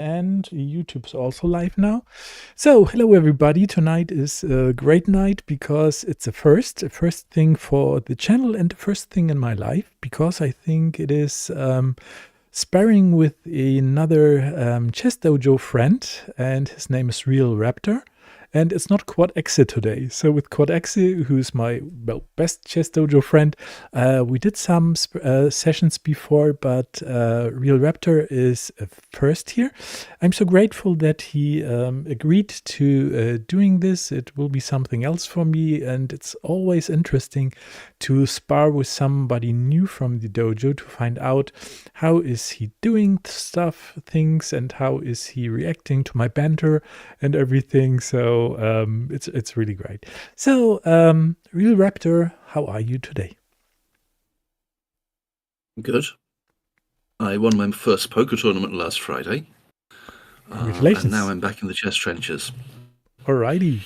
And YouTube's also live now. So, hello everybody. Tonight is a great night because it's a first thing for the channel and the first thing in my life, because I think it is sparring with another Chess Dojo friend, and his name is Realraptor. And it's not Quad Exe today. So with Quad Exe, who's my best Chess Dojo friend, we did some sessions before, but Realraptor is first here. I'm so grateful that he agreed to doing this. It will be something else for me, and it's always interesting to spar with somebody new from the dojo to find out how is he doing things, and how is he reacting to my banter and everything. So it's really great. So Real Raptor, how are you today? Good. I won my first poker tournament last Friday. Congratulations. And now I'm back in the chess trenches. Alrighty.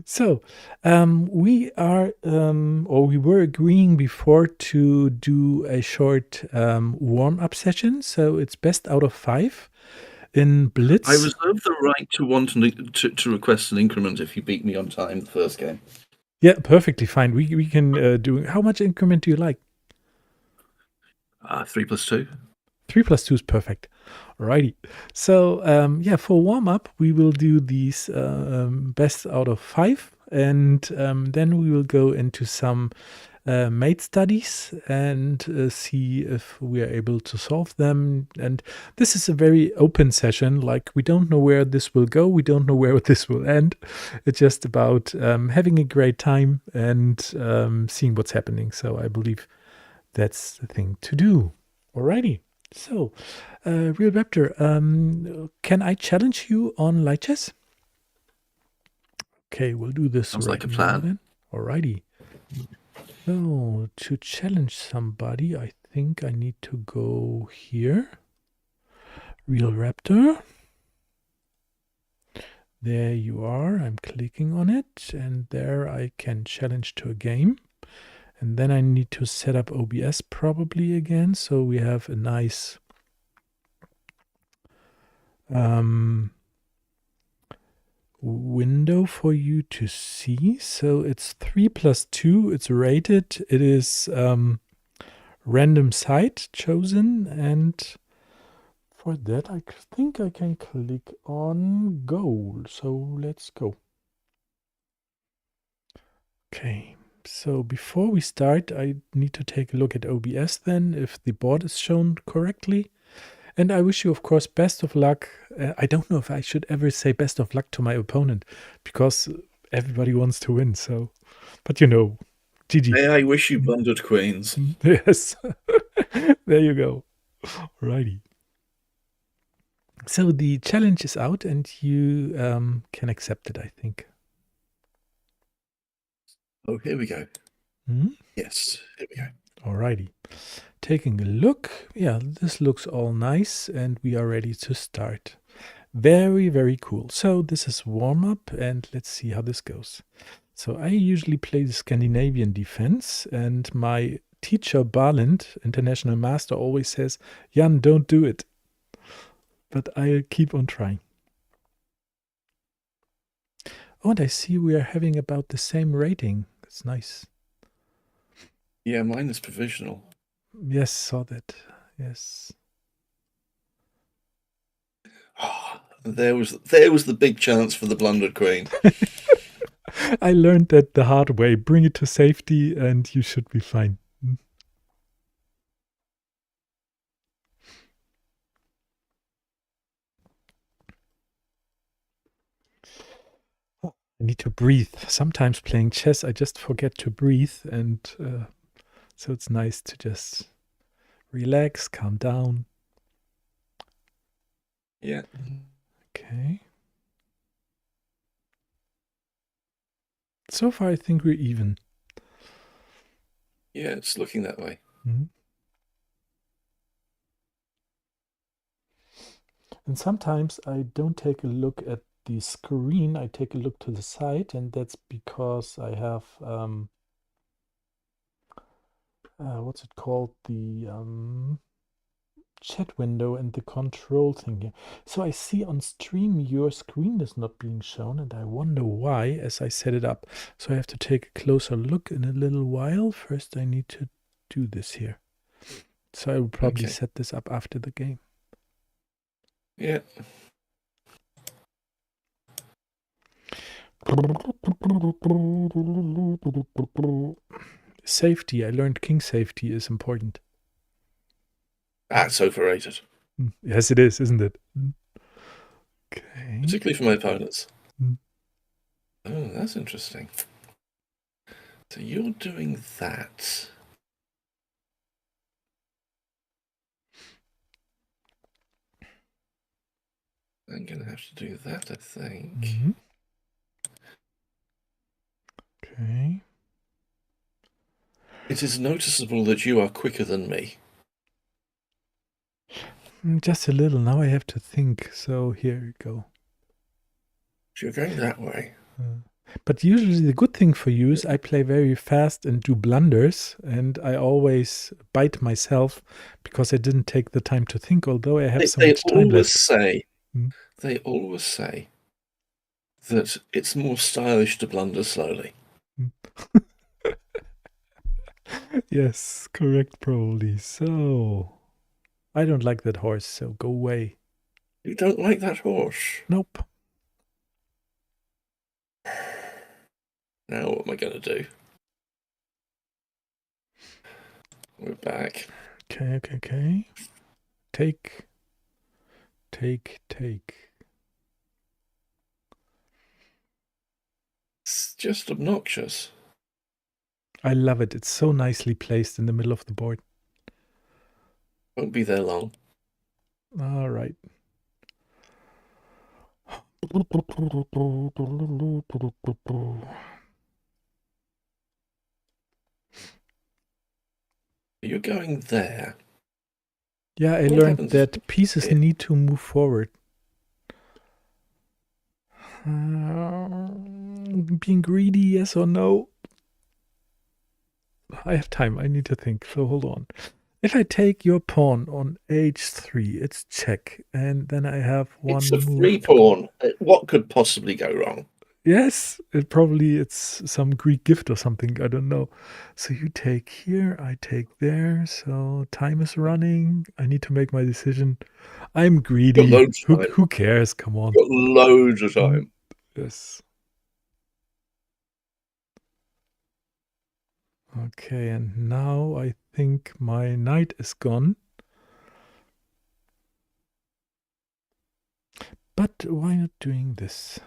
So, we are, or we were agreeing before to do a short warm-up session. So it's best out of 5 in Blitz. I reserve the right to want to request an increment if you beat me on time the first game. Yeah, perfectly fine. We can do. How much increment do you like? 3 + 2. 3 + 2 is perfect. Alrighty. So yeah, for warm up, we will do these best out of 5, and then we will go into some mate studies and see if we are able to solve them. And this is a very open session. Like, we don't know where this will go. We don't know where this will end. It's just about having a great time and seeing what's happening. So I believe that's the thing to do. Alrighty. So, Real Raptor, can I challenge you on light chess? Okay, we'll do this. Sounds right like a plan. Then. Alrighty. So, to challenge somebody, I think I need to go here. Real Raptor. There you are. I'm clicking on it, and there I can challenge to a game. And then I need to set up OBS probably again, so we have a nice window for you to see. So it's 3 + 2. It's rated. It is random site chosen, and for that I think I can click on goal. So let's go. Okay. So before we start, I need to take a look at OBS then, if the board is shown correctly. And I wish you, of course, best of luck. I don't know if I should ever say best of luck to my opponent, because everybody wants to win. So, but you know, GG. Hey, I wish you blundered queens. Yes. There you go. Alrighty. So the challenge is out, and you can accept it, I think. Oh, here we go. Yes, here we go. Alrighty. Taking a look. Yeah, this looks all nice, and we are ready to start. Very, very cool. So this is warm up, and let's see how this goes. So I usually play the Scandinavian defense, and my teacher Barland, international master, always says, Jan, don't do it. But I'll keep on trying. Oh, and I see we are having about the same rating. That's nice. Yeah, mine is provisional. Yes, saw that. Yes. Oh, there was the big chance for the blundered queen. I learned that the hard way. Bring it to safety and you should be fine. I need to breathe. Sometimes playing chess, I just forget to breathe. And so it's nice to just relax, calm down. Yeah. Okay. So far, I think we're even. Yeah, it's looking that way. And sometimes I don't take a look at the screen. I take a look to the side, and that's because I have what's it called? The chat window and the control thing here. So I see on stream your screen is not being shown, and I wonder why as I set it up. So I have to take a closer look in a little while. First, I need to do this here. So I will probably set this up after the game. Yeah. Safety. I learned king safety is important. That's overrated. Yes, it is, isn't it? Okay. Particularly for my opponents. Oh, that's interesting. So you're doing that. I'm going to have to do that, I think. Okay. It is noticeable that you are quicker than me. Just a little. Now I have to think. So here we go. You're going that way. But usually the good thing for you is I play very fast and do blunders, and I always bite myself because I didn't take the time to think, although I have so much time left. They always say that it's more stylish to blunder slowly. Yes, correct, probably. So, I don't like that horse, so go away. You don't like that horse? Nope. Now what am I going to do? We're back. Okay. Take. It's just obnoxious. I love it. It's so nicely placed in the middle of the board. Won't be there long. All right. You're going there. Yeah, I learned that pieces need to move forward. Being greedy, yes or no? I have time. I need to think. So hold on. If I take your pawn on h3, it's check, and then I have one. It's a free pawn. What could possibly go wrong? Yes, it's some Greek gift or something. I don't know. So you take here, I take there. So time is running. I need to make my decision. I'm greedy. Who cares? Come on. Got loads of time. Yes. Okay, and now I think my knight is gone. But why not doing this?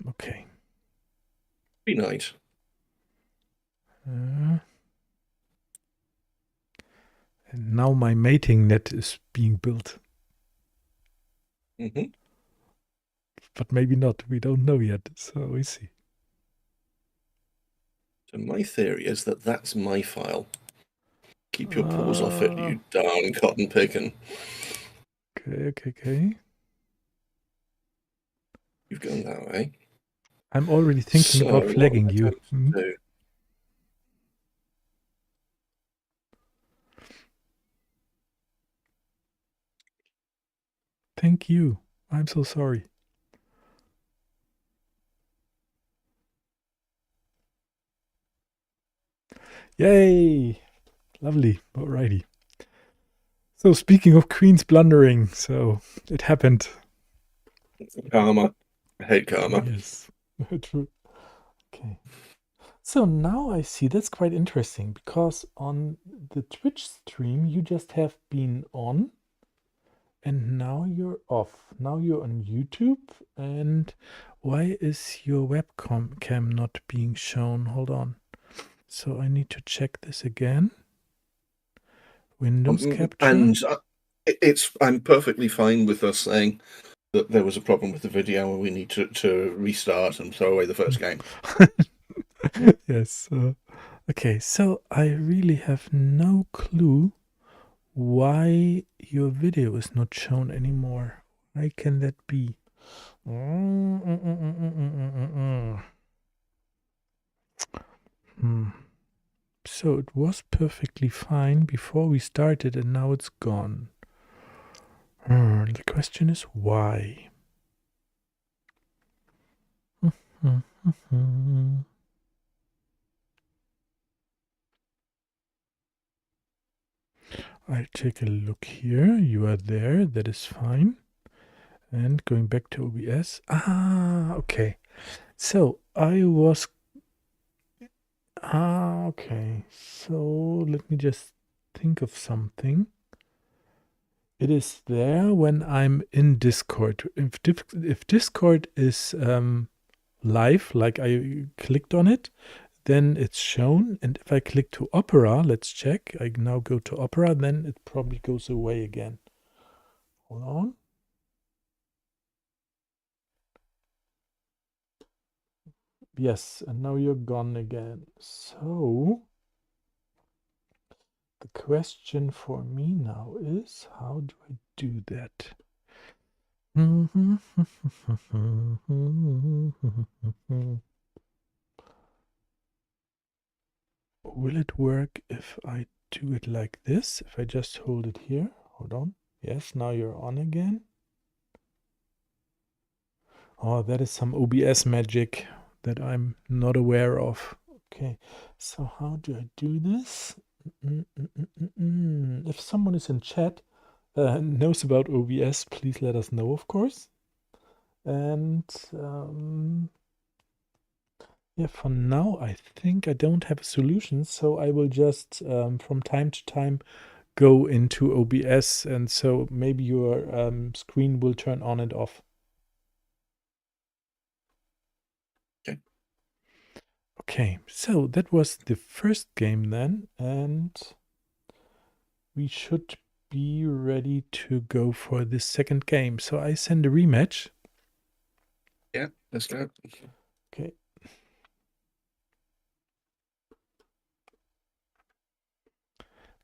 Okay. Be nice. And now my mating net is being built. But maybe not. We don't know yet. So we see. So my theory is that that's my file. Keep your paws off it, you darn cotton picking. Okay. You've gone that way. I'm already thinking about flagging you. Thank you. I'm so sorry. Yay! Lovely. Alrighty. So speaking of queens blundering, so it happened. Karma. I hate karma. Yes. True. Okay. So now I see that's quite interesting because on the Twitch stream you just have been on and now you're off. Now you're on YouTube, and why is your webcam not being shown? Hold on. So I need to check this again. Windows capture. And I'm perfectly fine with us saying that there was a problem with the video and we need to restart and throw away the first game. Yes. Okay, so I really have no clue why your video is not shown anymore. Why can that be? So it was perfectly fine before we started and now it's gone. The question is why? I'll take a look here. You are there. That is fine. And going back to OBS. Okay. So I was. Okay. So let me just think of something. It is there when I'm in Discord. If Discord is live, like I clicked on it, then it's shown. And if I click to Opera, let's check. I now go to Opera, then it probably goes away again. Hold on. Yes, and now you're gone again. So the question for me now is, how do I do that? Will it work if I do it like this? If I just hold it here? Hold on. Yes, now you're on again. Oh, that is some OBS magic that I'm not aware of. Okay, so how do I do this? If someone is in chat knows about OBS, please let us know, of course. And yeah, for now, I think I don't have a solution, so I will just from time to time go into OBS, and so maybe your screen will turn on and off. Okay, so that was the first game then, and we should be ready to go for the second game. So I send a rematch. Yeah, let's go. Okay.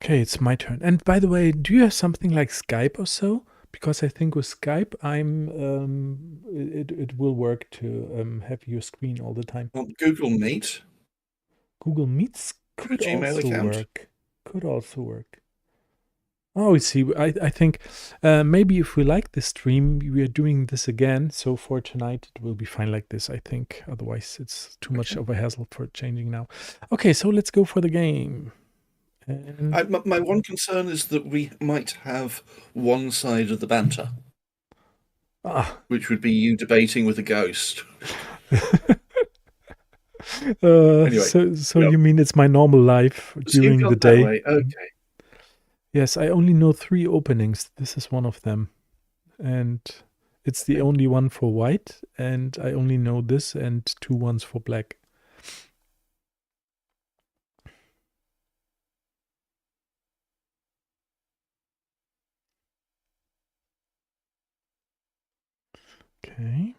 Okay, it's my turn. And by the way, do you have something like Skype or so? Because I think with Skype, it will work to have your screen all the time. Well, Google Meet. Google Meets could Gmail also account. work. Could also work. Oh, we see. I think maybe if we like the stream, we are doing this again. So for tonight, it will be fine like this, I think. Otherwise, it's too much of a hassle for changing now. Okay, so let's go for the game. And My one concern is that we might have one side of the banter, which would be you debating with a ghost. Anyway, so you mean it's my normal life so you've during the got that day? way. Okay. Yes, I only know 3 openings. This is one of them. And it's the only one for white. And I only know this and 2 ones for black. Okay.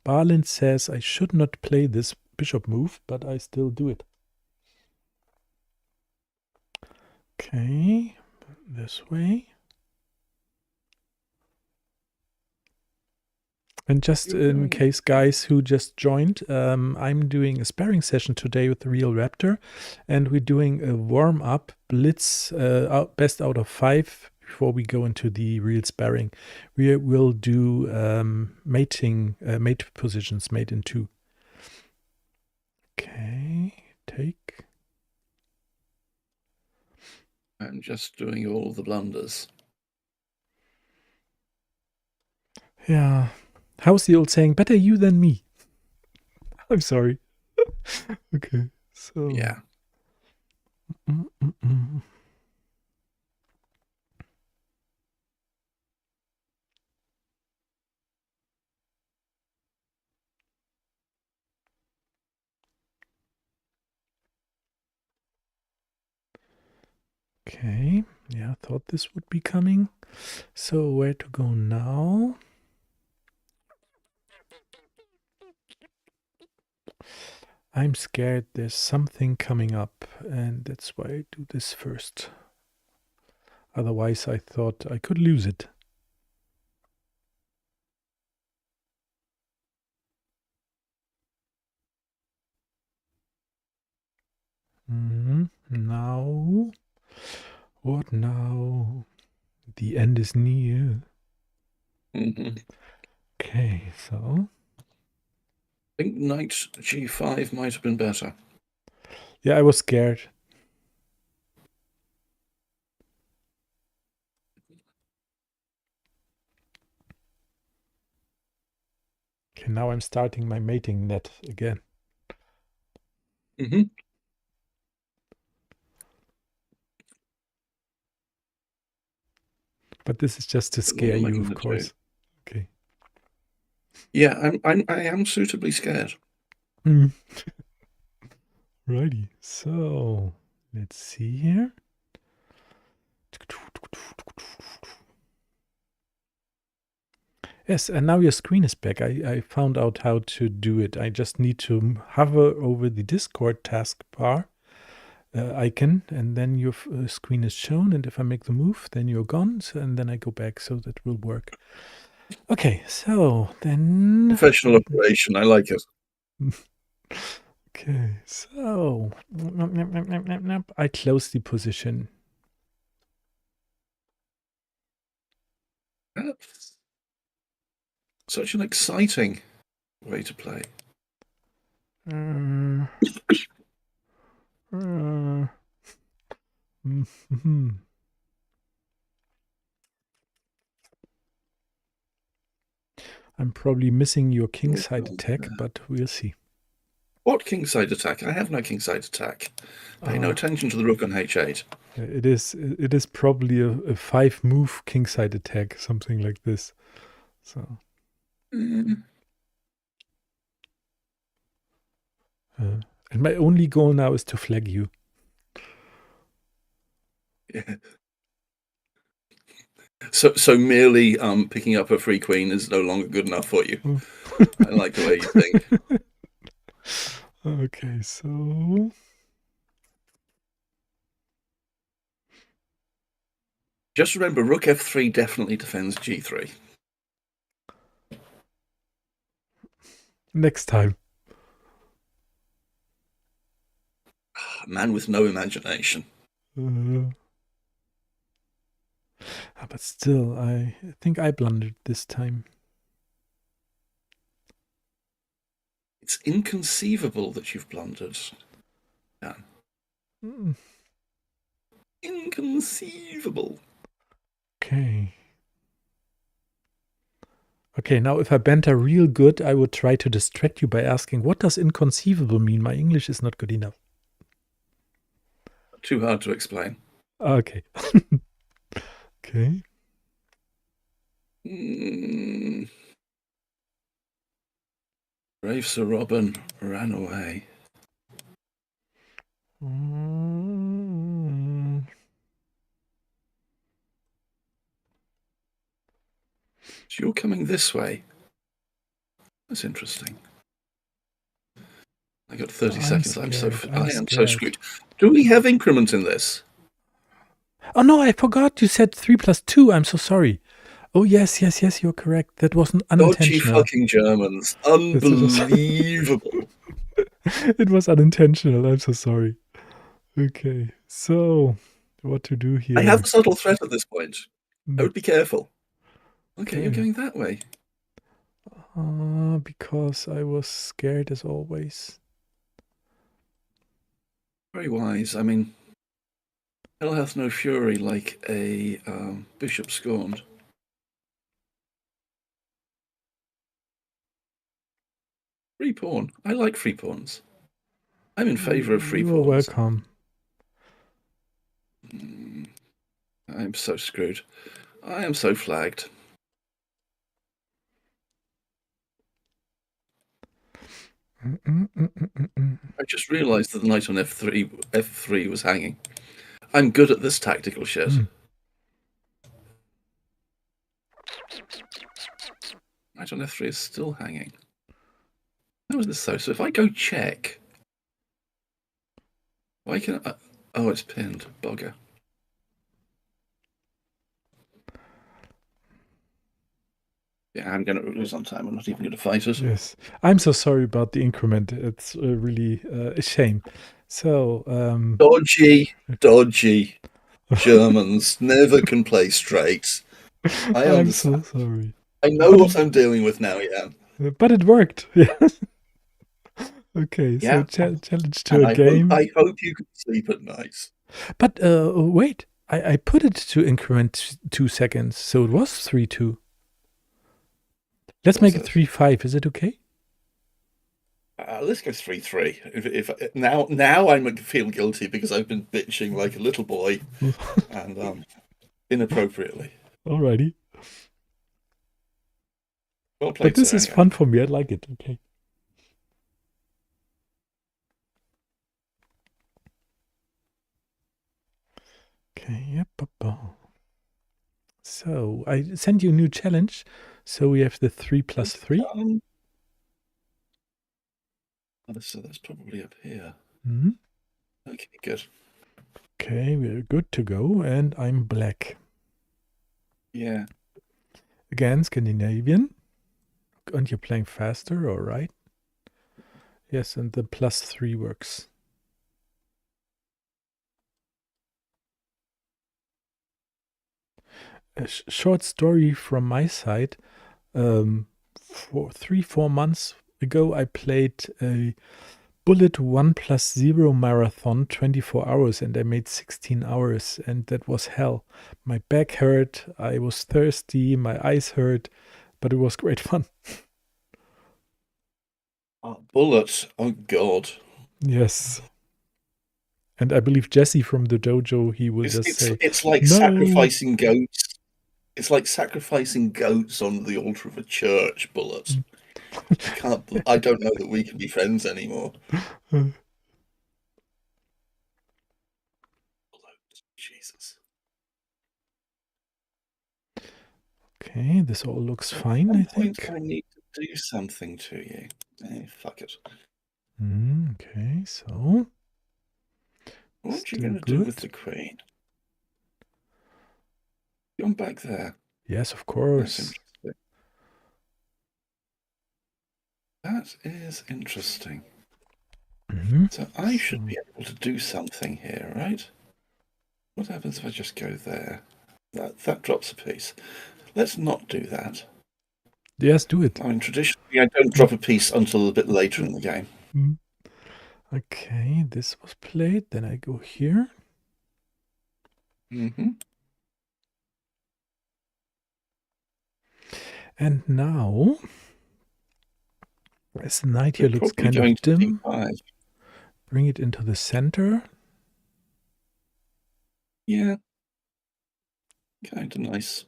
Barlin says I should not play this bishop move, but I still do it. Okay, this way. And just in case guys who just joined, I'm doing a sparring session today with the Realraptor, and we're doing a warm-up blitz best out of 5 before we go into the real sparring. We will do mate positions, mate in 2. Okay, take. I'm just doing all of the blunders. Yeah. How's the old saying? Better you than me. I'm sorry. Okay, so. Yeah. Okay, yeah, I thought this would be coming. So where to go now? I'm scared there's something coming up, and that's why I do this first. Otherwise, I thought I could lose it. Now, what now? The end is near. Mm-hmm. Okay, so. I think knight g5 might have been better. Yeah, I was scared. Okay, now I'm starting my mating net again. Mm-hmm. But this is just to scare you, of course. Okay. Yeah, I am suitably scared. Mm. Righty. So let's see here. Yes, and now your screen is back. I found out how to do it. I just need to hover over the Discord taskbar icon, and then your screen is shown. And if I make the move, then you're gone. So, and then I go back, so that will work. Okay, so then. Professional operation. I like it. Okay, so I close the position. That's such an exciting way to play. I'm probably missing your kingside attack, but we'll see. What kingside attack? I have no kingside attack. Pay no attention to the rook on h8. It is probably a 5-move kingside attack, something like this. So. And my only goal now is to flag you. Yeah. So merely picking up a free queen is no longer good enough for you. I like the way you think. Okay, so just remember, rook f3 definitely defends g3. Next time. Man with no imagination. But still, I think I blundered this time. It's inconceivable that you've blundered. Yeah. Inconceivable. Okay. Okay, now if I banter real good, I would try to distract you by asking, what does inconceivable mean? My English is not good enough. Too hard to explain. Okay. Okay. Brave Sir Robin ran away. So you're coming this way. That's interesting. I got 30 seconds. I am so screwed. Do we have increment in this? Oh no, I forgot you said 3 + 2. I'm so sorry. Oh yes, you're correct. That wasn't unintentional. Dodgy fucking Germans. Unbelievable. It was unintentional. I'm so sorry. Okay, so what to do here? I have a subtle threat at this point. I would be careful. Okay, you're going that way. Because I was scared as always. Very wise. I mean, hell hath no fury like a bishop scorned. Free pawn. I like free pawns. I'm in favor of free pawns. You're welcome. I'm so screwed. I am so flagged. I just realised that the knight on f3 was hanging. I'm good at this tactical shit. Knight on f3 is still hanging. How is this so? So if I go check, Why can I? Oh, it's pinned. Bugger. Yeah, I'm going to lose on time. I'm not even going to fight it. Yes. I'm so sorry about the increment. It's really a shame. So, Dodgy Germans never can play straight. I I'm so understand. sorry. I know But what I'm dealing with now, Jan. it worked. Yeah. Okay, so Yeah, challenge to and a game. I hope you can sleep at night. But wait, I put it to increment 2 seconds, so it was 3-2. Let's Was make it it? 3-5. Is it okay? Let's go 3-3. If now I feel guilty because I've been bitching like a little boy and inappropriately. Alrighty. Well But played, this sir. is Anyway. fun for me. I like it. Okay. Okay. Yep. So I sent you a new challenge. So we have the 3+3. So that's probably up here. Mm-hmm. Okay, good. Okay, we're good to go. And I'm black. Yeah. Again, Scandinavian. And you're playing faster, all right? Yes, and the +3 works. A short story from my side. For 3-4 months ago, I played a bullet 1+0 marathon, 24 hours, and I made 16 hours, and that was hell. My back hurt, I was thirsty, my eyes hurt, but it was great fun. Bullets. Oh God. Yes. And I believe Jesse from the dojo, he will just say, It's like no. sacrificing goats. It's like sacrificing goats on the altar of a church. Bullets. I can't. I don't know that we can be friends anymore. Jesus. Okay, this all looks At fine, I some point, think. I need to do something to you. Fuck it. Okay, so What are you still going to do with good. the queen? Gone back there. Yes, of That's course. interesting. That is interesting. So I should be able to do something here, right? What happens if I just go there? That drops a piece. Let's not do that. Yes, do it. I mean, traditionally, I don't drop a piece until a bit later in the game. Okay, this was played. Then I go here. Mm-hmm. And now, as the night here We're looks probably kind going of to dim, D5. bring it into the center. Yeah. Kind of nice.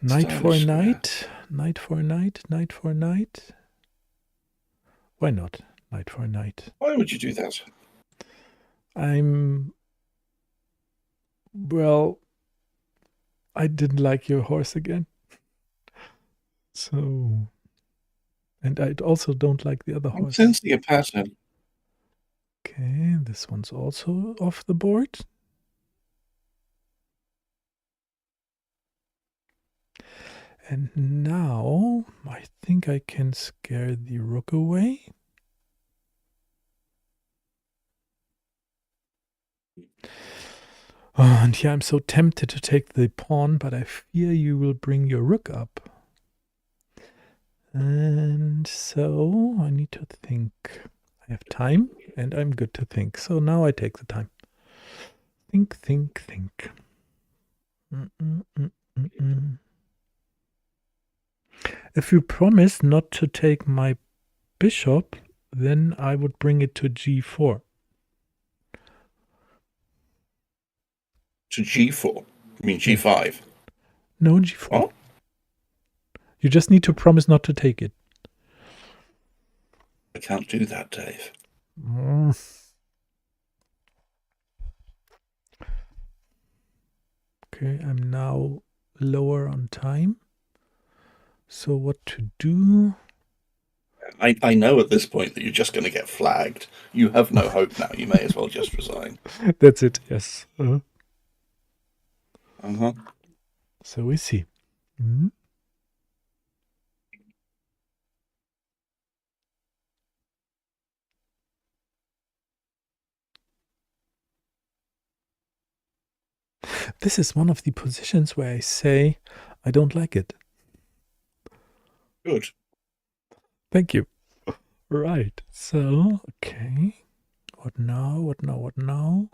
Knight for a Stylish square. knight. Knight for a knight. Knight for a knight. Why not? Knight for a knight. Why would you do that? Well, I didn't like your horse again. So, and I also don't like the other I'm horse. sensing a pattern. Okay, this one's also off the board. And now I think I can scare the rook away. Oh, and here I'm so tempted to take the pawn, but I fear you will bring your rook up. And so I need to think. I have time and I'm good to think. So now I take the time. Think, think, think. If you promise not to take my bishop, then I would bring it to g4. To G4. I mean Yes. G5. No, g4. What? You just need to promise not to take it. I can't do that, Dave. Okay, I'm now lower on time. So what to do? I know at this point that you're just going to get flagged. You have no hope now. You may as well just resign. That's it, yes. Uh-huh. So we see. Mhm. This is one of the positions where I say I don't like it. Good. Thank you. Right. So, okay. What now? What now? What now?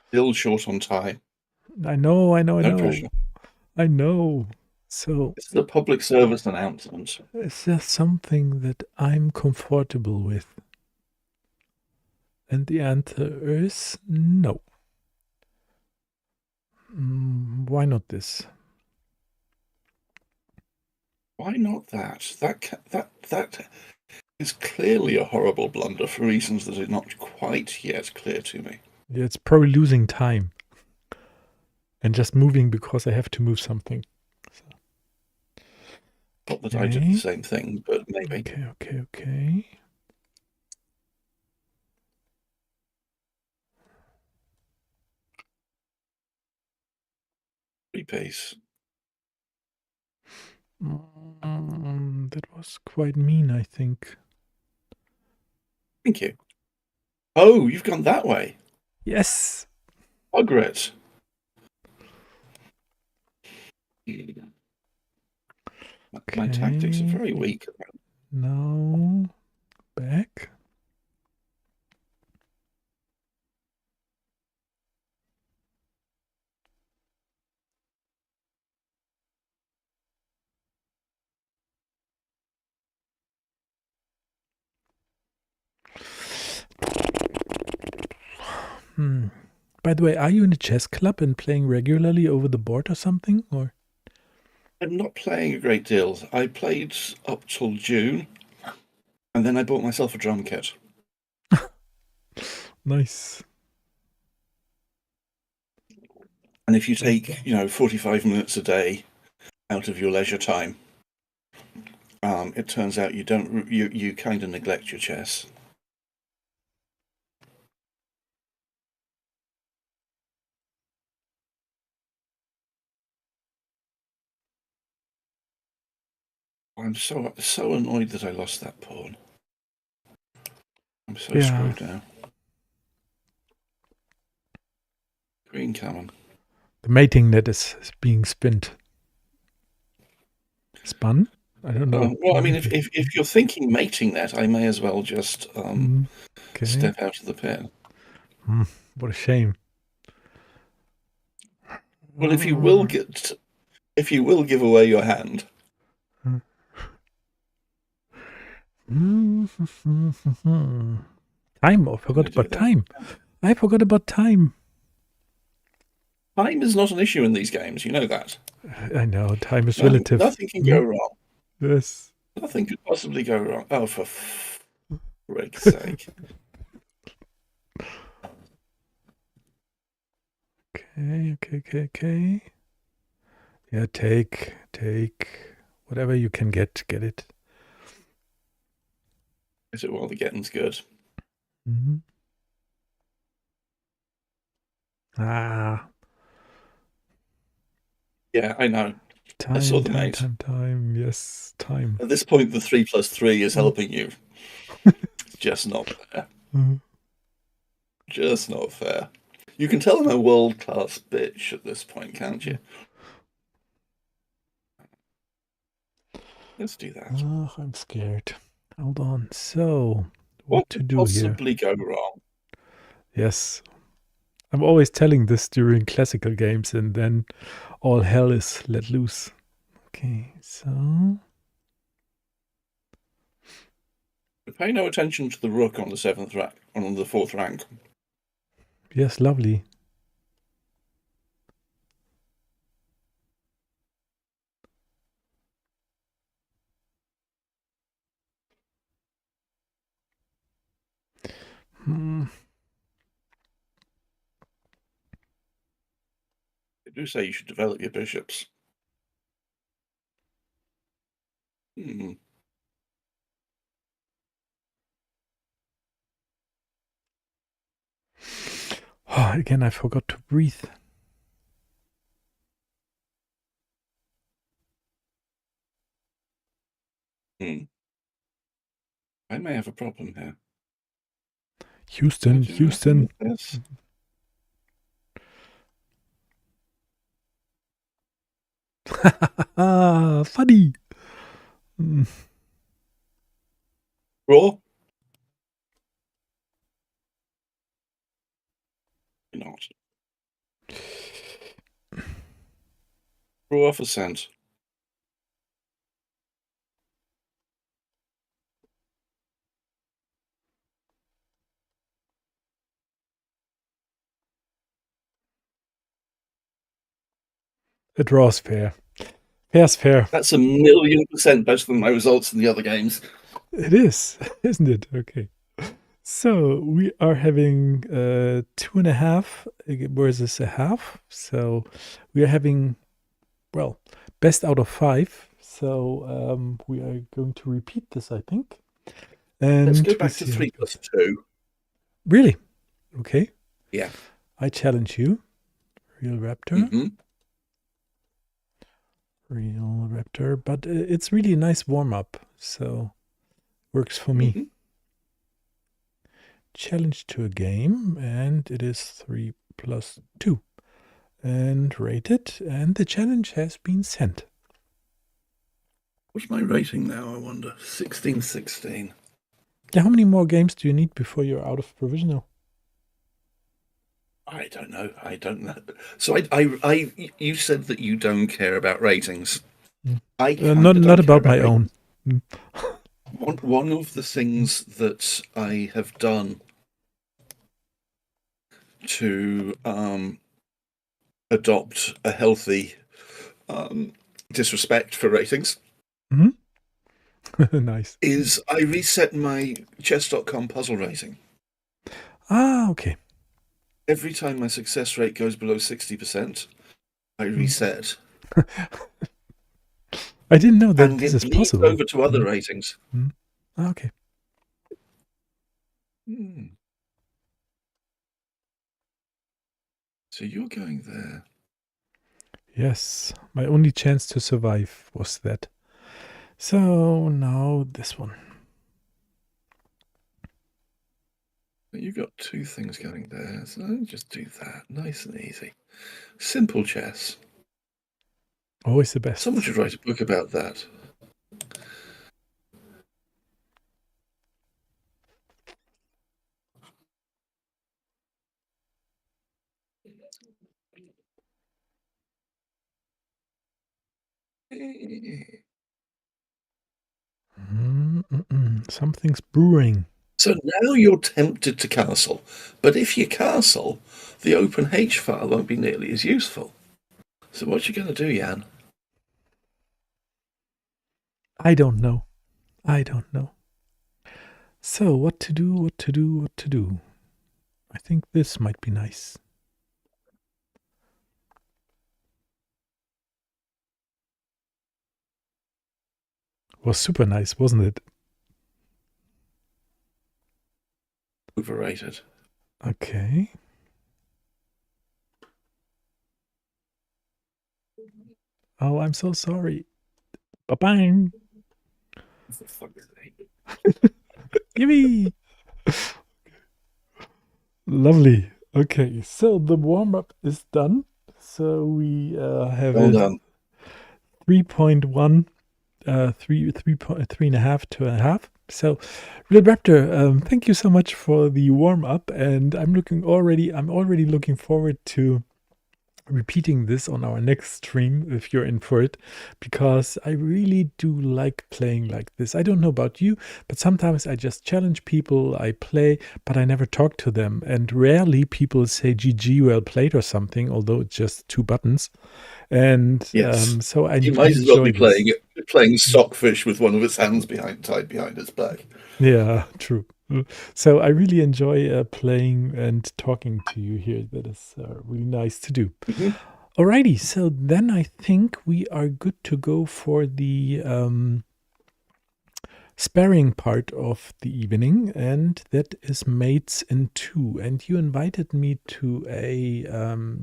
Still short on time. I know, I know, I No know. pressure. I know. So, This is a public service announcement. is there something that I'm comfortable with? And the answer is no. Why not this? Why not that? That is clearly a horrible blunder for reasons that are not quite yet clear to me. Yeah, it's probably losing time and just moving because I have to move something. So, Not that I did the same thing, but maybe. Okay. Free piece. That was quite mean, I think. Thank you. Oh, you've gone that way. Yes. Bugger it. My tactics are very weak. Now back. By the way, are you in a chess club and playing regularly over the board or something? Or I'm not playing a great deal. I played up till June, and then I bought myself a drum kit. nice. And if you take, 45 minutes a day out of your leisure time, it turns out you kind of neglect your chess. I'm so annoyed that I lost that pawn. I'm so screwed now. Green coming. The mating net is being spinned. Spun? I don't know. Well, I mean, if you're thinking mating net, I may as well just step out of the pin. What a shame. Well, if you will give away your hand. Time. I forgot about time. I forgot about time. Time is not an issue in these games. You know that. I know. Time is relative. Nothing can go wrong. Yes. Nothing could possibly go wrong. Oh, for frick's sake. Okay. Yeah, take whatever you can get it. Is it while the getting's good? Ah. Yeah, I know. I saw the mate. Time. Yes, time. At this point, the 3+3 is helping you. Just not fair. Just not fair. You can tell I'm a world-class bitch at this point, can't you? Let's do that. Oh, I'm scared. Hold on. So, what to do here? What could possibly go wrong? Yes. I'm always telling this during classical games, and then all hell is let loose. Okay, so Pay no attention to the rook on the 7th rank, on the 4th rank. yes, lovely. do say you should develop your bishops. Oh, again, I forgot to breathe. I may have a problem here. Houston. Funny. Raw? Not. Raw for cent. A draw's fair. Fair's fair. That's 1,000,000% better than my results in the other games. It is, isn't it? Okay. So we are having 2.5 versus a half. So we are having, well, best out of 5. So we are going to repeat this, I think. And let's go back to 3 plus 2. Really? Okay. Yeah. I challenge you, Realraptor. Realraptor, but it's really a nice warm-up, so works for me. Challenge to a game, and it is 3 plus 2. And rated, and the challenge has been sent. What's my rating now, I wonder? 16. Yeah, how many more games do you need before you're out of provisional? I don't know. So you said that you don't care about ratings. Not about my own. One of the things that I have done to adopt a healthy disrespect for ratings nice is I reset my chess.com puzzle rating. Okay. Every time my success rate goes below 60%, I reset. I didn't know that this is possible. Over to other ratings. Okay. So you're going there. Yes, my only chance to survive was that. So now this one. You've got 2 things going there, so just do that. Nice and easy. Simple chess. Always the best. Someone should write a book about that. Something's brewing. So now you're tempted to castle, but if you castle, the open H file won't be nearly as useful. So what you going to do, Jan? I don't know. So what to do? I think this might be nice. Was super nice, wasn't it? Overrated. Okay. Oh, I'm so sorry. Bye-bye. Gimme. Lovely. Okay, so the warm-up is done. So we have well done. 3.1, 3.5 to a half. So, Realraptor, thank you so much for the warm-up, and I'm already looking forward to repeating this on our next stream if you're in for it, because I really do like playing like this. I don't know about you, but sometimes I just challenge people, I play, but I never talk to them, and rarely people say GG, well played or something, although it's just 2 buttons. And so I you might as well be playing this. stockfish with one of its hands tied behind its back. Yeah, true. So I really enjoy playing and talking to you here. That is really nice to do. Alrighty, so then I think we are good to go for the sparring part of the evening, and that is mates in two. And you invited me to a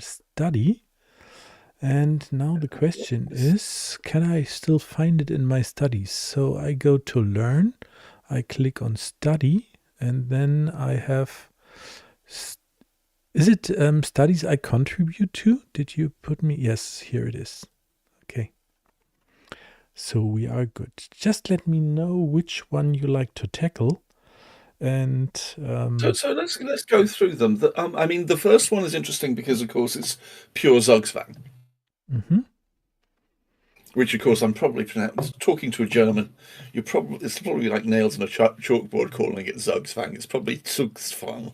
study. And now the question is, can I still find it in my studies? So I go to learn, I click on study, and then I have, is it studies I contribute to? Did you put me? Yes, here it is. Okay. So we are good. Just let me know which one you like to tackle. And So let's go through them. I mean, the first one is interesting because, of course, it's pure Zugzwang, which, of course, I'm probably talking to a German. It's probably like nails on a chalkboard calling it Zugzwang. It's probably Zugzwang.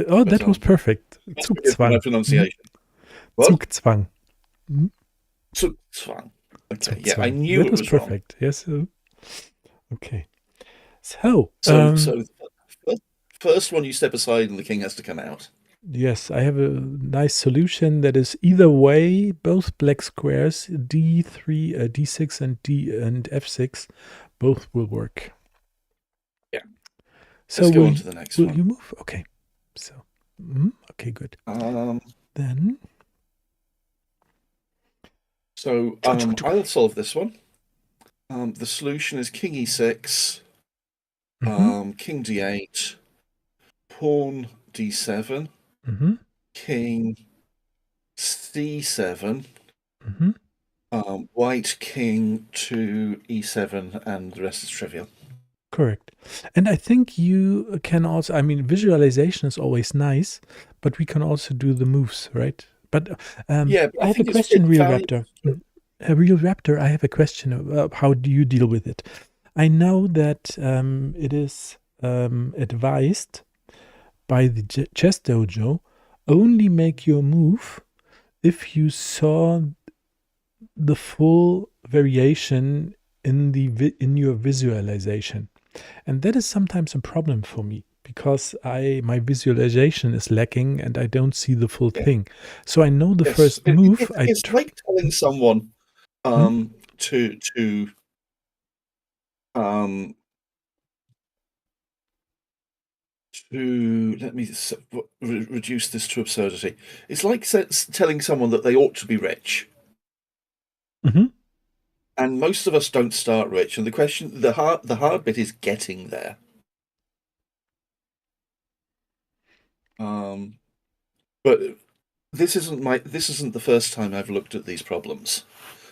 Oh, But that was perfect. forgive my Zugzwang. pronunciation. What? Zugzwang. Zugzwang. Okay, yeah, I Zugzwang. knew That it was was wrong. perfect. Yes. Okay. So, So the first one you step aside and the king has to come out. yes, I have a nice solution that is either way, both black squares, D3, D6, and F6, both will work. Yeah. So Let's go on to the next will one. you move? Okay. So, okay, good. Then. So I'll solve this one. The solution is king e6, king d8, pawn d7, king c7, white king to e7, and the rest is trivial. Correct. And I think you can also, I mean, visualization is always nice, but we can also do the moves, right? But Yeah, I have a question, Realraptor. Realraptor, I have a question about how do you deal with it? I know that it is advised by the Chess Dojo, only make your move if you saw the full variation in your visualization. And that is sometimes a problem for me because my visualization is lacking and I don't see the full thing. So I know the first move. It's like telling someone to let me reduce this to absurdity. It's like telling someone that they ought to be rich. And most of us don't start rich. And the hard bit is getting there. But this isn't the first time I've looked at these problems.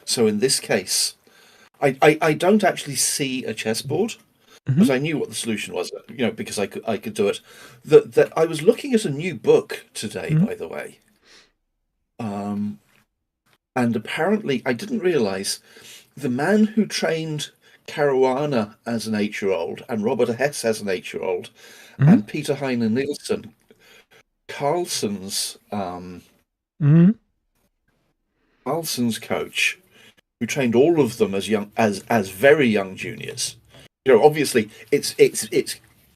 So in this case, I don't actually see a chessboard, because I knew what the solution was, because I could do it. That I was looking at a new book today, by the way. And apparently I didn't realize the man who trained Caruana as an 8-year-old and Robert Hess as an 8-year-old and Peter Heine Nielsen, Carlsen's coach, who trained all of them as very young juniors. Obviously, it's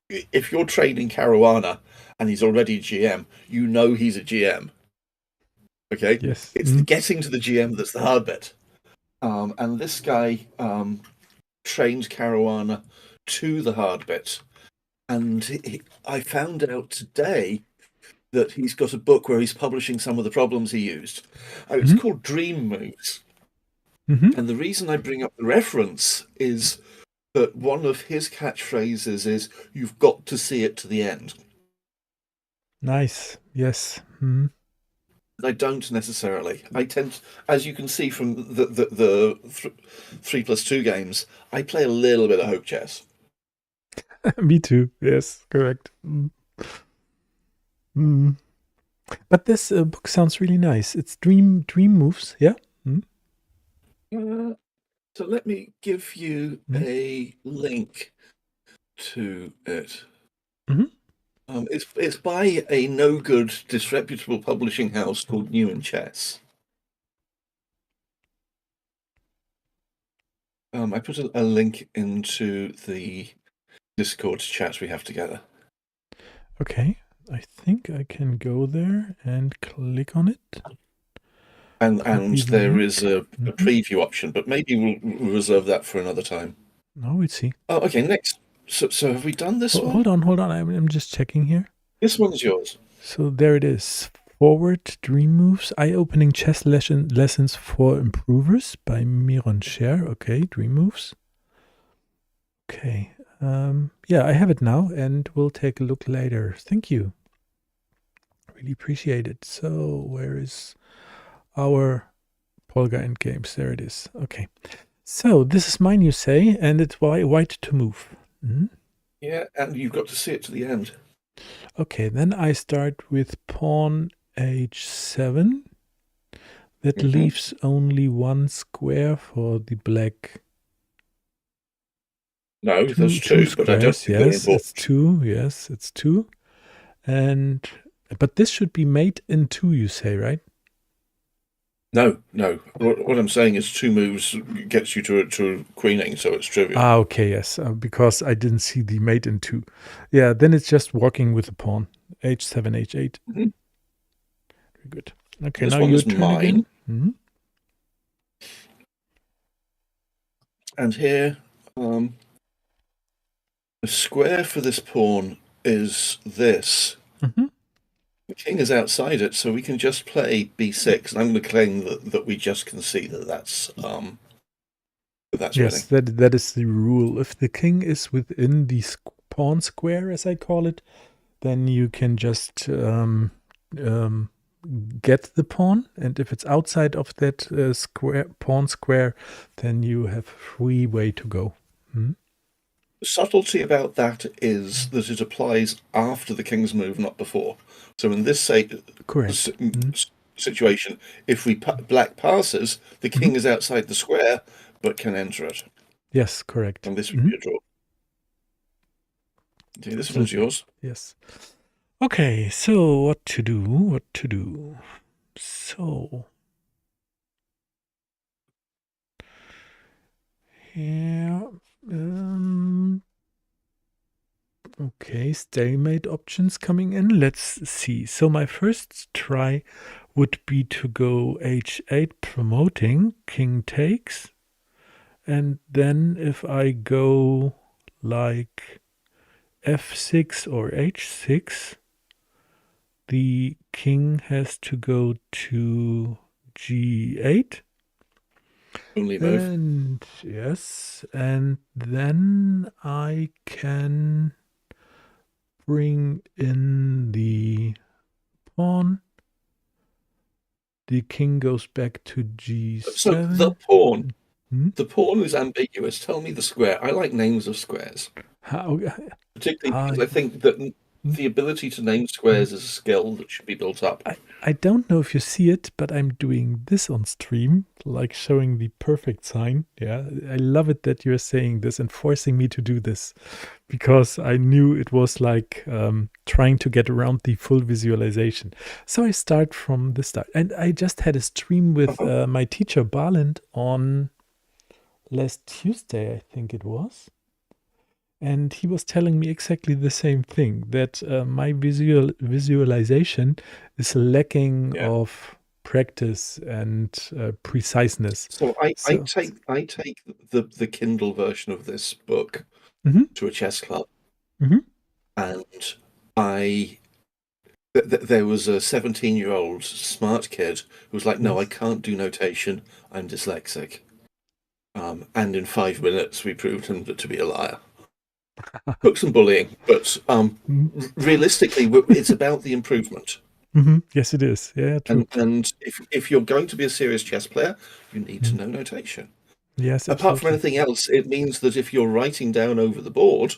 if you're training Caruana and he's already a GM, he's a GM. Okay, yes, it's the getting to the GM that's the hard bit. And this guy trained Caruana to the hard bit, and I found out today that he's got a book where he's publishing some of the problems he used. It's called Dream Moves. And the reason I bring up the reference is that one of his catchphrases is, "You've got to see it to the end." Nice. Yes. I don't necessarily. I tend, as you can see from the 3+2 games, I play a little bit of hope chess. Me too. Yes, correct. But this book sounds really nice. It's Dream Moves, yeah? So let me give you a link to it. It's by a no good, disreputable publishing house called New in Chess. I put a link into the Discord chat we have together. Okay, I think I can go there and click on it. And Copy the there link. is a preview option, but maybe we'll reserve that for another time. No, we'll see. Oh, okay, next. So have we done this one? Hold on. I'm just checking here. This one's yours. So there it is. Forward Dream Moves, Eye-Opening Chess Lessons for Improvers by Miron Scher. Okay, Dream Moves. Okay. Yeah, I have it now, and we'll take a look later. Thank you. Really appreciate it. So where is our Polga Endgames? There it is. Okay. So this is mine, you say, and it's white to move. Yeah, and you've got to see it to the end. Okay, then I start with pawn h7. That leaves only one square for the black. No, there's two, squares, but I don't think yes, they're it's two. Yes, it's two. But this should be mate in two, you say, right? No. What I'm saying is 2 moves gets you to queening, so it's trivial. Ah, okay, yes, because I didn't see the mate in two. Yeah, then it's just walking with the pawn. h7, h8. Very good. Okay, This now one your is turn mine. again. And here, the square for this pawn is this. The king is outside it, so we can just play b6, and I'm going to claim that we just can see that's yes, winning. that is the rule. If the king is within the pawn square, as I call it, then you can just get the pawn, and if it's outside of that pawn square, then you have free way to go. The subtlety about that is that it applies after the king's move, not before. So in this situation, if black passes, the king is outside the square, but can enter it. Yes, correct. And this would be a draw. Okay, this one's yours. Yes. Okay, so what to do? So here, okay, stalemate options coming in. Let's see. So my first try would be to go h8 promoting, king takes. And then if I go like f6 or h6, the king has to go to g8. Only move. And yes, and then I can bring in the pawn. The king goes back to g7. So the pawn. The pawn is ambiguous. Tell me the square. I like names of squares. Particularly because I think that the ability to name squares is a skill that should be built up. I don't know if you see it, but I'm doing this on stream, like showing the perfect sign. Yeah, I love it that you're saying this and forcing me to do this, because I knew it was like trying to get around the full visualization. So I start from the start. And I just had a stream with my teacher, Barland, on last Tuesday, I think it was. And he was telling me exactly the same thing, that my visualization is lacking of practice and preciseness. So I take the Kindle version of this book to a chess club, and there was a 17-year-old smart kid who was like, "No, I can't do notation. I'm dyslexic." And in 5 minutes, we proved him to be a liar. Took some bullying, but realistically, it's about the improvement. Yes, it is. Yeah, true. And if you're going to be a serious chess player, you need to know notation. Yes, apart from anything else, it means that if you're writing down over the board,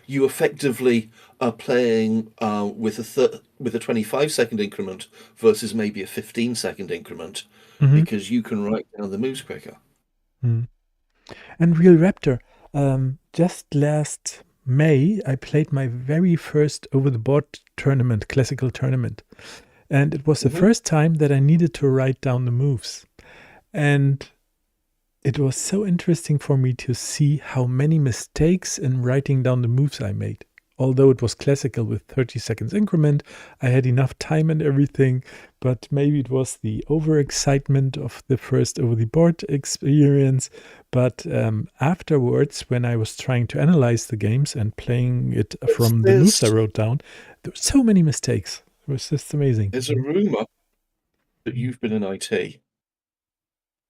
you effectively are playing with a 25-second increment versus maybe a 15-second increment, because you can write down the moves quicker. And Realraptor, just last May, I played my very first over-the-board tournament, classical tournament. And it was the first time that I needed to write down the moves. And it was so interesting for me to see how many mistakes in writing down the moves I made. although it was classical with 30 seconds increment, I had enough time and everything, but maybe it was the overexcitement of the first over the board experience. But afterwards, when I was trying to analyze the games and playing it from the moves I wrote down, there were so many mistakes. It was just amazing. There's a rumor that you've been in IT.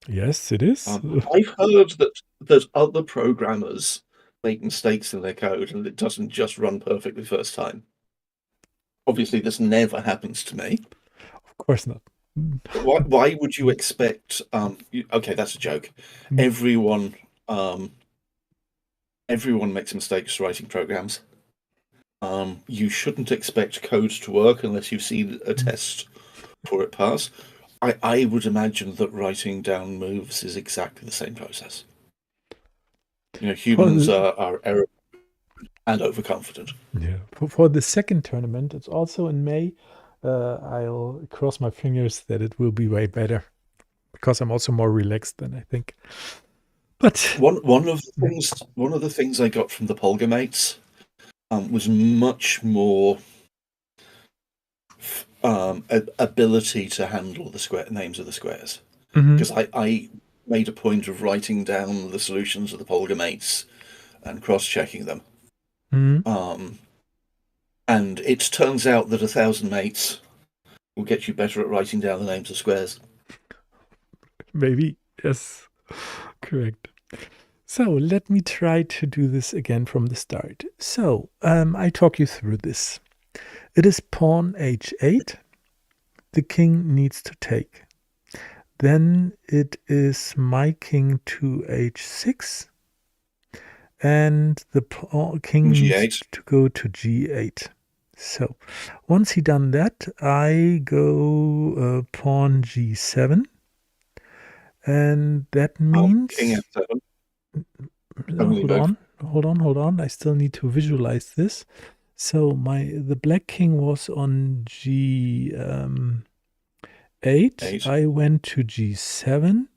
Yes, it is. I've heard that other programmers make mistakes in their code and it doesn't just run perfectly first time. Obviously, this never happens to me. Of course not. Why would you expect? Okay, that's a joke. Everyone makes mistakes writing programs. You shouldn't expect code to work unless you've seen a test for it pass. I would imagine that writing down moves is exactly the same process. Humans are error and overconfident. Yeah. For the second tournament, it's also in May. I'll cross my fingers that it will be way better because I'm also more relaxed than I think. But one of the things I got from the Polga mates was much more ability to handle the names of the squares, because I made a point of writing down the solutions of the Polga mates and cross-checking them. And it turns out that 1,000 mates will get you better at writing down the names of squares. Maybe, yes, correct. So let me try to do this again from the start. So I talk you through this. It is pawn h8. The king needs to take. Then it is my king to h6. And the king needs to go to g8. So once he done that, I go pawn g7. And that means... king f7. Hold on. I still need to visualize this. So the black king was on g8. I went to g7.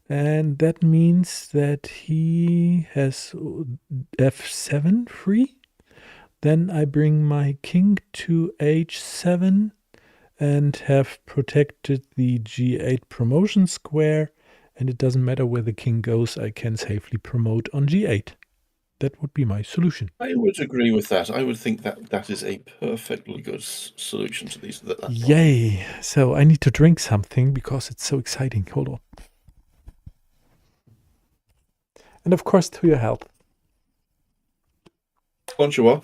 And that means that he has f7 free. Then I bring my king to h7 and have protected the g8 promotion square. And it doesn't matter where the king goes, I can safely promote on g8. That would be my solution. I would agree with that. I would think that is a perfectly good solution to these. Yay! So I need to drink something because it's so exciting. Hold on. And of course, to your health. Bonjour.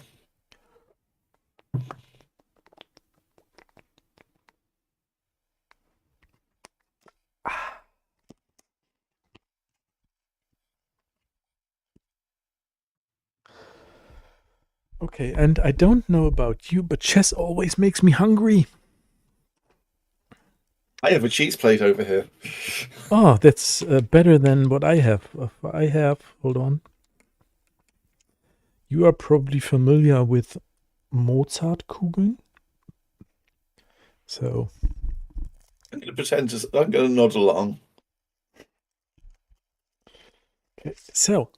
Okay, and I don't know about you, but chess always makes me hungry. I have a cheese plate over here. Oh, that's better than what I have. Hold on. You are probably familiar with Mozartkugeln. So I'm going to nod along. Okay, so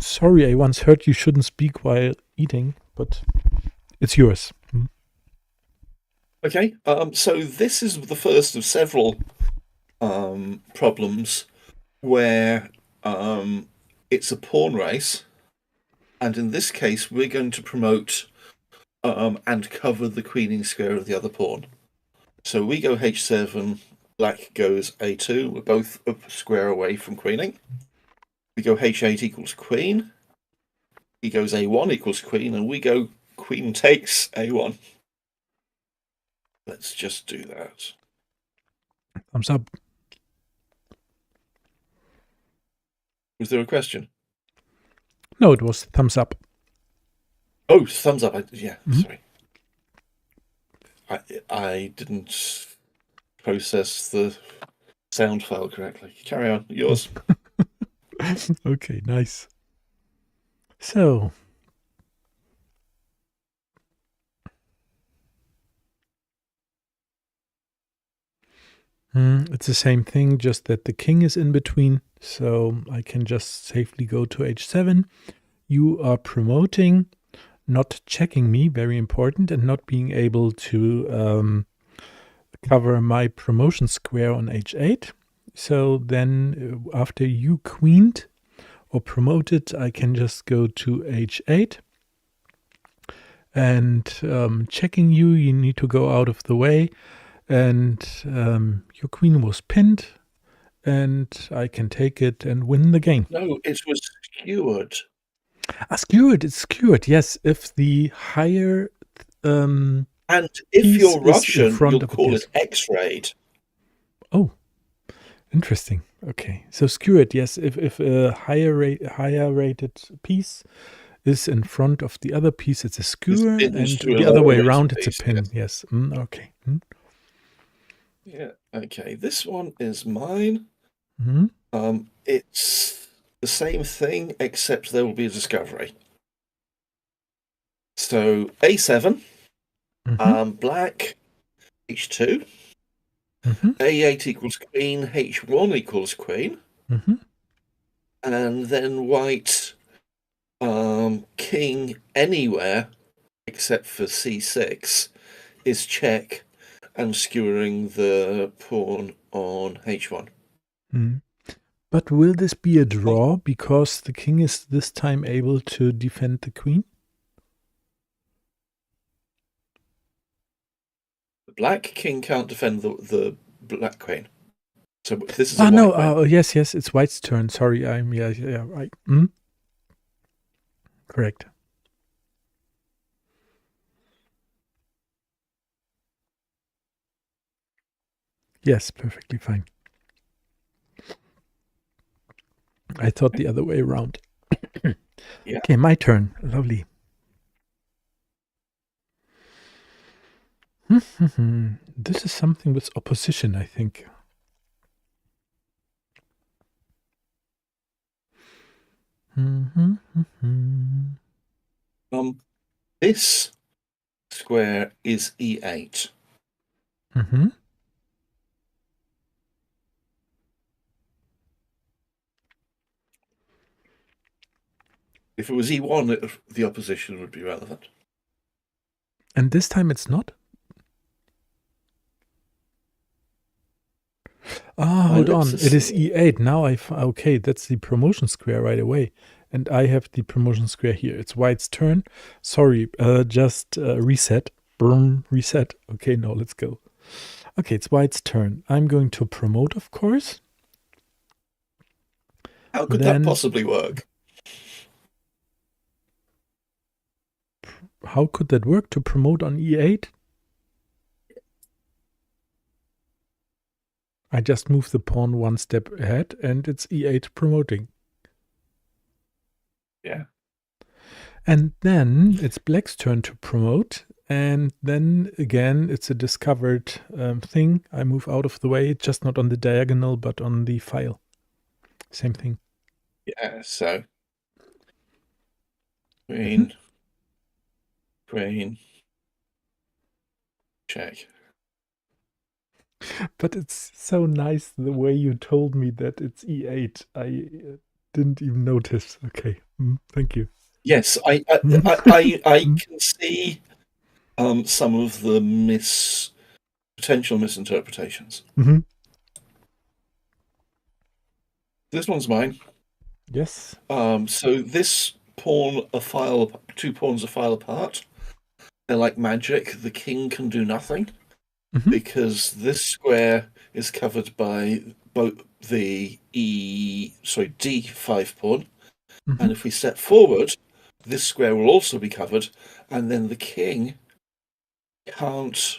sorry, I once heard you shouldn't speak while eating, but it's yours. Okay, so this is the first of several problems where it's a pawn race, and in this case we're going to promote and cover the queening square of the other pawn. So we go h7, black goes a2, we're both a square away from queening. We go h8 equals queen, he goes a1 equals queen, and we go queen takes a1. Let's just do that. Thumbs up. Was there a question? No, it was thumbs up. Oh, thumbs up. Sorry. I didn't process the sound file correctly. Carry on. Yours. Okay, nice. So it's the same thing, just that the king is in between. So I can just safely go to h7. you are promoting, not checking me, very important, and not being able to cover my promotion square on h8. So then after you queened or promoted, I can just go to h8. And checking you, you need to go out of the way. And your queen was pinned. And I can take it and win the game. No, it was skewered. Skewered, it's skewered. Yes, if the higher and if piece you're is in Russian, front you'll of it, call yes. it X-rayed. Oh, interesting. Okay, so skewered. Yes, if a higher rated piece is in front of the other piece, it's a skewer, and the other way around, it's a pin. Yes. Okay. Yeah. Okay. This one is mine. Mm-hmm. It's the same thing, except there will be a discovery. So A7, black, H2, A8 equals queen, H1 equals queen, and then white, king anywhere except for C6 is check and skewering the pawn on H1. But will this be a draw because the king is this time able to defend the queen? The black king can't defend the black queen. So this is a white no. Queen. Yes, it's white's turn. Sorry, yeah, right. Correct. Yes, perfectly fine. I thought the other way around. Yeah. Okay, my turn. Lovely. This is something with opposition, I think. This square is E8. If it was E1, the opposition would be relevant. And this time it's not? Hold on. It is E8. Now okay, that's the promotion square right away. And I have the promotion square here. It's white's turn. Sorry, just reset. Boom, reset. Okay, now let's go. Okay, it's white's turn. I'm going to promote, of course. How could that possibly work? How could that work to promote on E8? I just move the pawn one step ahead and it's E8 promoting. Yeah. And then it's black's turn to promote. And then again, it's a discovered thing. I move out of the way, just not on the diagonal, but on the file. Same thing. Yeah, so queen, check. But it's so nice the way you told me that it's E8. I didn't even notice. Okay, thank you. Yes, I can see some of the potential misinterpretations. This one's mine. Yes. So this pawn, two pawns a file apart. They're like magic. The king can do nothing because this square is covered by both the D5 pawn, and if we step forward, this square will also be covered, and then the king can't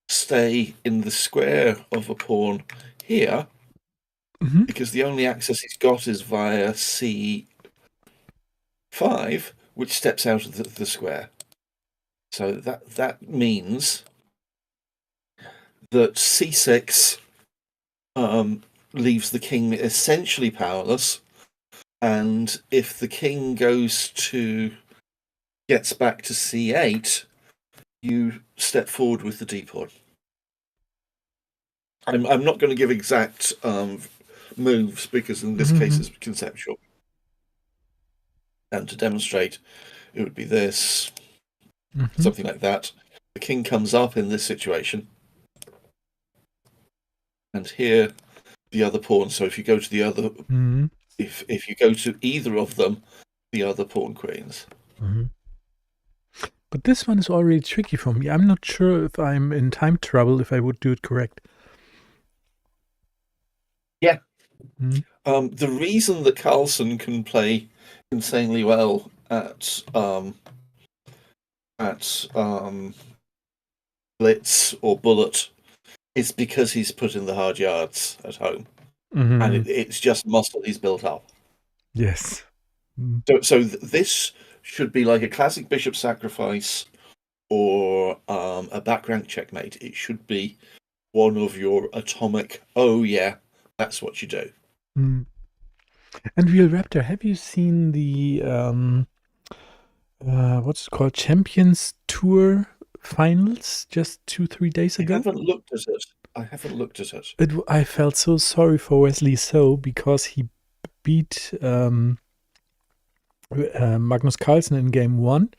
stay in the square of a pawn here because the only access he's got is via C5, which steps out of the square. So that means that C6 leaves the king essentially powerless, and if the king gets back to C8, you step forward with the D pawn. I'm not going to give exact moves because in this case it's conceptual. And to demonstrate, it would be this, something like that. The king comes up in this situation. And here, the other pawn. So if you go to the other, if you go to either of them, the other pawn queens. But this one is already tricky for me. I'm not sure if I'm in time trouble if I would do it correct. Yeah. The reason that Carlsen can play insanely well at blitz or bullet is because he's put in the hard yards at home, and it's just muscle he's built up. Yes. So this should be like a classic bishop sacrifice or a back rank checkmate. It should be one of your atomic, oh yeah, that's what you do. And Realraptor, have you seen the what's it called, Champions Tour finals just 2-3 days ago? I haven't looked at it. I felt so sorry for Wesley So because he beat Magnus Carlsen in game 1,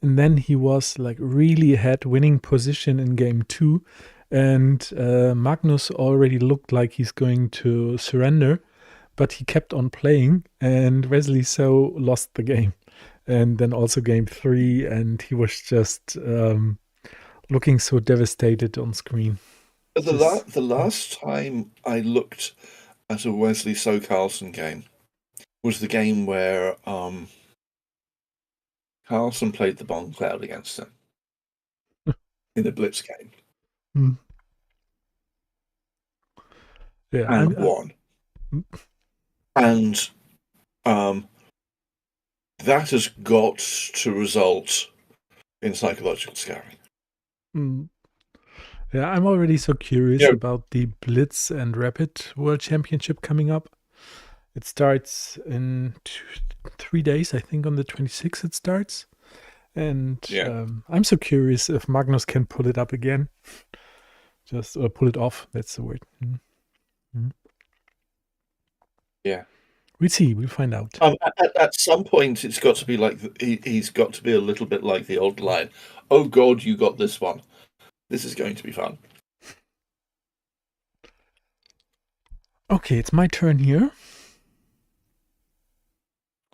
and then he was like really ahead, winning position in game 2, and Magnus already looked like he's going to surrender, but he kept on playing, and Wesley So lost the game, and then also game 3, and he was just looking so devastated on screen. The last time I looked at a Wesley So Carlsen game was the game where Carlsen played the bomb cloud against him in the blitz game. Yeah, and won. And that has got to result in psychological scarring. Yeah, I'm already so curious about the Blitz and Rapid World Championship coming up. It starts in 3 days, I think on the 26th it starts. And I'm so curious if Magnus can pull it up again. Just pull it off, that's the word. Yeah. We'll see, we'll find out. At some point, it's got to be like, he's got to be a little bit like the old line. Oh God, you got this one. This is going to be fun. Okay, it's my turn here.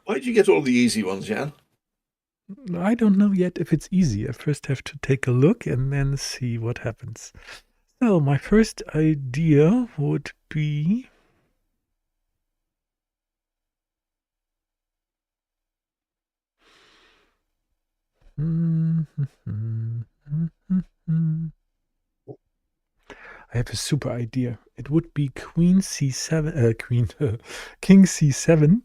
Why did you get all the easy ones, Jan? I don't know yet if it's easy. I first have to take a look and then see what happens. So my first idea would be... I have a super idea. It would be Queen C7, King C7,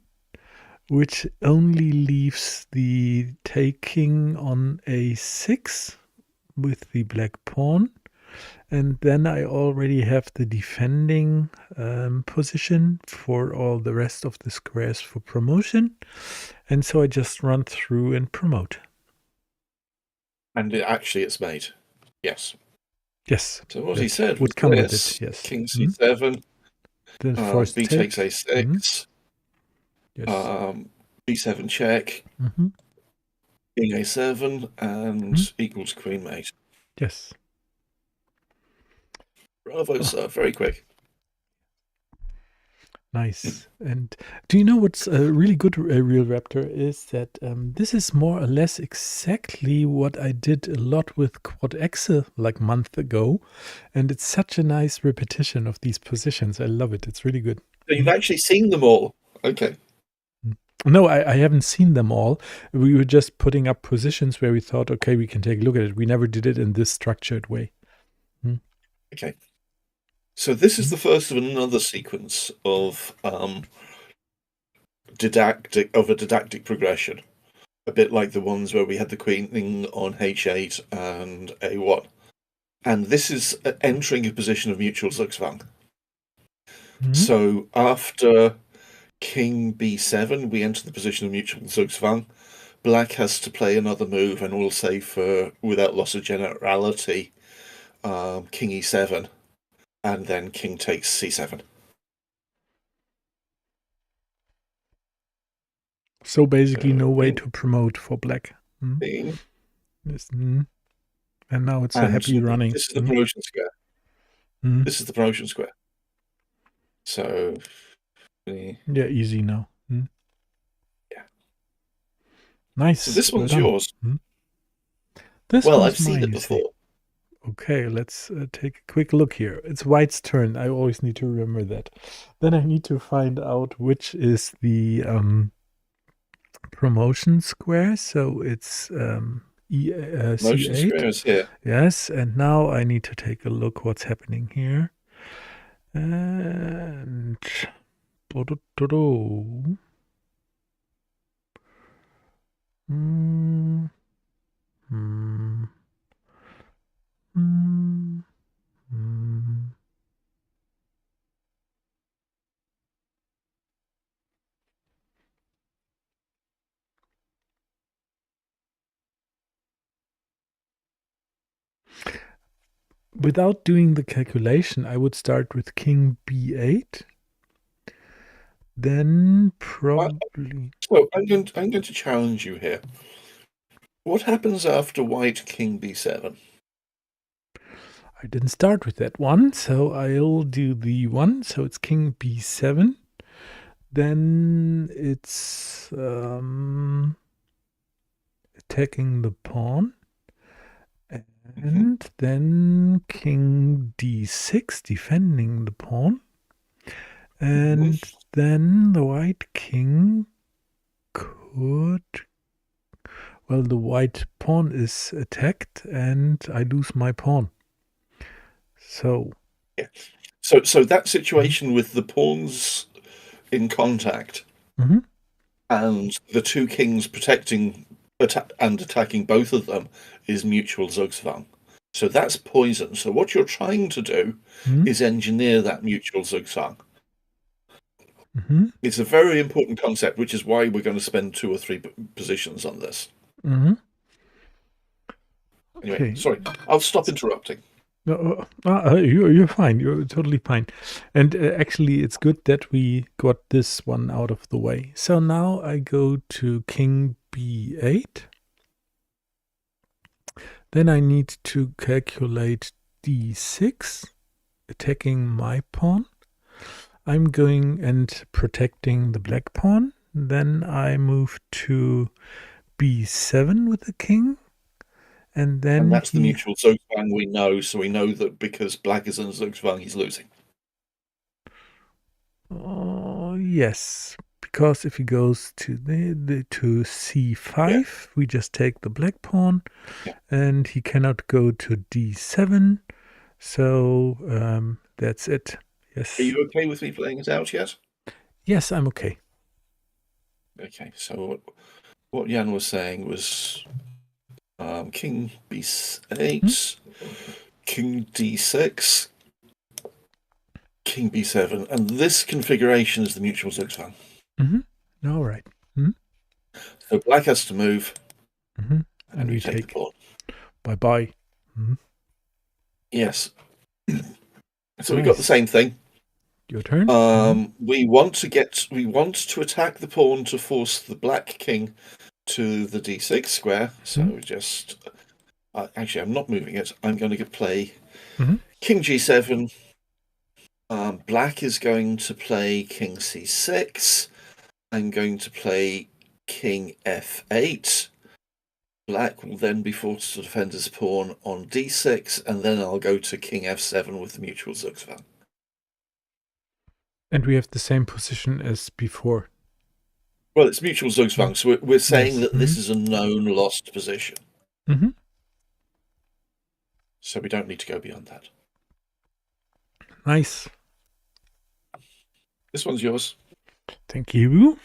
which only leaves the taking on A6 with the black pawn. And then I already have the defending position for all the rest of the squares for promotion. And so I just run through and promote. And it's made. Yes. Yes. So what he said would come with it. Yes. King C7. Then first B takes A6. Yes. B7 check. King A7 and equals queen mate. Yes. Bravo, sir. Very quick. Nice. And do you know what's really good, Realraptor, is that this is more or less exactly what I did a lot with Quad Excel like a month ago. And it's such a nice repetition of these positions. I love it. It's really good. So you've actually seen them all? Okay. No, I haven't seen them all. We were just putting up positions where we thought, okay, we can take a look at it. We never did it in this structured way. Okay. So this is the first of another sequence of a didactic progression, a bit like the ones where we had the queening on H8 and A1. And this is entering a position of mutual Zugzwang. So after King B7, we enter the position of mutual Zugzwang. Black has to play another move, and we'll say without loss of generality, King E7. And then King takes C7. So basically, So no way king to promote for black. queen. Yes, and now it's a And happy running. this is the promotion square. Mm. This is the promotion square. So Yeah, easy now. yeah. Nice. So this Well one's done. yours. This Well, one's I've seen mine, it you say. before. Okay, let's take a quick look here. It's white's turn. I always need to remember that. Then I need to find out which is the promotion square. So it's Motion C8. square is here. Yes, and now I need to take a look what's happening here. And Mm, mm, mm, mm. Without doing the calculation, I would start with king b8. Then probably. So I'm going to challenge you here. What happens after white king b7? I didn't start with that one, so I'll do the one. So it's king b7. Then it's attacking the pawn. And then king d6, defending the pawn. And then the white king could. Well, the white pawn is attacked, and I lose my pawn. So. Yeah. So that situation with the pawns in contact and the two kings protecting and attacking both of them is mutual Zugzwang. So that's poison. So what you're trying to do is engineer that mutual Zugzwang. It's a very important concept, which is why we're going to spend 2 or 3 positions on this. Anyway, Okay. sorry, I'll stop interrupting. You're fine. You're totally fine. And actually, it's good that we got this one out of the way. So now I go to king b8. Then I need to calculate d6, attacking my pawn. I'm going and protecting the black pawn. Then I move to b7 with the king. And then that's the mutual Zugzwang we know, so we know that because black is in Zugzwang, he's losing. Oh, yes. Because if he goes to to c5, we just take the black pawn, and he cannot go to d7. So that's it. Yes. Are you okay with me playing it out yet? Yes, I'm okay. Okay, so what Jan was saying was king b8, king d6, king b7, and this configuration is the mutual Zugzwang. All right. So black has to move, and we take the pawn. Bye-bye. Yes. So we got the same thing. Your turn. We want to attack the pawn to force the black king to the d6 square. So just actually, I'm not moving it. I'm going to play king g7. Black is going to play king c6. I'm going to play king f8. Black will then be forced to defend his pawn on d6, and then I'll go to king f7 with the mutual Zugzwang. And we have the same position as before. Well, it's mutual Zugzwang, so we're saying that this is a known lost position. So we don't need to go beyond that. Nice. This one's yours. Thank you.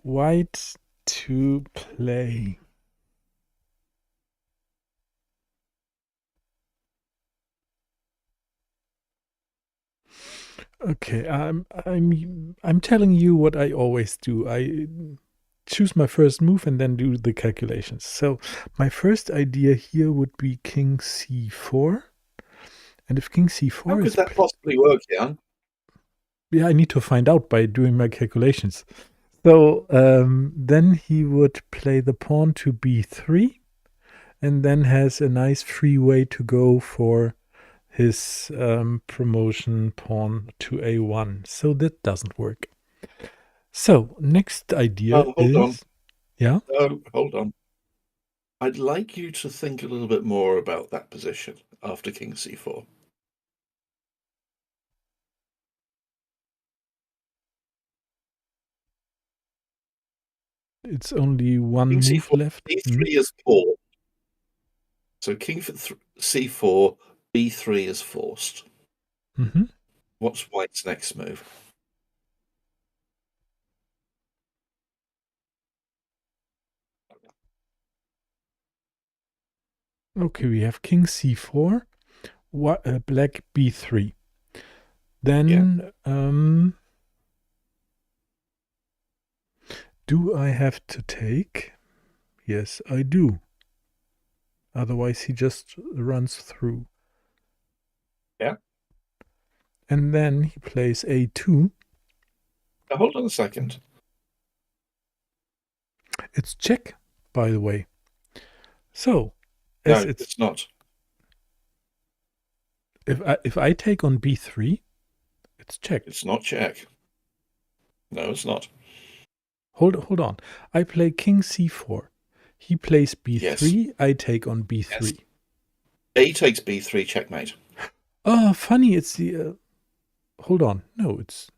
White to play. Okay, I'm telling you what I always do. I choose my first move and then do the calculations. So my first idea here would be king c4. And if king How c4 could is... that possibly work, Jan? Yeah, I need to find out by doing my calculations. So then he would play the pawn to b3 and then has a nice free way to go for his promotion pawn to a1. So that doesn't work. So next idea Oh, hold on. is... Yeah? No, hold on. I'd like you to think a little bit more about that position after king c4. It's only one King move c4, left. b3 is pawn. So king for c4, b3 is forced. Mm-hmm. What's white's next move? Okay, we have king c4, black b3. Then, do I have to take? Yes, I do. Otherwise, he just runs through. Yeah. And then he plays a2. Now, hold on a second. It's check, by the way. So, No, it's not. If I take on b3, it's check. It's not check. No, it's not. Hold on. I play king c4. He plays b3. Yes. I take on b3. Yes. A takes b3, checkmate. Oh, funny. It's the... hold on. No, it's...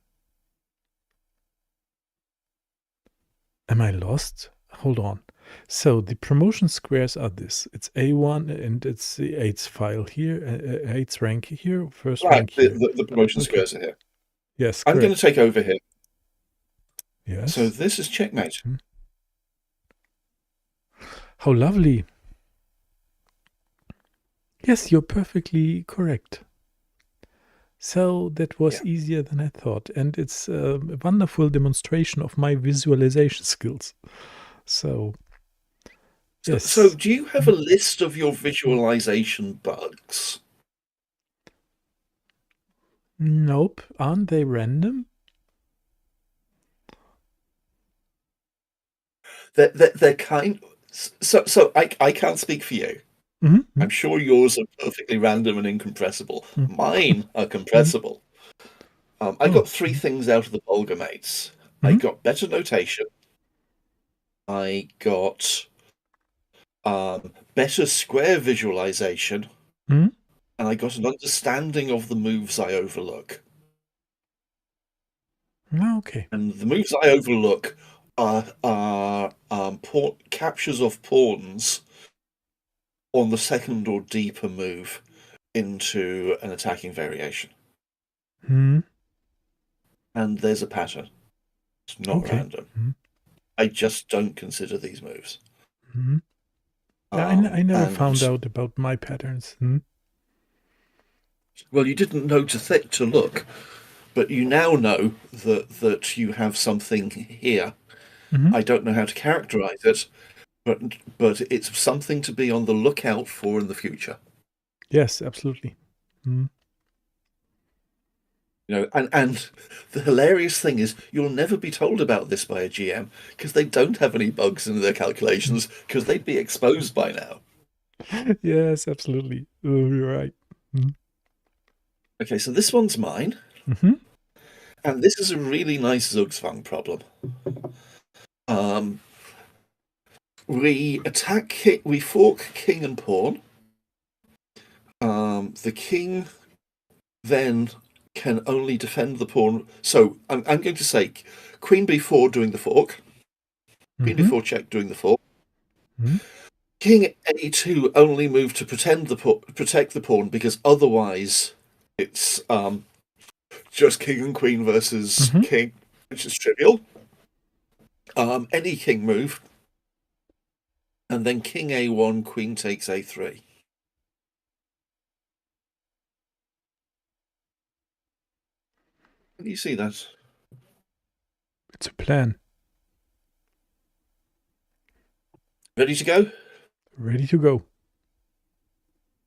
Am I lost? Hold on. So the promotion squares are this. It's A1 and it's the 8th file here, 8th rank here, first rank here. The promotion squares are here. Yes, I'm going to take over here. Yes. So this is checkmate. How lovely. Yes, you're perfectly correct. So that was easier than I thought. And it's a wonderful demonstration of my visualization skills. So, yes. So do you have a list of your visualization bugs? Nope. Aren't they random? They're kind... So I can't speak for you. Mm-hmm. I'm sure yours are perfectly random and incompressible. Mine are compressible. I got 3 things out of the Bulgar mates. I got better notation. I got better square visualization. And I got an understanding of the moves I overlook. Okay. And the moves I overlook are captures of pawns on the second or deeper move into an attacking variation. And there's a pattern. It's not random. I just don't consider these moves. Yeah, I never found out about my patterns. Well, you didn't know to look, but you now know that you have something here. I don't know how to characterize it, but it's something to be on the lookout for in the future. Yes, absolutely. You know, and the hilarious thing is you'll never be told about this by a GM because they don't have any bugs in their calculations because they'd be exposed by now. Yes, absolutely. Oh, you're right. Okay, so this one's mine. And this is a really nice Zugzwang problem. We fork king and pawn. The king then can only defend the pawn. So I'm going to say queen b4 doing the fork. Queen b4 check doing the fork. King a2 only move to protect the pawn because otherwise it's just king and queen versus king, which is trivial. Any king move. And then king a1, queen takes a3. Can you see that? It's a plan. Ready to go? Ready to go.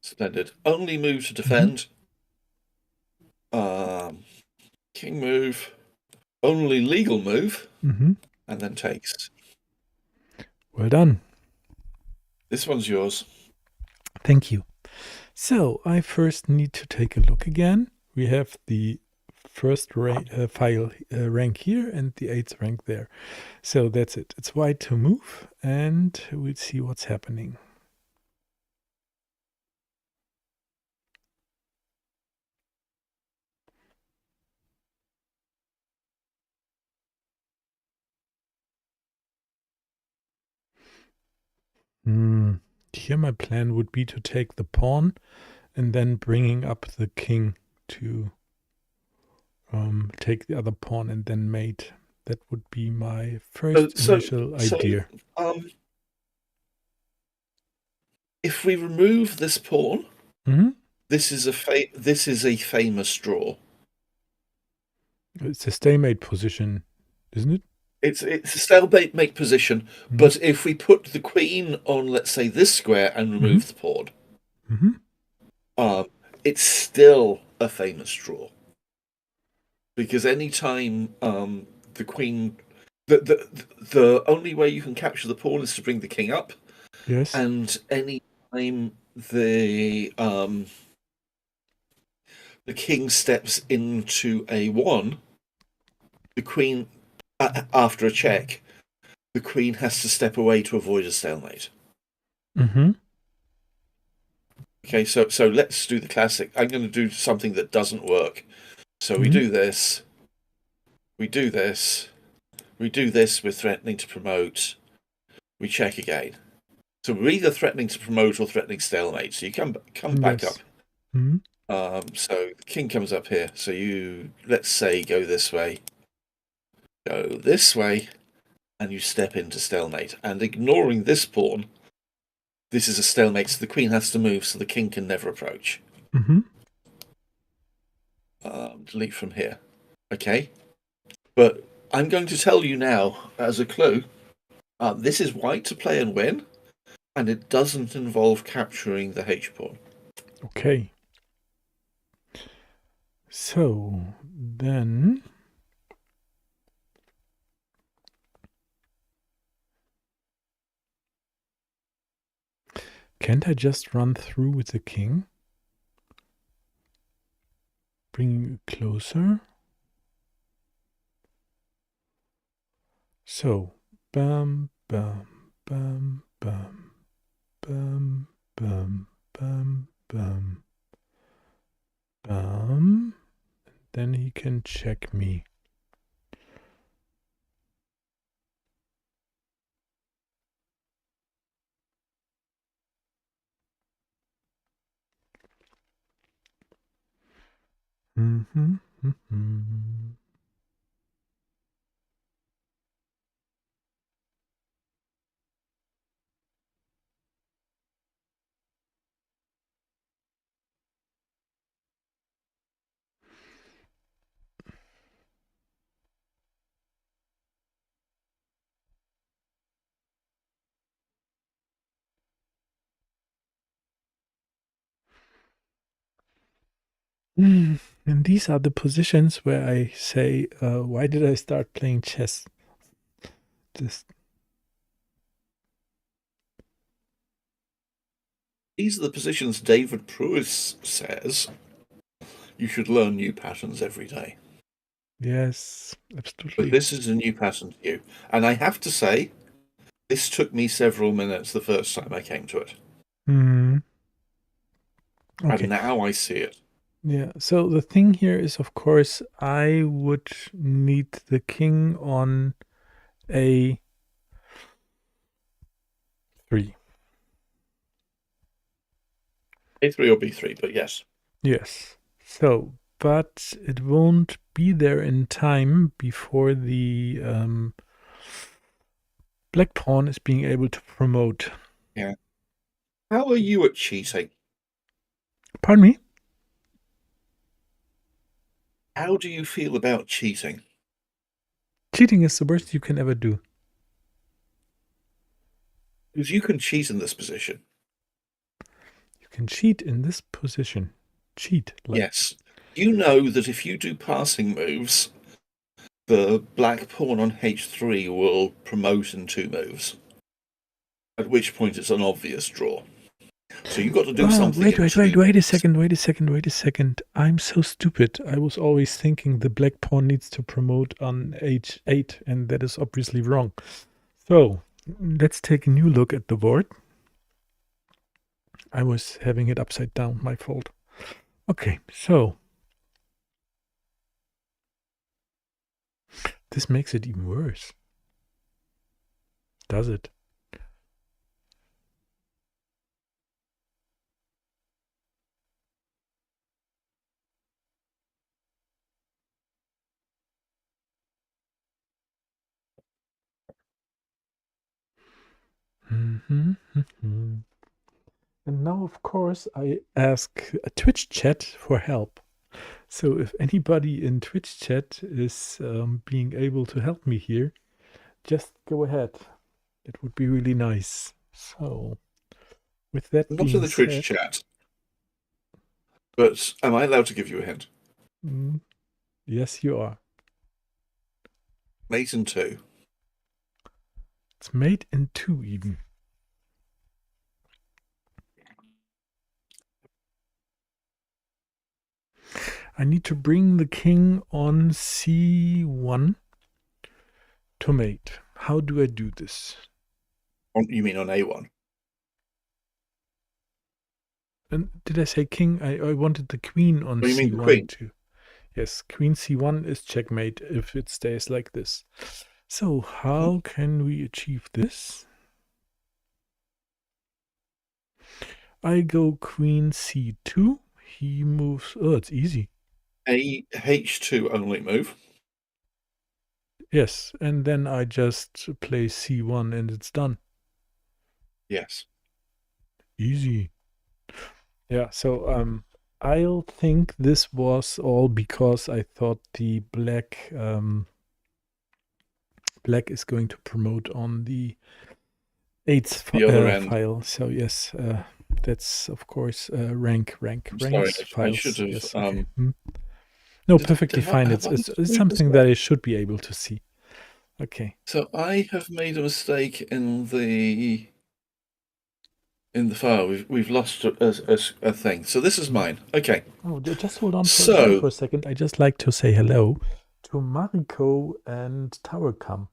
Splendid. Only move to defend. King move, only legal move, Mm-hmm. and then takes. Well done. This one's yours. Thank you. So I first need to take a look again. We have the first file rank here and the eighth rank there. So that's it. It's white to move, and we'll see what's happening. Here my plan would be to take the pawn and then bringing up the king to take the other pawn and then mate. That would be my first initial idea. If we remove this pawn, Mm-hmm. this is a famous draw. It's a stalemate position, isn't it? It's a stalemate position, but if we put the queen on, let's say, this square and remove the pawn, it's still a famous draw. Because any time the queen, the only way you can capture the pawn is to bring the king up. Yes. And any time the king steps into a1, the queen, after a check, the queen has to step away to avoid a stalemate. Okay, so let's do the classic. I'm going to do something that doesn't work. So we do this. We do this. We do this. We're threatening to promote. We check again. So we're either threatening to promote or threatening stalemate. So you come back up. So the king comes up here. So you, let's say, go this way. Go this way. And you step into stalemate. And ignoring this pawn, this is a stalemate, so the queen has to move, so the king can never approach. Delete from here. Okay. But I'm going to tell you now, as a clue, this is white to play and win, and it doesn't involve capturing the h-pawn. Okay. So, then... Can't I just run through with the king? Bringing it closer. So, bam, bam, bam, bam, bam, bam, bam, bam, bam. Then he can check me. And these are the positions where I say, why did I start playing chess? Just... These are the positions David Pruis says you should learn new patterns every day. Yes, absolutely. But this is a new pattern to you. And I have to say, this took me several minutes the first time I came to it. Okay. And now I see it. Yeah, so the thing here is, of course, I would need the king on A3. A3 or B3, but yes. Yes. So, but it won't be there in time before the black pawn is being able to promote. Yeah. How are you at cheating? Pardon me? How do you feel about cheating? Cheating is the worst you can ever do. Because you can cheat in this position. You can cheat in this position. Cheat. Yes. You know that if you do passing moves, the black pawn on h3 will promote in 2 moves. At which point it's an obvious draw. So you've got to do something wait in 2 a moves. second. I'm so stupid. I was always thinking the black pawn needs to promote on h8, and that is obviously wrong. So let's take a new look at the board. I was having it upside down, my fault. Okay, so this makes it even worse. Does it? And now, of course, I ask a Twitch chat for help. So if anybody in Twitch chat is being able to help me here, just go ahead. It would be really nice. So with that Not in being the Twitch said, chat. But am I allowed to give you a hint? Yes, you are. Mate in 2. It's made in 2 even. I need to bring the king on c1 to mate. How do I do this? You mean on a1? And did I say king? I wanted the queen on Oh, you mean the c1 queen? too. Yes, queen c1 is checkmate if it stays like this. So how can we achieve this? I go queen c2. He moves. Oh, it's easy. A h2 only move. Yes, and then I just play c1 and it's done. Yes. Easy. Yeah, so I'll think this was all because I thought the black is going to promote on the 8th The other end. file. So yes, that's of course ranks Sorry, I files. should have. Yes, okay. No, perfectly fine. Have I It's made a something mistake? that I should be able to see. Okay. So I have made a mistake in the file. We've lost a thing. So this is mine. Okay. Oh, just hold on for sorry So for a second. I just like to say hello to Mariko and Towercam.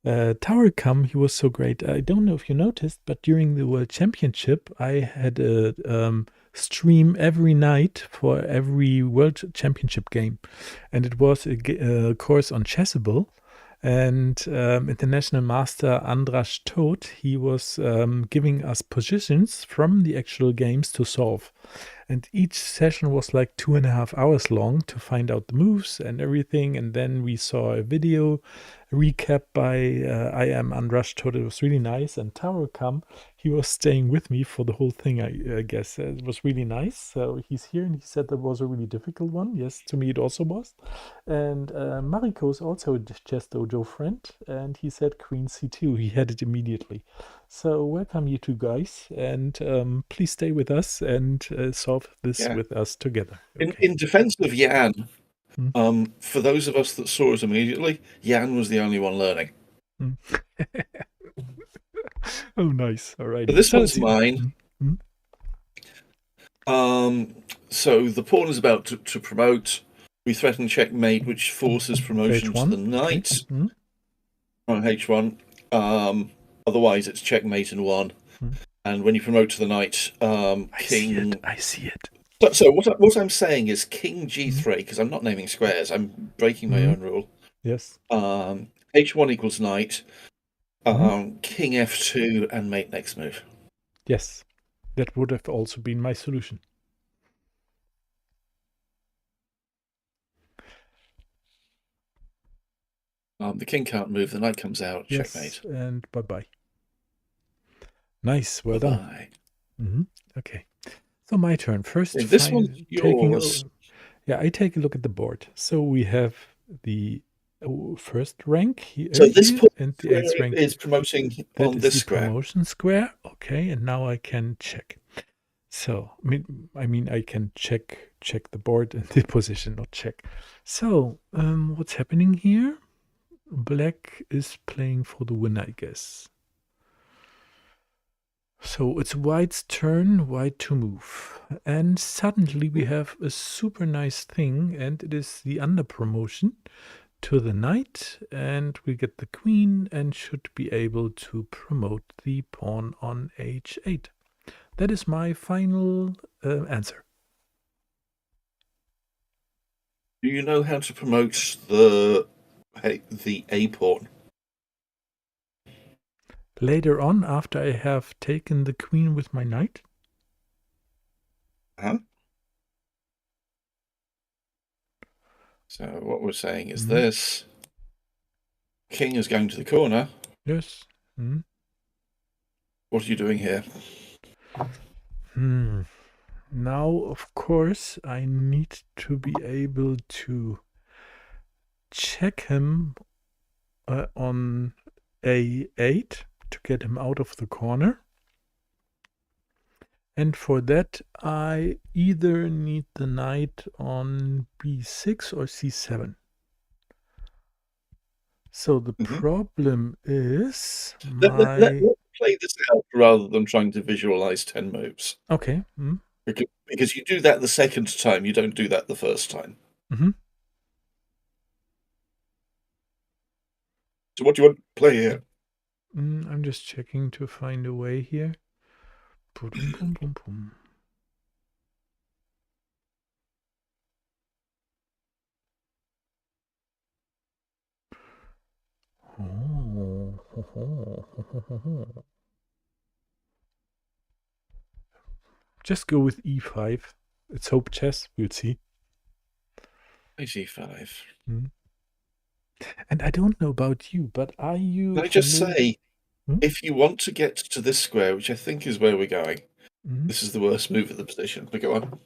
Towercam, he was so great. I don't know if you noticed, but during the World Championship, I had a stream every night for every World Championship game, and it was a course on Chessable. And International Master Andras Todt, he was giving us positions from the actual games to solve. And each session was like 2.5 hours long to find out the moves and everything. And then we saw a video recap by I am Andras Todt. It was really nice. And Towercam, he was staying with me for the whole thing, I guess. It was really nice. So he's here and he said that was a really difficult one. Yes, to me it also was. And Mariko is also a Chess Dojo friend. And he said Queen C2. He had it immediately. So welcome you two guys, and please stay with us and solve this with us together. Okay. in defense of Jan, for those of us that saw it immediately, Jan was the only one learning. Oh, nice. All right. So this one's mine. So the pawn is about to promote. We threaten checkmate, which forces promotion to the knight on h1. Otherwise, it's checkmate in 1. And when you promote to the knight, king. I see it. So what I'm saying is king g3, because I'm not naming squares. I'm breaking my own rule. Yes. h1 equals knight. King f2 and mate next move. Yes, that would have also been my solution. The king can't move. The knight comes out. Yes, checkmate. And bye-bye. Nice. Well done. Okay. So my turn. First, this one's yours. I take a look at the board. So we have the first rank here. So this and the 8th rank is promoting that on is this the square. promotion square. Okay, and now I can check. So, I can check the board and the position, not check. So, what's happening here? Black is playing for the win, I guess. So it's white's turn, white to move. And suddenly we have a super nice thing, and it is the under promotion to the knight, and we get the queen and should be able to promote the pawn on h8. That is my final answer. Do you know how to promote the A pawn? Later on, after I have taken the queen with my knight. Huh? So what we're saying is this. King is going to the corner. Yes. What are you doing here? Now, of course, I need to be able to check him on a8 to get him out of the corner. And for that, I either need the knight on b6 or c7. So the problem is Let's play this out rather than trying to visualize 10 moves. Okay. Because you do that the second time, you don't do that the first time. So what do you want to play here? I'm just checking to find a way here. Boom, boom, boom, boom. Just go with e5. It's hope chess. We'll see. e5. And I don't know about you, but are you... Can I just say, if you want to get to this square, which I think is where we're going, this is the worst move of the position. But go on.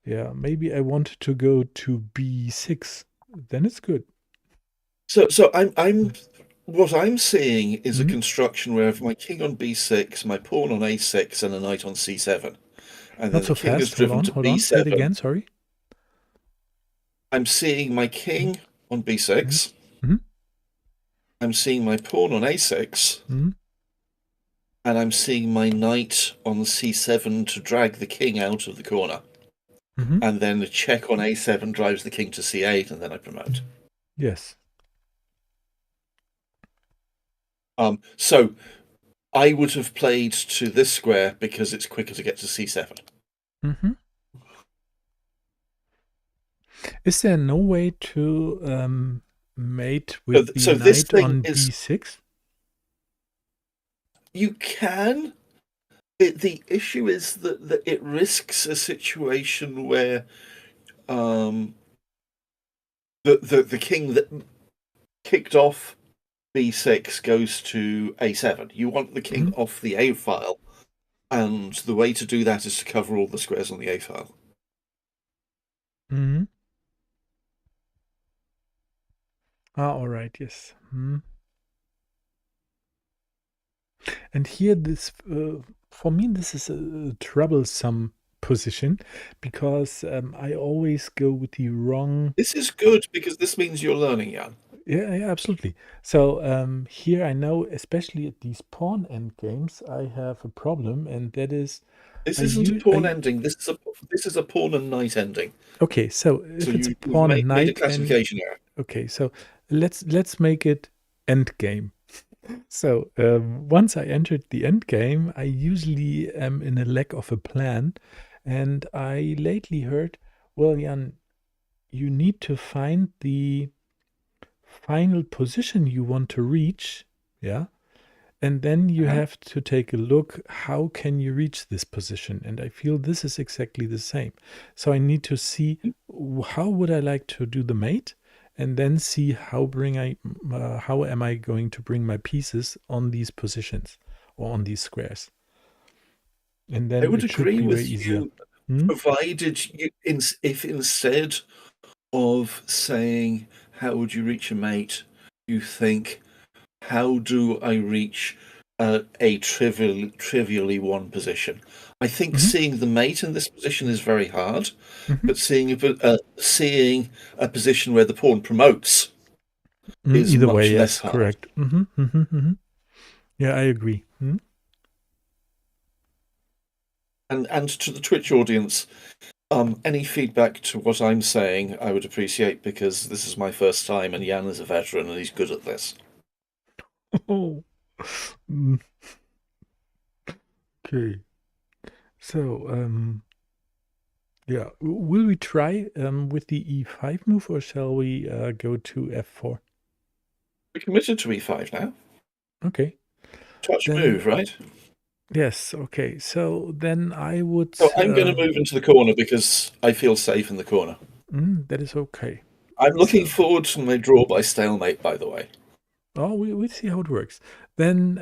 Yeah, maybe I want to go to b6. Then it's good. So I'm what I'm seeing is a construction where I have my king on b6, my pawn on a6, and a knight on c7. And then Not so the king fast. is driven to Hold on. b7. Say it again, sorry. I'm seeing my king on b6. I'm seeing my pawn on a6. And I'm seeing my knight on c7 to drag the king out of the corner. And then the check on a7 drives the king to c8, and then I promote. Yes. So I would have played to this square because it's quicker to get to c7. Is there no way to mate with the knight on b6? You can. The issue is that it risks a situation where the king that kicked off b6 goes to a7. You want the king off the a file, and the way to do that is to cover all the squares on the a file. All right, yes. And here, this for me, this is a troublesome position because I always go with the wrong. This is good because this means you're learning, Jan. Yeah, absolutely. So here I know, especially at these pawn endgames, I have a problem, and that is. This isn't a pawn ending. This is a pawn and knight ending. Okay, so if it's a pawn and knight, made a classification error. Okay, so let's make it endgame. So once I entered the endgame, I usually am in a lack of a plan, and I lately heard, well, Jan, you need to find the final position you want to reach, yeah, and then you have to take a look, how can you reach this position? And I feel this is exactly the same. So I need to see how would I like to do the mate, and then see how am I going to bring my pieces on these positions or on these squares. And then I would it should agree be with way easier. Provided if instead of saying how would you reach a mate, you think how do I reach a trivially won position. I think seeing the mate in this position is very hard, but seeing a position where the pawn promotes is Either way, much less yes, hard. correct. Yeah, I agree. And to the Twitch audience, any feedback to what I'm saying, I would appreciate, because this is my first time, and Jan is a veteran and he's good at this. Oh. Okay. So, yeah, will we try with the e5 move, or shall we go to f4? We're committed to e5 now. Okay. Touch Then, move, right? yes, okay. So then I would. So I'm going to move into the corner because I feel safe in the corner. That is okay. I'm looking forward to my draw by stalemate, by the way. Oh, we'll see how it works. Then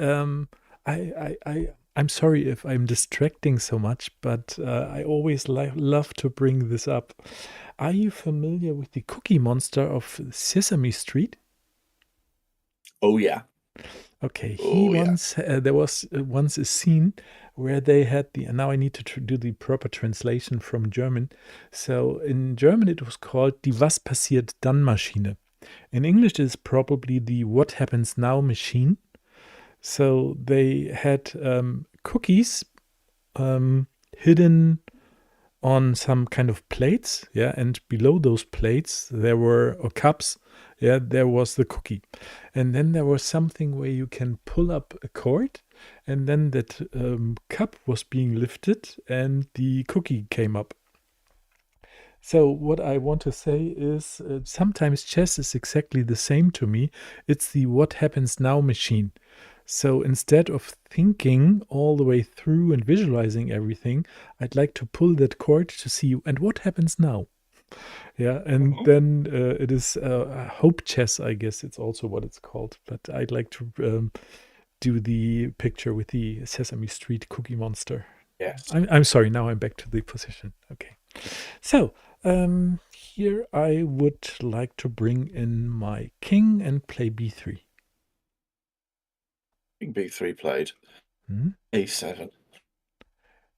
I'm sorry if I'm distracting so much, but I always love to bring this up. Are you familiar with the Cookie Monster of Sesame Street? Oh, yeah. Okay, Oh, yeah. there was once a scene where they had the, and now I need to do the proper translation from German. So in German it was called die Was passiert dann Maschine. In English it's probably the What happens now machine. So they had cookies hidden on some kind of plates, yeah, and below those plates there were, or cups, yeah, there was the cookie, and then there was something where you can pull up a cord, and then that cup was being lifted, and the cookie came up. So what I want to say is sometimes chess is exactly the same to me. It's the what happens now machine. So instead of thinking all the way through and visualizing everything, I'd like to pull that cord to see, and what happens now? Yeah, and then it is hope chess, I guess it's also what it's called. But I'd like to do the picture with the Sesame Street Cookie Monster. Yes. I'm sorry, now I'm back to the position. Okay. So here I would like to bring in my king and play b3. King b3 played. a7.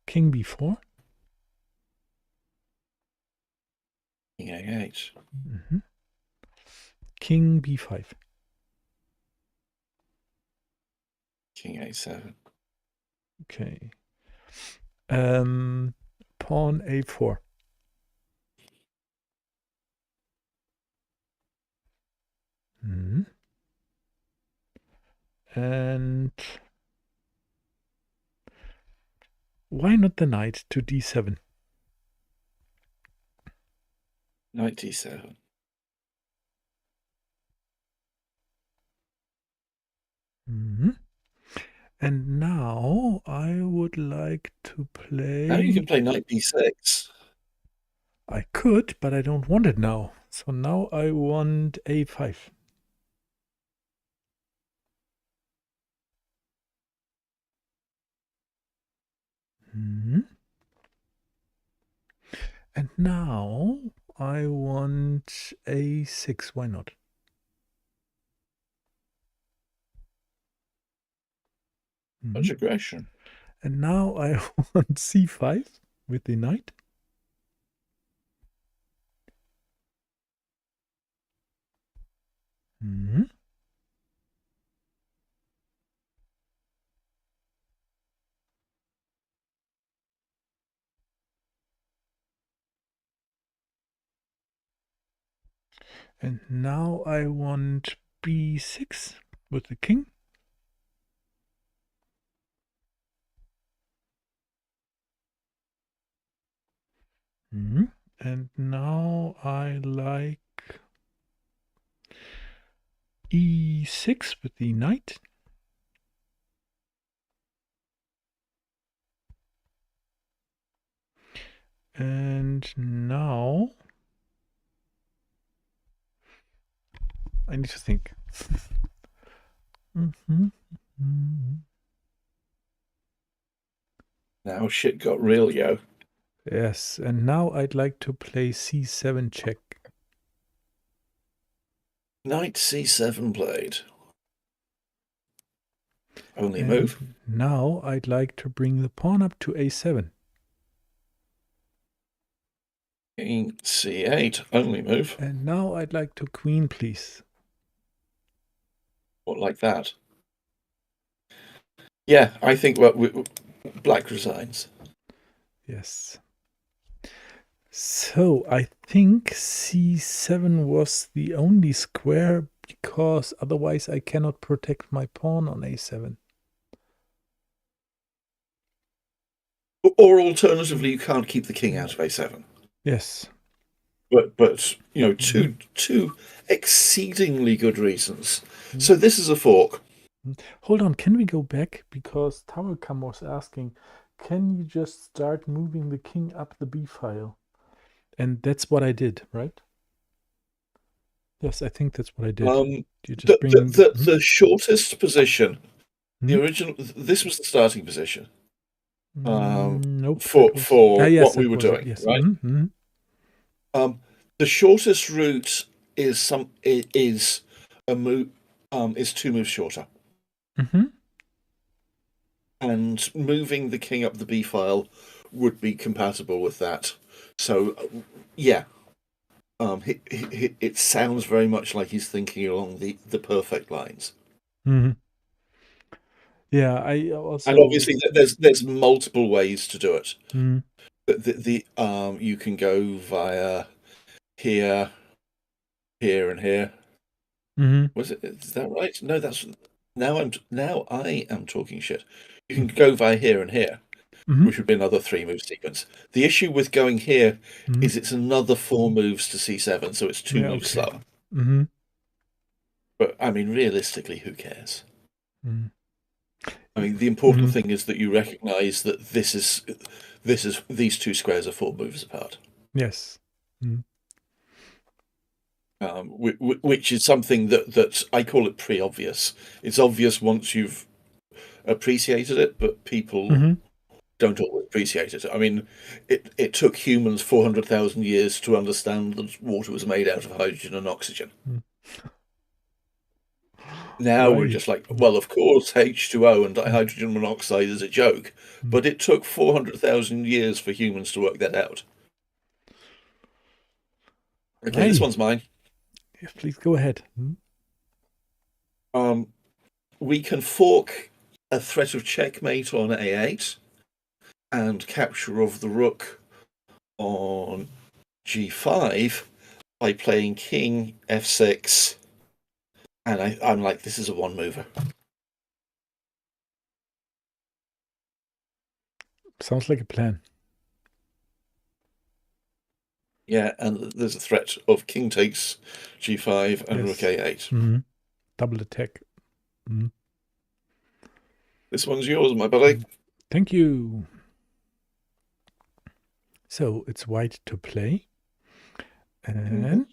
King b4. King a8. King b5. King a7. Okay. Pawn a4. And why not the knight to d7? Knight d7. And now I would like to play. Now you can play knight b6. I could, but I don't want it now. So now I want a5. And now I want a6. Why not? Much aggression. And now I want c5 with the knight. And now I want b6 with the king. And now I like e6 with the knight. And now I need to think. Now shit got real, yo. Yes, and now I'd like to play c7 check. Knight c7 played. only And move. now I'd like to bring the pawn up to a7. King c8, only move. And now I'd like to queen, please. What, like that? Yeah, I think black resigns. Yes. So I think c7 was the only square because otherwise I cannot protect my pawn on a7. Or alternatively, you can't keep the king out of a7. Yes. But you know, two exceedingly good reasons. Mm. So this is a fork. Hold on, can we go back? Because Tawakam was asking, can you just start moving the king up the b file? And that's what I did, right? Yes, I think that's what I did. You just bring The shortest position, the original. This was the starting position. Nope. For Yes, what we that were was it. doing, Yes. right? The shortest route is a move is 2 moves shorter. And moving the king up the b file would be compatible with that. So, yeah, it sounds very much like he's thinking along the perfect lines. Yeah, I also. And obviously, there's multiple ways to do it. Mm. You can go via here, here, and here. Was it? Is that right? No, that's now I am talking shit. You can go via here and here, which would be another 3 move sequence. The issue with going here is it's another 4 moves to c7, so it's 2 moves slower. But I mean, realistically, who cares? I mean, the important thing is that you recognise that these 2 squares are 4 moves apart. Yes. Which is something that I call it pre-obvious. It's obvious once you've appreciated it, but people don't always appreciate it. I mean, it took humans 400,000 years to understand that water was made out of hydrogen and oxygen. Now we're just like, well, of course, H2O and dihydrogen monoxide is a joke, but it took 400,000 years for humans to work that out. Okay, this one's mine. Yes, please go ahead. We can fork a threat of checkmate on a8 and capture of the rook on g5 by playing king f6, and I'm like, this is a 1 mover. Sounds like a plan. Yeah, and there's a threat of king takes g5 and rook a8. Double attack. This one's yours, my buddy. Thank you. So it's white to play. And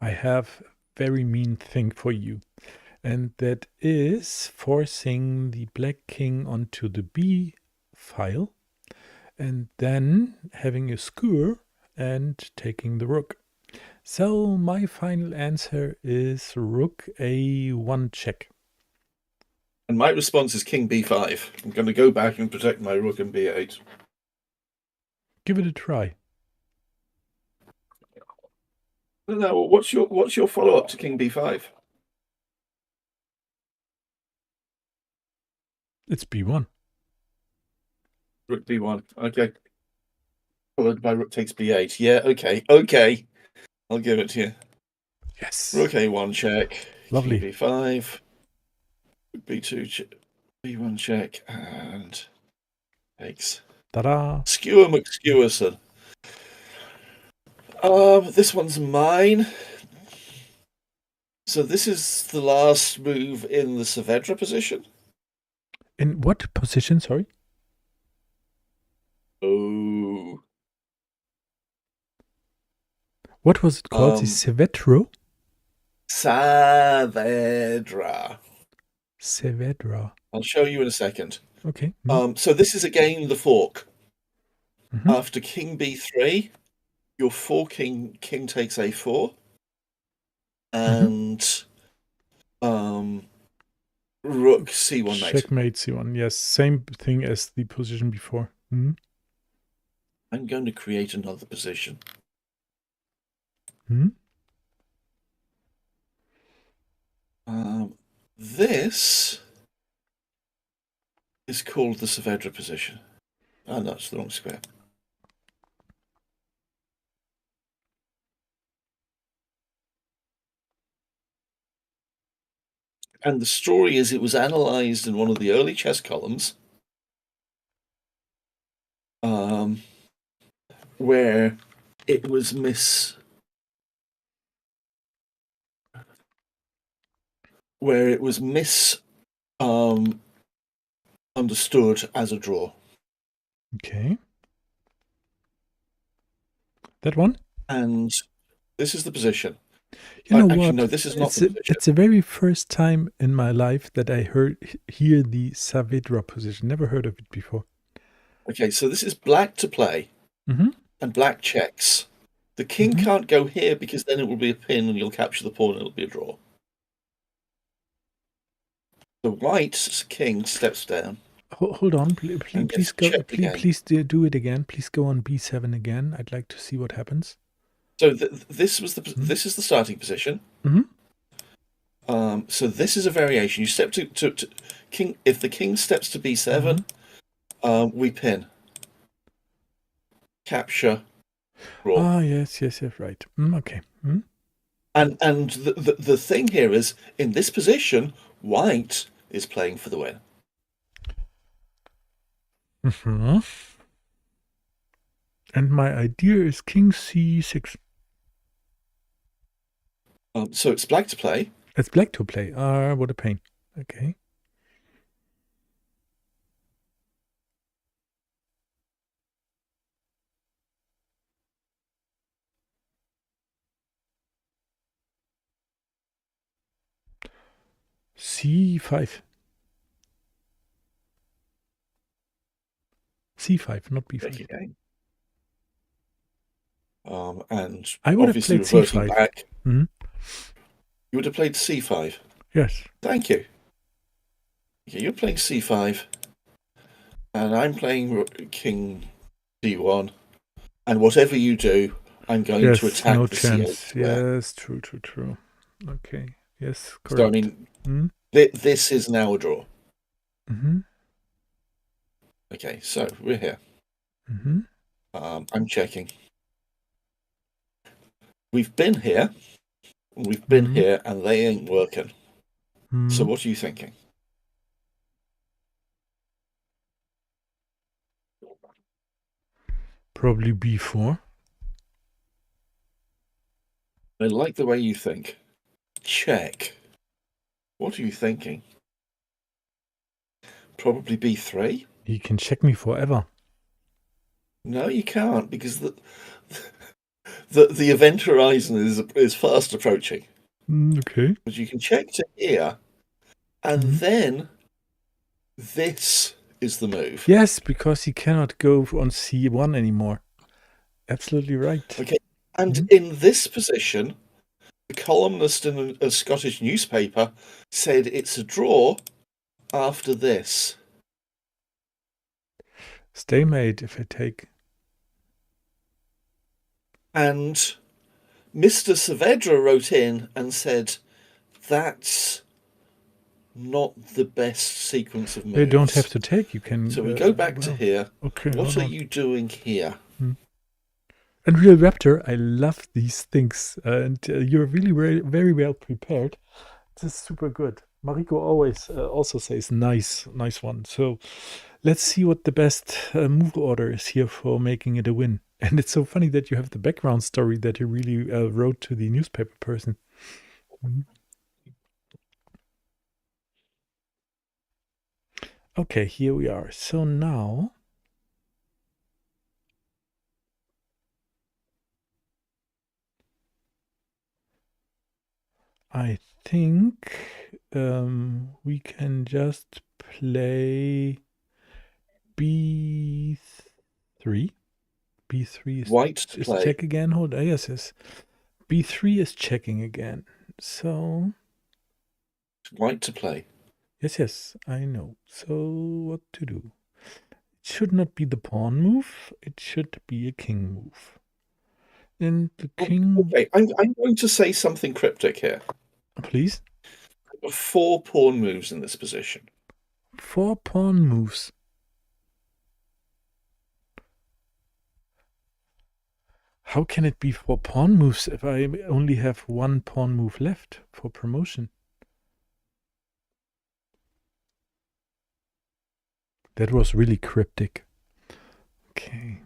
I have a very mean thing for you. And that is forcing the black king onto the b file and then having a skewer and taking the rook. So my final answer is rook a1 check. And my response is king b5. I'm going to go back and protect my rook and b8. Give it a try. No, what's your follow-up to king b5? It's b1. Rook b1. Okay. Followed by rook takes b8. Yeah, okay. I'll give it to you. Yes. Rook a1 check. Lovely. King b5. b2 check. b1 check. And takes. Ta-da. Skewer McSkewerson. This one's mine. So this is the last move in the Saavedra position. In what position, sorry? Oh. What was it called? The Saavedra? Saavedra. I'll show you in a second. Okay. So this is again the fork. After king b3, you're forking king takes a4. And Rook c1 mate. Checkmate c1. Yes, same thing as the position before. I'm going to create another position. This is called the Saavedra position. Oh, no, it's the wrong square. And the story is it was analysed in one of the early chess columns, where it was understood as a draw. Okay. That one? And this is the position. You know Actually, what? no, this is not the position. It's the very first time in my life that I hear the Saavedra position. Never heard of it before. Okay, so this is black to play, and black checks. The king can't go here because then it will be a pin and you'll capture the pawn and it'll be a draw. The white king steps down. Hold on, please go. Please do it again. Please go on b7 again. I'd like to see what happens. So this is the starting position. So this is a variation. You step to king. If the king steps to b7, we pin, capture, draw. Ah, yes, right. Okay. And the thing here is, in this position, white is playing for the win. And my idea is king c6. So it's black to play. It's black to play. Ah, what a pain. Okay. c5. c5, not b5. Okay. And I would have played c5. Back, you would have played c5. Yes. Thank you. Okay, you're playing c5, and I'm playing king d1. And whatever you do, I'm going to attack no the chance. c8 square. Yes, true. Okay. Yes, correct. So I mean, this is now a draw. Okay, so we're here. I'm checking. We've been here, and they ain't working. So what are you thinking? Probably b4. I like the way you think. Check. What are you thinking? Probably b3? He can check me forever. No, you can't, because the event horizon is fast approaching. Okay. But you can check to here, and then this is the move. Yes, because he cannot go on c1 anymore. Absolutely right. Okay, and in this position, the columnist in a Scottish newspaper said it's a draw after this. Stalemate if I take. And Mr. Saavedra wrote in and said that's not the best sequence of moves. You don't have to take. You can. So we go back to here. Okay. What are you doing here? And Realraptor, I love these things, and you're really very well prepared. This is super good. Mariko always also says nice one. So let's see what the best move order is here for making it a win. And it's so funny that you have the background story that you really wrote to the newspaper person. Okay, here we are. So now I think we can just play b3. b3 is, White to play. Check again. Hold on. Yes. b3 is checking again. So white to play. Yes, I know. So what to do? It should not be the pawn move. It should be a king move. And the king... Okay, I'm going to say something cryptic here. Please? There are 4 pawn moves in this position. 4 pawn moves. How can it be 4 pawn moves if I only have 1 pawn move left for promotion? That was really cryptic. Okay.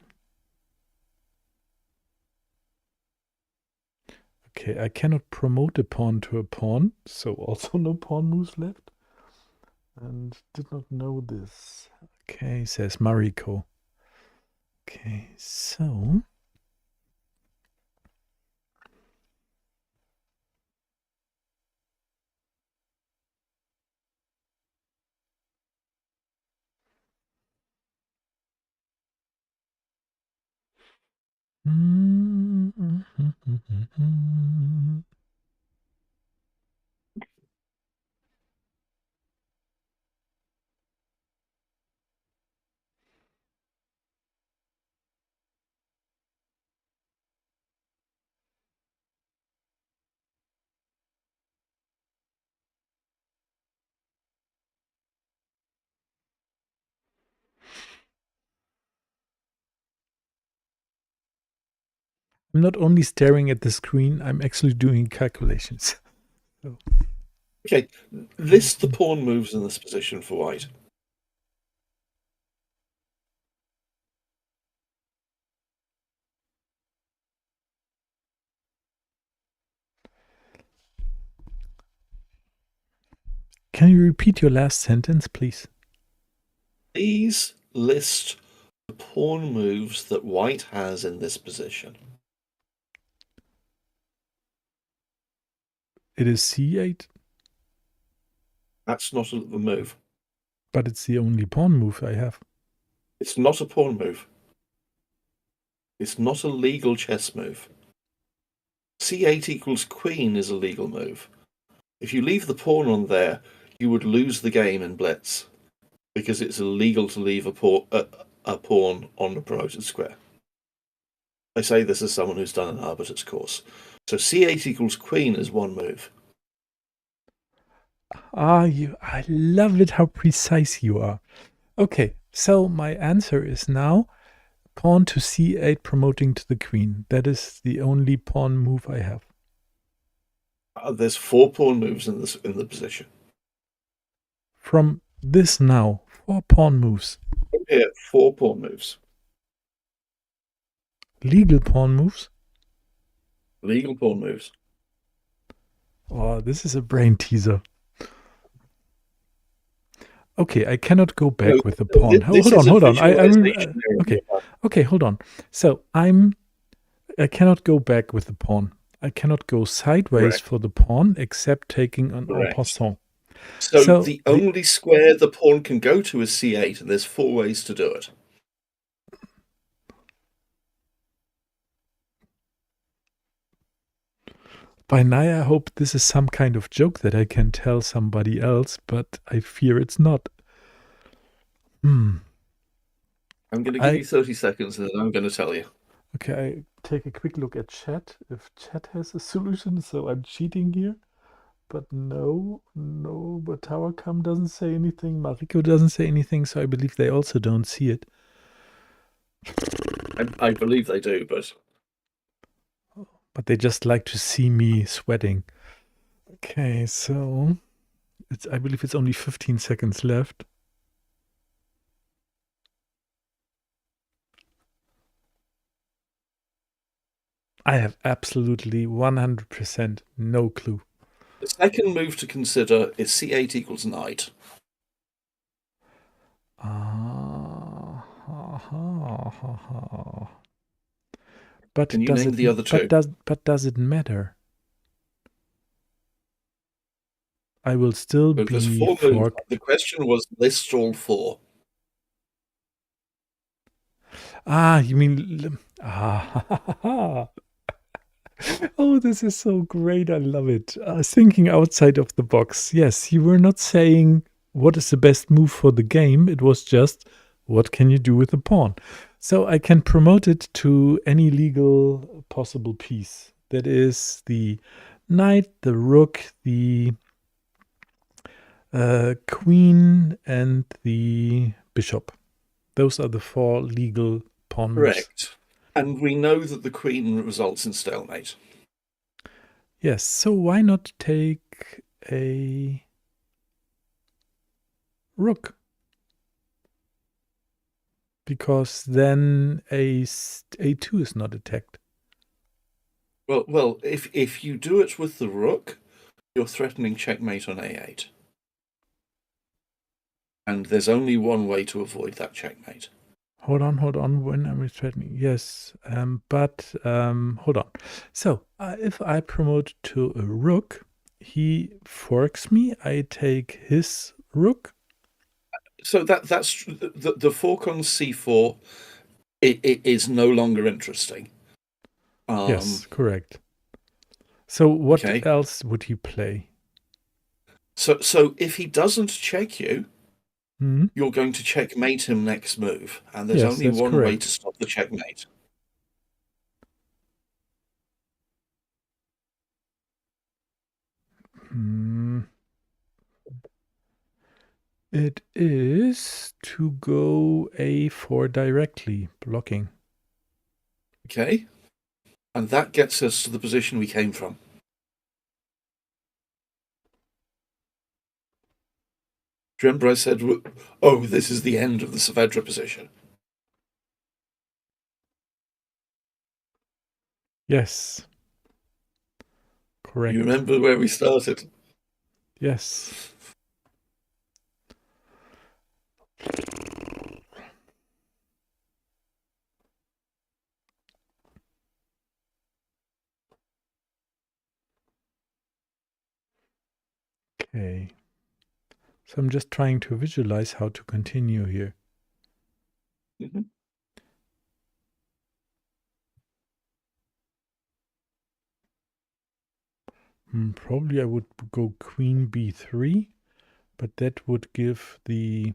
Okay, I cannot promote a pawn to a pawn, so also no pawn moves left. And did not know this. Okay, says Mariko. Okay, so... I'm not only staring at the screen, I'm actually doing calculations. So. Okay, list the pawn moves in this position for white. Can you repeat your last sentence, please? Please list the pawn moves that white has in this position. It is c8. That's not a move. But it's the only pawn move I have. It's not a pawn move. It's not a legal chess move. c8 equals queen is a legal move. If you leave the pawn on there, you would lose the game in blitz because it's illegal to leave a pawn on a promoted square. I say this as someone who's done an arbiter's course. So c8 equals queen is one move. I love it how precise you are. Okay, so my answer is now pawn to c8 promoting to the queen. That is the only pawn move I have. There's 4 pawn moves in the position. From this now, 4 pawn moves. Here, 4 pawn moves. Legal pawn moves? Legal pawn moves. Oh, this is a brain teaser. Okay, I cannot go back with the pawn. Hold on. Okay, hold on. So I cannot go back with the pawn. I cannot go sideways for the pawn except taking an en passant. So the only square the pawn can go to is c8, and there's 4 ways to do it. By now, I hope this is some kind of joke that I can tell somebody else, but I fear it's not. I'm going to give you 30 seconds, and then I'm going to tell you. Okay, I take a quick look at chat, if chat has a solution, so I'm cheating here. But no, but Towercam doesn't say anything, Mariko doesn't say anything, so I believe they also don't see it. I believe they do, but they just like to see me sweating. Okay, so I believe it's only 15 seconds left. I have absolutely 100% no clue. The second move to consider is c8 equals knight. But can you name the other two? But does it matter? I will still be forked. The question was list all 4. You mean... Oh, this is so great. I love it. Thinking outside of the box. Yes, you were not saying what is the best move for the game. It was just, what can you do with the pawn? So I can promote it to any legal possible piece. That is the knight, the rook, the queen, and the bishop. Those are the 4 legal pawn moves. Correct. And we know that the queen results in stalemate. Yes, so why not take a rook? Because then a2 is not attacked. Well, if you do it with the rook, you're threatening checkmate on a8. And there's only one way to avoid that checkmate. Hold on. When am I threatening? Yes, but hold on. So if I promote to a rook, he forks me. I take his rook. So that's the fork on c4. It is no longer interesting. Yes, correct. So what Okay. else would he play? So if he doesn't check you, Hmm? you're going to checkmate him next move, and there's Yes, only that's one way correct. to stop the checkmate. It is to go a4 directly, blocking. Okay? And that gets us to the position we came from. Do you remember I said, oh, this is the end of the Saavedra position? Yes. Correct. You remember where we started? Yes. Okay. So I'm just trying to visualize how to continue here. Mm-hmm. Probably I would go queen b3, but that would give the...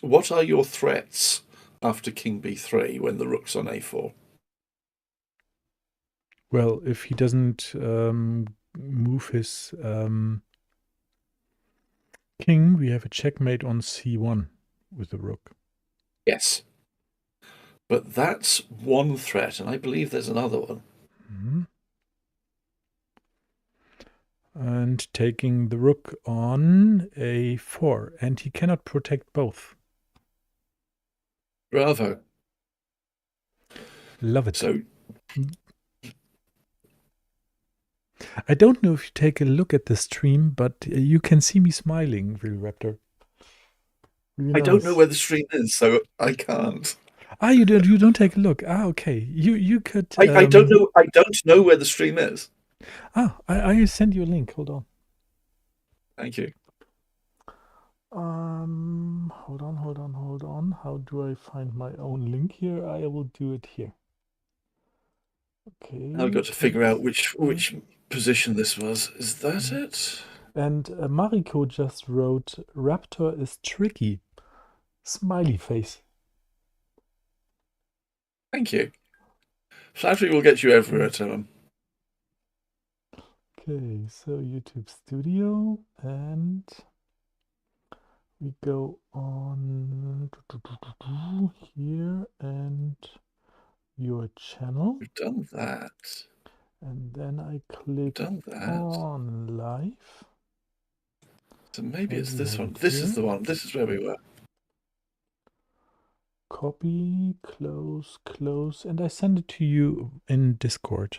What are your threats after king b3 when the rook's on a4? Well, if he doesn't move his king, we have a checkmate on c1 with the rook. Yes. But that's one threat, and I believe there's another one. Mm-hmm. And taking the rook on a4, and he cannot protect both. Bravo. Love it. So I don't know if you take a look at the stream, but you can see me smiling, Realraptor. Really I don't know nice. where the stream is, so I can't. You don't take a look. Okay. You could I don't know where the stream is. I send you a link. Hold on. Thank you. Hold on. How do I find my own link here? I will do it here. Okay. I've got to figure out which position this was. Is that it? And Mariko just wrote, Raptor is tricky. Smiley face. Thank you. Flattery will get you everywhere, Tim. Okay, so YouTube Studio, and we go on here and your channel. We've done that. And then I click on live. So maybe it's this one. It This here. is the one. This is where we were. Copy, close, and I send it to you in Discord.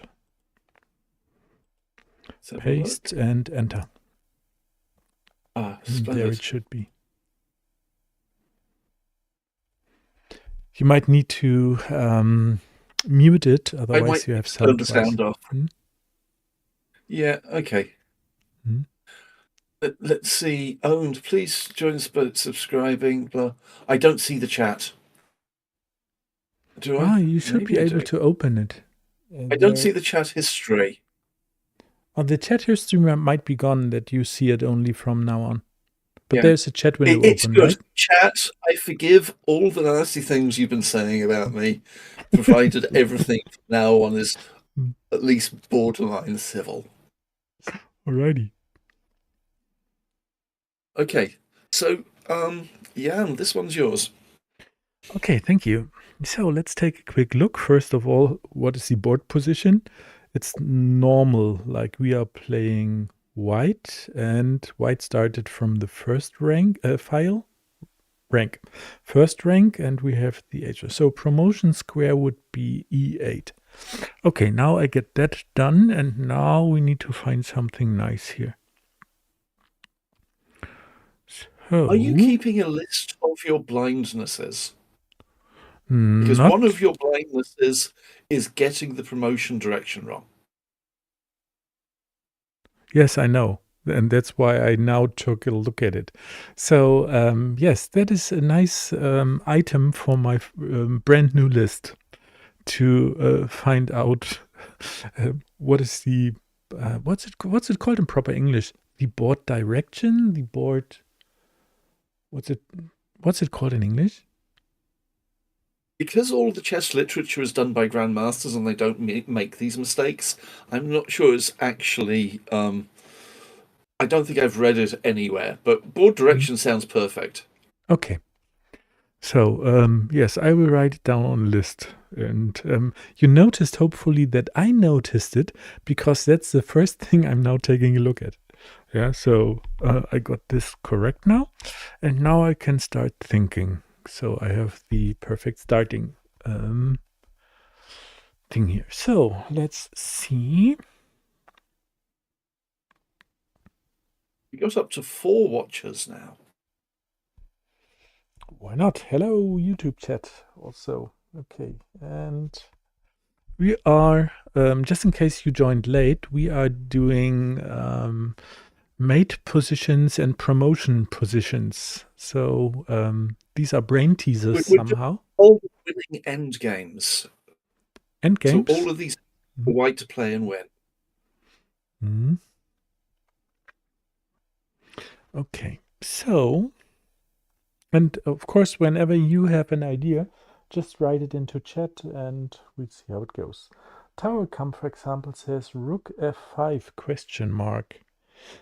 Paste and enter. Splendid. There it should be. You might need to mute it, otherwise you have turn the sound off. Hmm? Yeah, okay. Let's see. Owned, please join us by subscribing. Blah. I don't see the chat. Do I? You should be able to open it. I don't see the chat history. Oh, the chat history might be gone, that you see it only from now on. But Yeah. there's a chat window It's open, good. right? Chat, I forgive all the nasty things you've been saying about me, provided everything from now on is at least borderline civil. Alrighty. Okay, so, Jan, this one's yours. Okay, thank you. So let's take a quick look. First of all, what is the board position? It's normal, like we are playing white, and white started from the first rank first rank, and we have the H. So promotion square would be E8. Okay, now I get that done, and now we need to find something nice here. So, Are you keeping a list of your blindnesses? Because not. one of your blindnesses is getting the promotion direction wrong. Yes, I know. And that's why I now took a look at it. So, yes, that is a nice item for my brand new list to find out what is the what's it called in proper English? The board direction, the board. What's it called in English? Because all the chess literature is done by grandmasters and they don't make these mistakes, I'm not sure it's actually. I don't think I've read it anywhere, but board direction sounds perfect. Okay. So, yes, I will write it down on a list. And you noticed, hopefully, that I noticed it, because that's the first thing I'm now taking a look at. Yeah, so I got this correct now. And now I can start thinking. So I have the perfect starting thing here. So let's see. We got up to 4 watchers now. Why not? Hello, YouTube chat also. Okay, and we are, just in case you joined late, we are doing mate positions and promotion positions. So these are brain teasers We're doing somehow. all the winning end games. End So games. all of these are white to play and win. Mm. Okay, so, and of course, whenever you have an idea, just write it into chat and we'll see how it goes. Tower Come, for example, says Rook F5 question mark.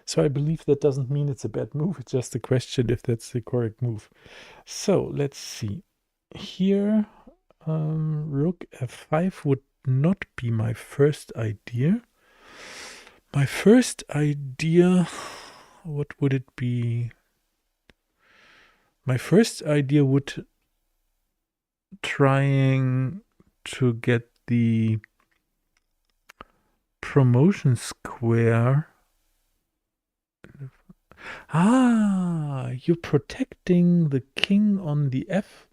So I believe that doesn't mean it's a bad move. It's just a question if that's the correct move. So let's see. Here, Rook F5 would not be my first idea. My first idea, what would it be? My first idea would trying to get the promotion square. Ah, you're protecting the king on the F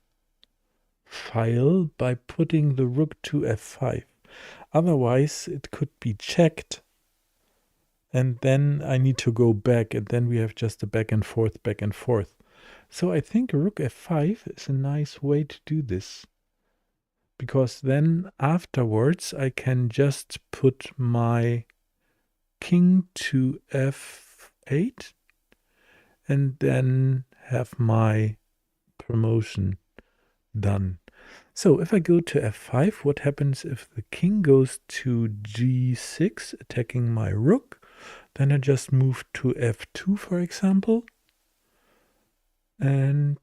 file by putting the rook to F5. Otherwise, it could be checked. And then I need to go back, and then we have just a back and forth, back and forth. So I think rook F5 is a nice way to do this. Because then afterwards I can just put my king to F8 and then have my promotion done. So if I go to F5, what happens if the king goes to G6, attacking my rook? Then I just move to F2, for example. And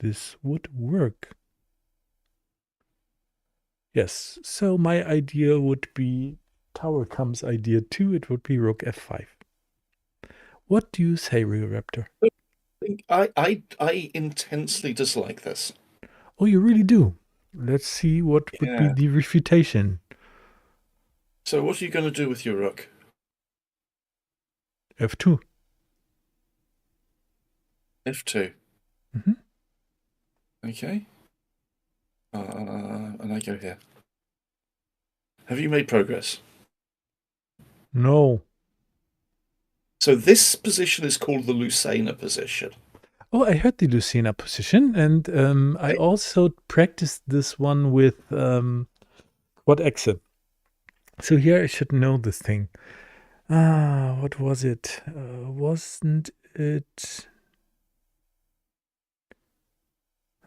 this would work. Yes, so my idea would be Tower Comes idea 2. It would be Rook F5. What do you say, Realraptor? I intensely dislike this. Oh, you really do? Let's see what would be Yeah. the refutation. So what are you going to do with your rook? F2. F2. Mhm. Okay. And I go here. Have you made progress? No. So this position is called the Lucena position. Oh, I heard the Lucena position, and I also practiced this one with quad exit. So here I should know this thing. What was it? Wasn't it?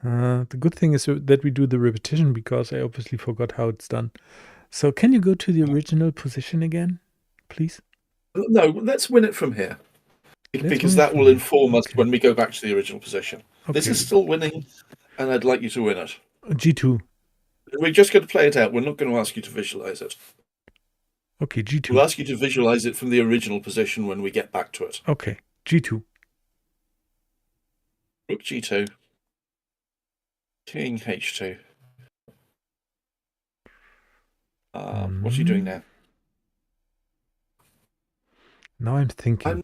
The good thing is that we do the repetition because I obviously forgot how it's done. So can you go to the original position again, please? No, let's win it from here. Let's Because win it that from will here. inform us Okay. when we go back to the original position. This is Okay. still winning, and I'd like you to win it. G2. We're just going to play it out. We're not going to ask you to visualize it. Okay, G2. We'll ask you to visualize it from the original position when we get back to it. Okay, G2. Rook G2. King H2. What are you doing now? Now I'm thinking.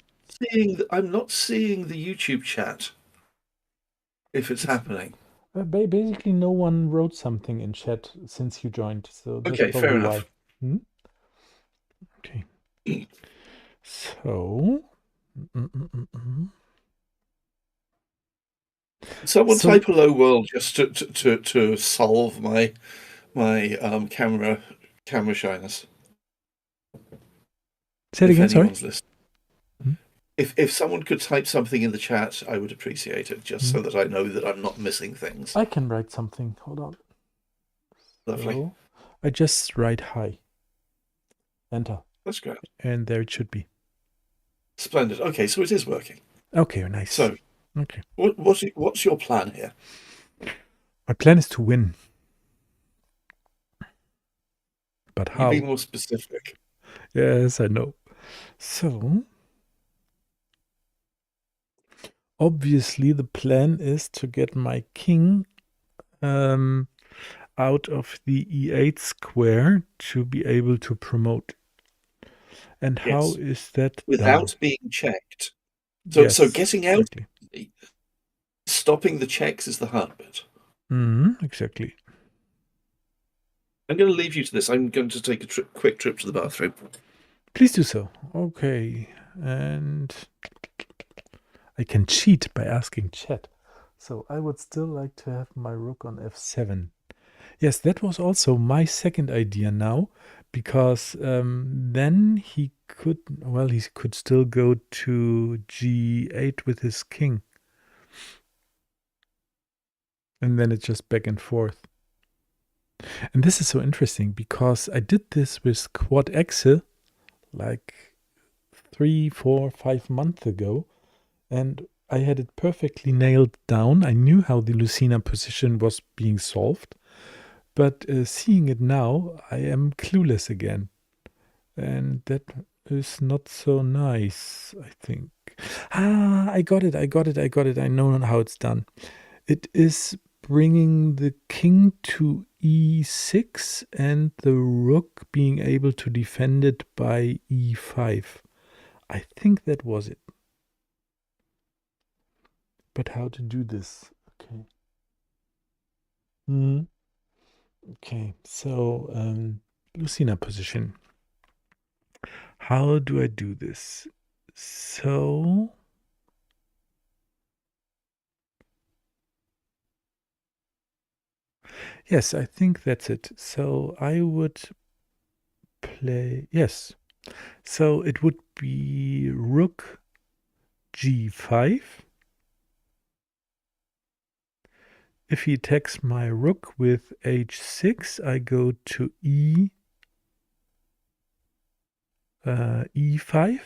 I'm not seeing the YouTube chat. If it's happening. Basically, no one wrote something in chat since you joined, so that's Okay, fair probably enough. why. Okay. So. Someone type hello world just to solve my camera shyness. Say it again, sorry. Listening. If someone could type something in the chat, I would appreciate it, just so that I know that I'm not missing things. I can write something. Hold on. Lovely. So, I just write hi. Enter. That's great. And there it should be. Splendid. Okay, so it is working. Okay, nice. So, okay. What's your plan here? My plan is to win. But how? You be more specific. Yes, I know. So, obviously, the plan is to get my king out of the E8 square to be able to promote. And how is that without done? being checked? So getting out, exactly. Stopping the checks is the hard bit. Exactly. I'm going to leave you to this. I'm going to take a quick trip to the bathroom. Please do so. Okay. And I can cheat by asking chat. So I would still like to have my rook on f7. Yes, that was also my second idea now, because then he could still go to g8 with his king. And then it's just back and forth. And this is so interesting because I did this with quad Excel like 3, 4, 5 months ago, and I had it perfectly nailed down. I knew how the Lucina position was being solved, but seeing it now, I am clueless again. And that is not so nice, I think. I got it. I know how it's done. It is bringing the king to e6 and the rook being able to defend it by e5. I think that was it. But how to do this? Okay. Okay, so Lucina position. How do I do this? So yes, I think that's it. So I would play, yes. So it would be rook g5. If he attacks my rook with h6, I go to e5.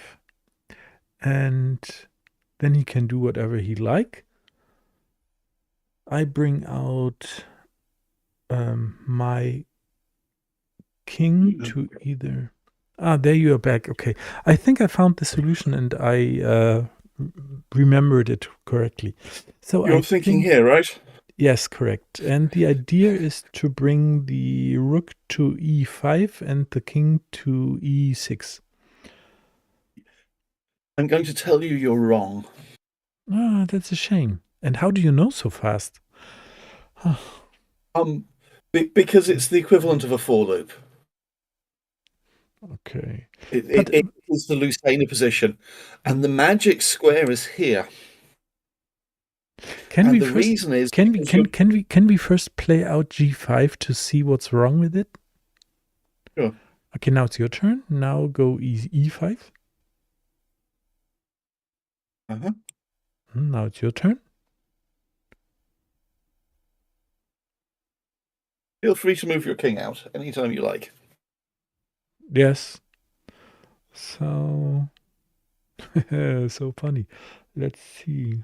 And then he can do whatever he like. I bring out my king to either... there you are back. Okay. I think I found the solution and I remembered it correctly. So you're thinking here, right? Yes, correct. And the idea is to bring the rook to e5 and the king to e6. I'm going to tell you you're wrong. That's a shame. And how do you know so fast? Because it's the equivalent of a for loop. Okay. It is the Lucena position, and the magic square is here. Can we first play out g5 to see what's wrong with it? Sure. Okay, now it's your turn. Now go e5. Uh-huh. Now it's your turn. Feel free to move your king out anytime you like. Yes. So, so funny. Let's see.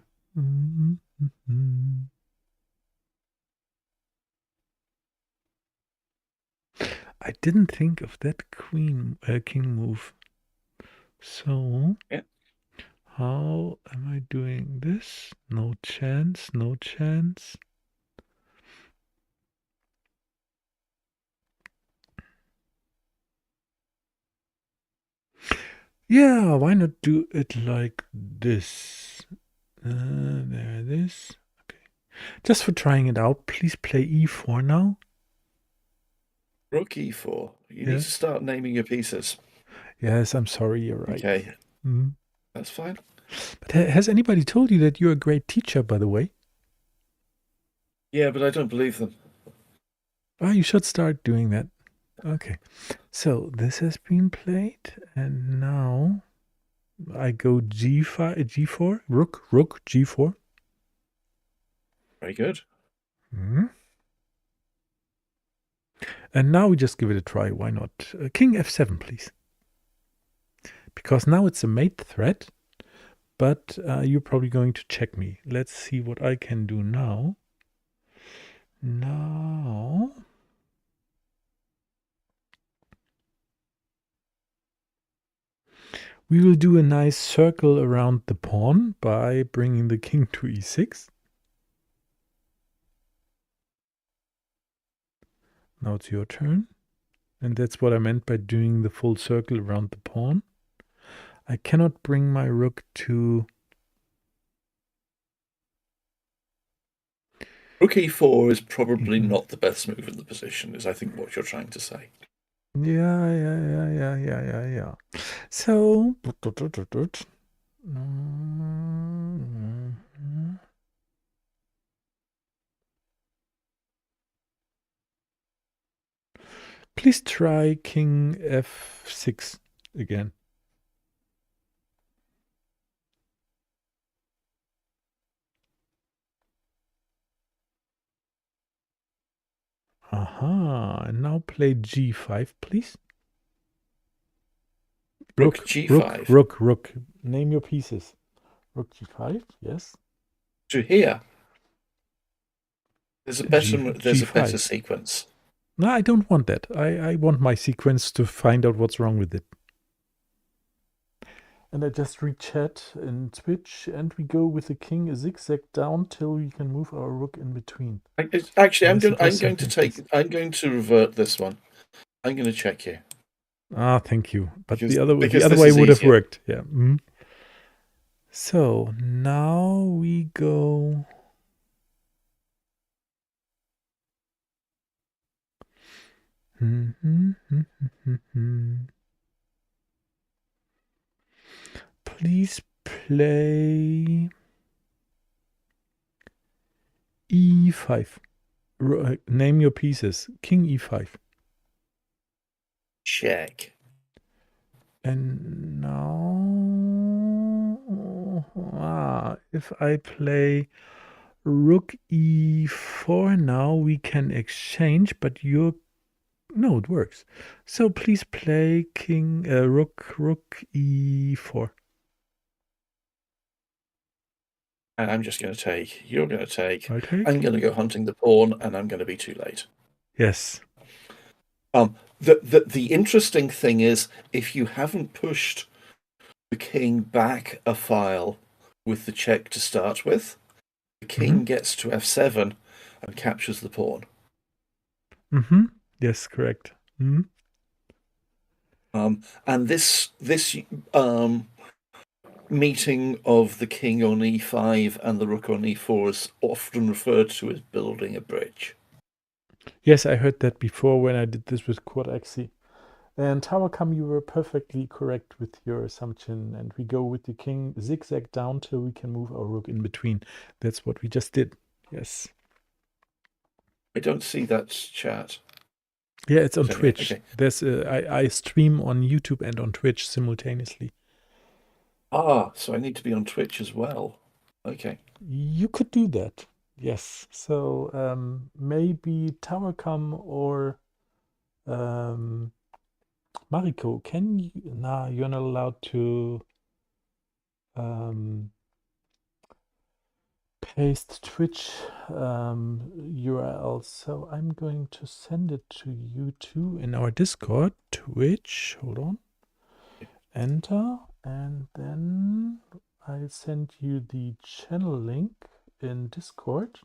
I didn't think of that king move. So, Yeah. how am I doing this? No chance, no chance. Yeah, why not do it like this? There it is. Okay. Just for trying it out, please play e4 now. Rook e4. You need to Yes. start naming your pieces. Yes, I'm sorry, you're right. Okay. Mm. That's fine. But has anybody told you that you're a great teacher, by the way? Yeah, but I don't believe them. Oh, you should start doing that. Okay. So this has been played, and now I go g5, g4, rook, g4. Very good. Mm. And now we just give it a try. Why not? King f7, please. Because now it's a mate threat, but you're probably going to check me. Let's see what I can do now. Now, we will do a nice circle around the pawn by bringing the king to e6. Now it's your turn. And that's what I meant by doing the full circle around the pawn. I cannot bring my rook to... Rook e4 is probably not the best move in the position, is I think what you're trying to say. Yeah. So... Please try king f6 again. Aha, and now play g5, please. Rook g5. Rook. Name your pieces. Rook g5, yes. To here. There's a G5. better sequence. No, I don't want that. I want my sequence to find out what's wrong with it. And I just rechat and switch, and we go with the king a zigzag down till we can move our rook in between. Actually, I'm going to revert this one. I'm going to check here. Ah, thank you. But Because the other this way is would have easier. worked. Yeah. So now we go. Please play e5. Name your pieces. King e5. Check. And now, if I play rook e4 now, we can exchange, but no, it works. So please play king, rook e4. And I'm just going to take. You're going to take. I take. I'm going to go hunting the pawn, and I'm going to be too late. Yes. The interesting thing is, if you haven't pushed the king back a file with the check to start with, the king gets to f7 and captures the pawn. Yes, correct. And this meeting of the king on e5 and the rook on e4 is often referred to as building a bridge. Yes, I heard that before when I did this with quad axis. And Tawakam, you were perfectly correct with your assumption. And we go with the king zigzag down till we can move our rook in between. That's what we just did. Yes. I don't see that chat. Yeah, it's on Turning it. Twitch. Okay. There's I stream on YouTube and on Twitch simultaneously. So I need to be on Twitch as well. Okay. You could do that. Yes. So maybe Tawakam or Mariko, can you? Nah, you're not allowed to um, paste Twitch URL. So I'm going to send it to you too in our Discord. Twitch. Hold on. Enter, and then I send you the channel link in Discord.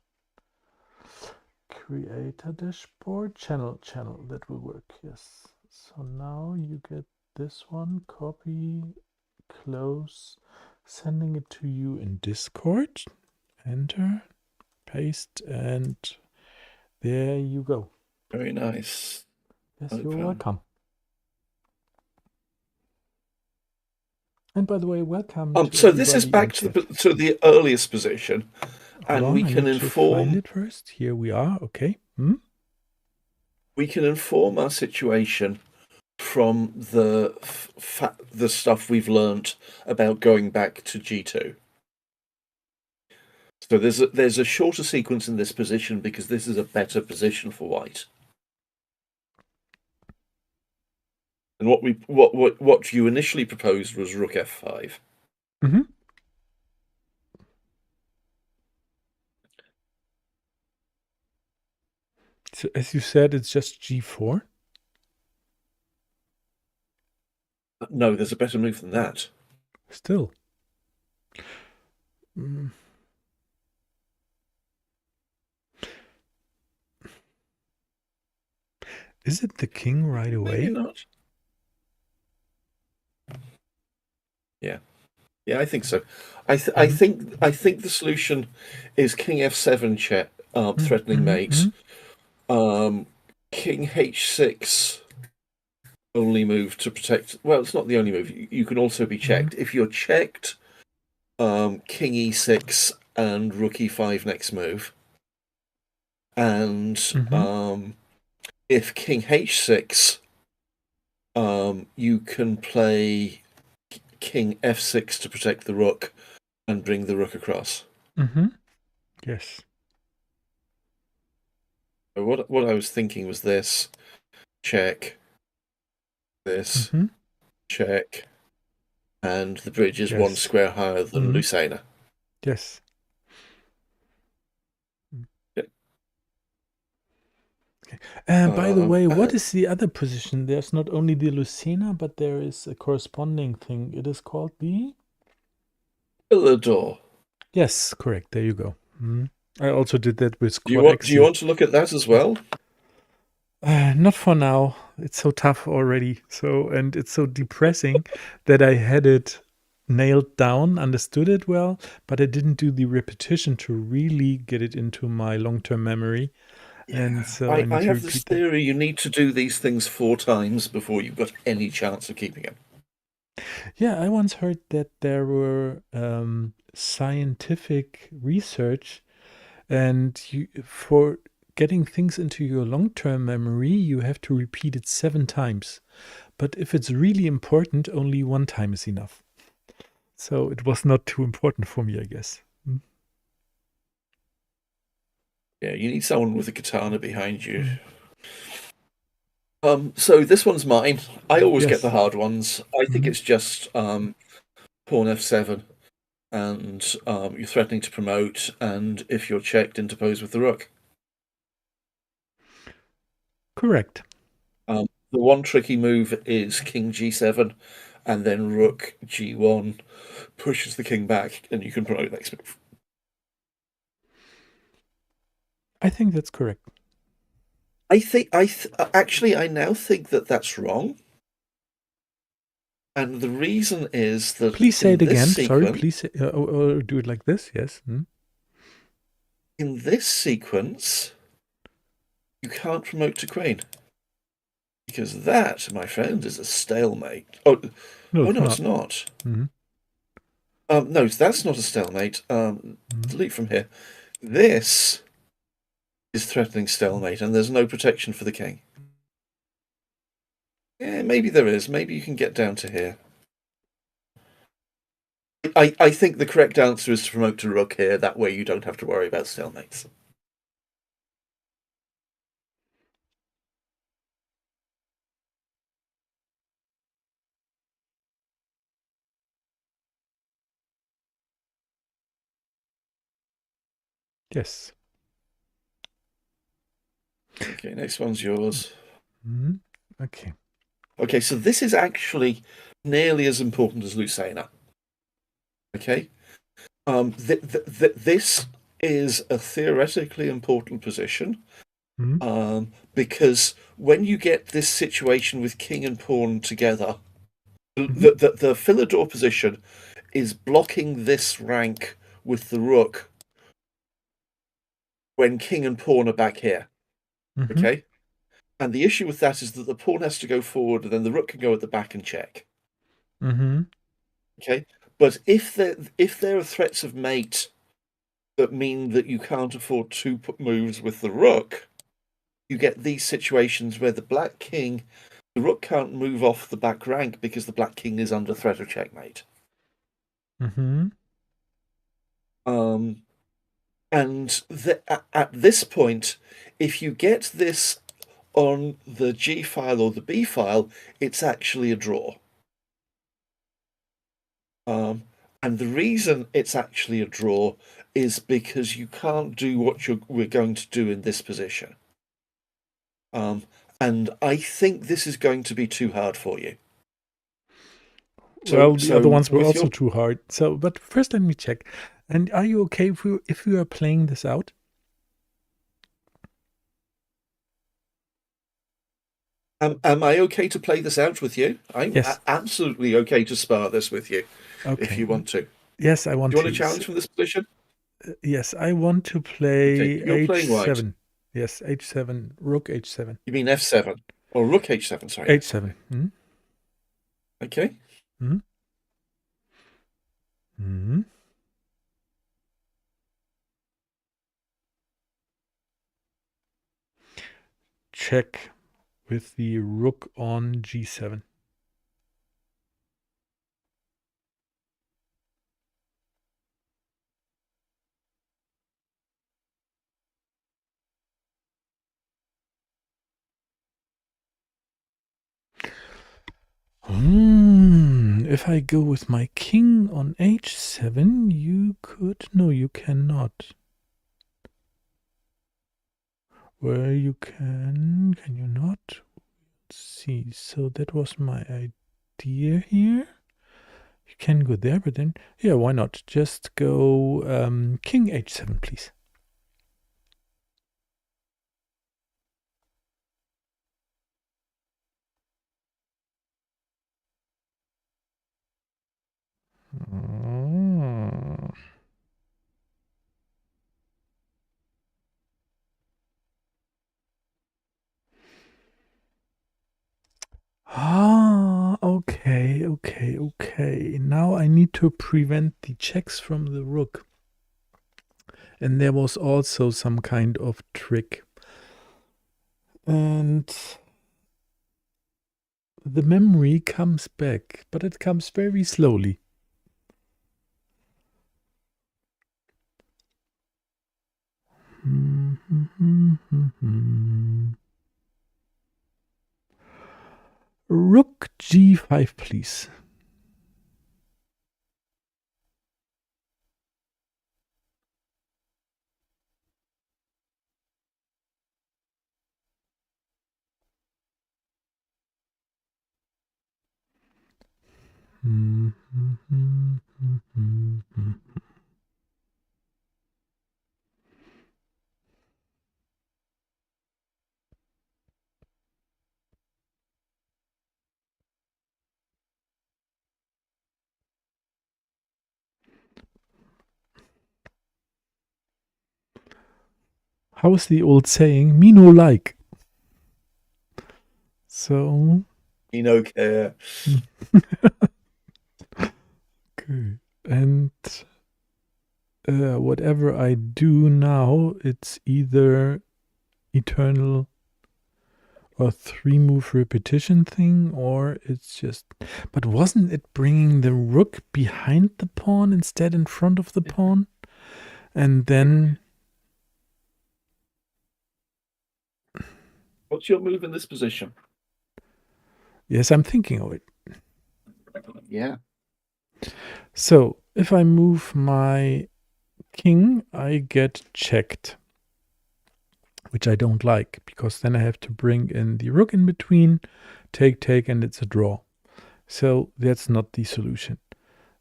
Creator dashboard, channel, that will work. Yes. So now you get this one, copy, close, sending it to you in Discord. Enter, paste, and there you go. Very nice. Yes, Open. you're welcome. And by the way, welcome. So this is back to the earliest position, and we can inform. Find it first. Here we are. Okay. We can inform our situation from the stuff we've learnt about going back to G2. So there's a shorter sequence in this position because this is a better position for white. And what you initially proposed was Rook F5. Mm-hmm. So as you said, it's just G4. No, there's a better move than that. Still. Is it the king right away? Maybe not. Yeah, I think so. I think the solution is King F7 check, threatening mate. King H6 only move to protect. Well, it's not the only move. You can also be checked. If you're checked, King E6 and Rook E5 next move. And if King H6, you can play King F6 to protect the rook and bring the rook across. Yes. So what I was thinking was this: check, this, check, and the bridge is one square higher than Lucena. Yes. By the way, what is the other position? There's not only the Lucena, but there is a corresponding thing. It is called the Villador. Yes, correct. There you go. I also did that with Do you want to look at that as well? Not for now. It's so tough already. And it's so depressing that I had it nailed down, understood it well, but I didn't do the repetition to really get it into my long-term memory. Yeah. And so I have this theory: you need to do these things 4 times before you've got any chance of keeping them. Yeah, I once heard that there were scientific research, and for getting things into your long-term memory, you have to repeat it 7 times. But if it's really important, only 1 time is enough. So it was not too important for me, I guess. Yeah, you need someone with a katana behind you. So this one's mine. I always get the hard ones. I think it's just pawn F7, and you're threatening to promote, and if you're checked, interpose with the rook. Correct. The one tricky move is King G7, and then Rook G1 pushes the king back, and you can promote next move. I think that's correct. I now think that that's wrong. And the reason is that... Please say it again. Sorry, please say, or do it like this. Yes. In this sequence, you can't promote to queen. Because that, my friend, is a stalemate. No, it's not. No, that's not a stalemate. Delete from here. This is threatening stalemate, and there's no protection for the king. Yeah, maybe there is. Maybe you can get down to here. I think the correct answer is to promote to rook here. That way you don't have to worry about stalemates. Yes. Okay, next one's yours. Okay. Okay, so this is actually nearly as important as Lucena. Okay, this is a theoretically important position, because when you get this situation with king and pawn together, the Philidor position is blocking this rank with the rook when king and pawn are back here. Okay, and the issue with that is that the pawn has to go forward, and then the rook can go at the back and check. Okay, but if there are threats of mate that mean that you can't afford two moves with the rook, you get these situations where the black king, the rook can't move off the back rank because the black king is under threat of checkmate. And at this point, if you get this on the G file or the B file, it's actually a draw. And the reason it's actually a draw is because you can't do what we're going to do in this position. And I think this is going to be too hard for you. Well, the other ones were with also too hard. So, but first let me check. And are you okay if we are playing this out? Am I okay to play this out with you? I'm Yes. absolutely okay to spar this with you, if you want to. Yes, I want Do you to. want a challenge from this position? Yes, I want to play Okay, you're playing white. h7. Yes, h7, rook h7. You mean f7 or rook h7? Sorry, h7. Okay. Check with the rook on g7. If I go with my king on h7, you could... No, you cannot. Well, you can you not? Let's see. So that was my idea here. You can go there, but then, yeah, why not? Just go king h7, please. Okay. Now I need to prevent the checks from the rook. And there was also some kind of trick. And the memory comes back, but it comes very slowly. Rook g5, please. How's the old saying? Me no like. So. Me no care. Okay. And whatever I do now, it's either eternal a 3-move repetition thing, or it's just... But wasn't it bringing the rook behind the pawn instead in front of the pawn? And then... What's your move in this position? Yes, I'm thinking of it. Yeah. So, if I move my king, I get checked, which I don't like, because then I have to bring in the rook in between, take, and it's a draw. So that's not the solution.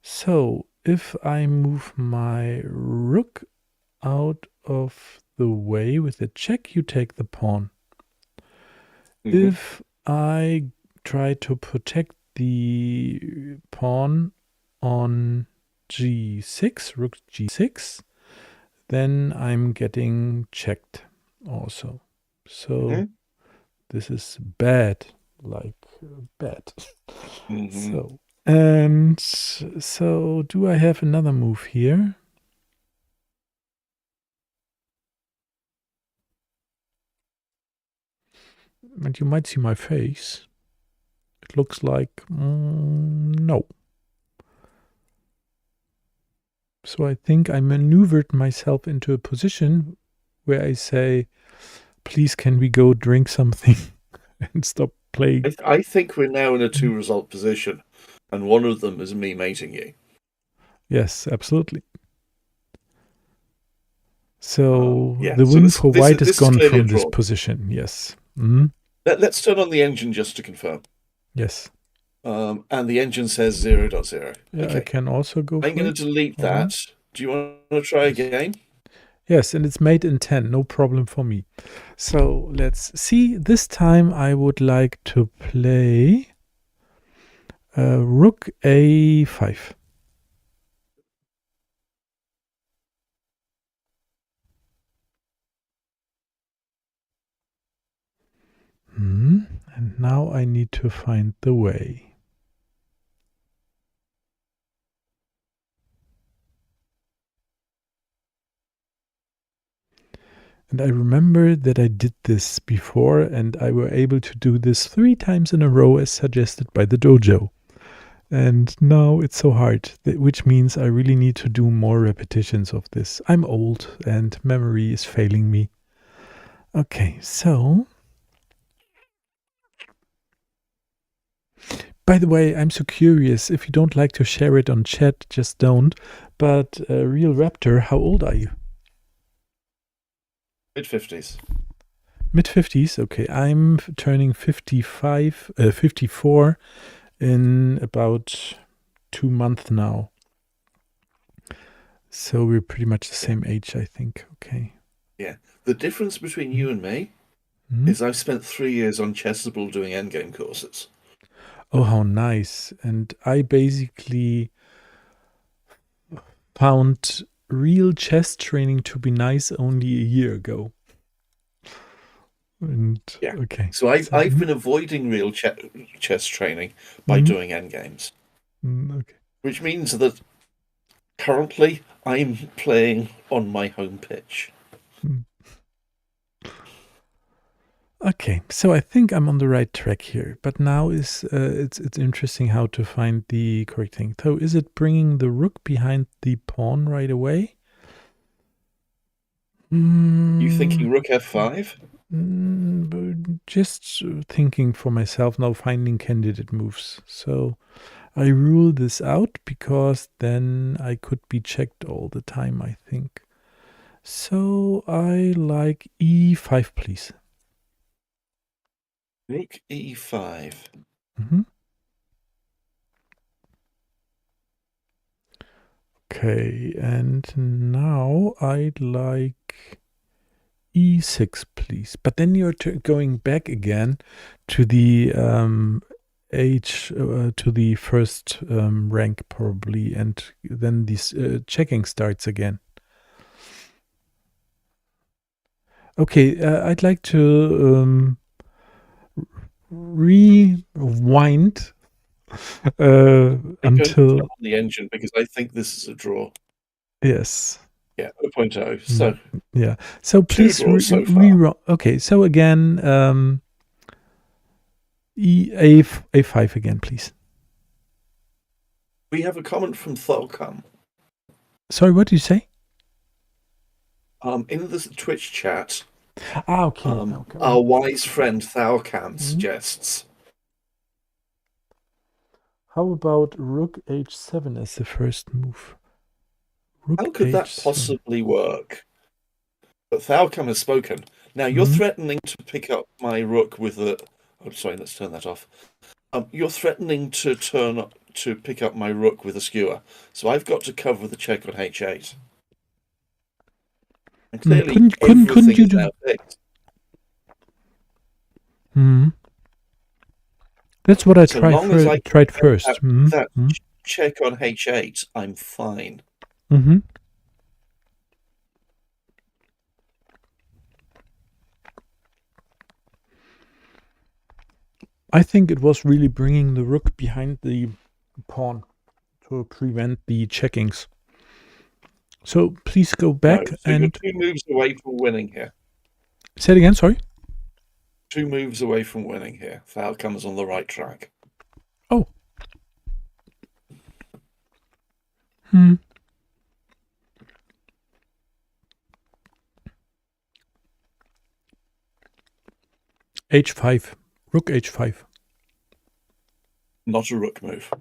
So if I move my rook out of the way with a check, you take the pawn. If I try to protect the pawn on g6, rook g6, then I'm getting checked also. So this is bad, like bad. So, and so do I have another move here? And you might see my face. It looks like no. So I think I maneuvered myself into a position where I say, please, can we go drink something and stop playing? I think we're now in a 2-result position, and one of them is me mating you. Yes, absolutely. So yeah, the so win this, for this white is is gone clearly a from this draw. position. Yes. Let's turn on the engine just to confirm. Yes. And the engine says 0.0. Yeah, Okay. I can also go for I'm going it. to delete that. Do you want to try again? Yes, and it's made in 10. No problem for me. So let's see. This time I would like to play rook a5. And now I need to find the way. And I remember that I did this before, and I were able to do this 3 times in a row as suggested by the dojo. And now it's so hard, which means I really need to do more repetitions of this. I'm old and memory is failing me. Okay, so... By the way, I'm so curious. If you don't like to share it on chat, just don't. But Realraptor, how old are you? Mid-50s. Mid-50s? Okay, I'm turning 54 in about 2 months now. So we're pretty much the same age, I think. Okay. Yeah. The difference between you and me is I've spent 3 years on Chessable doing endgame courses. Oh, how nice. And I basically found real chess training to be nice only a year ago. And yeah. Okay. So I've been avoiding real chess training by doing endgames. Okay. Which means that currently I'm playing on my home pitch. Okay, so I think I'm on the right track here, but now it's interesting how to find the correct thing. So is it bringing the rook behind the pawn right away? You thinking rook f5? Just thinking for myself now, finding candidate moves. So I rule this out because then I could be checked all the time, I think. So I like e5, please. Rook e5. Okay, and now I'd like e6, please. But then you're going back again to the to the first rank probably, and then this checking starts again. Okay, I'd like to rewind until on the engine because I think this is a draw. Yes. Yeah, 0.0. So yeah. So please so rerun. Okay. So again, A5 again, please. We have a comment from Tholcum. Sorry, what do you say? In the Twitch chat, Okay. our wise friend Thalcam Mhm. suggests. How about rook h7 as the first move? Rook How could that h7. possibly work? But Thalcam has spoken. Now you're threatening to pick up my rook with a. Oh, sorry. Let's turn that off. You're threatening to pick up my rook with a skewer, so I've got to cover the check on h8. And clearly, couldn't you is do? now fixed. That's what I So long as I tried first. that check on h8, I'm fine. I think it was really bringing the rook behind the pawn to prevent the checkings. So please go back No, so and you're 2 moves away from winning here. say it again. Sorry. 2 moves away from winning here. Thalcam is on the right track. Oh. H5. Rook H5. Not a rook move.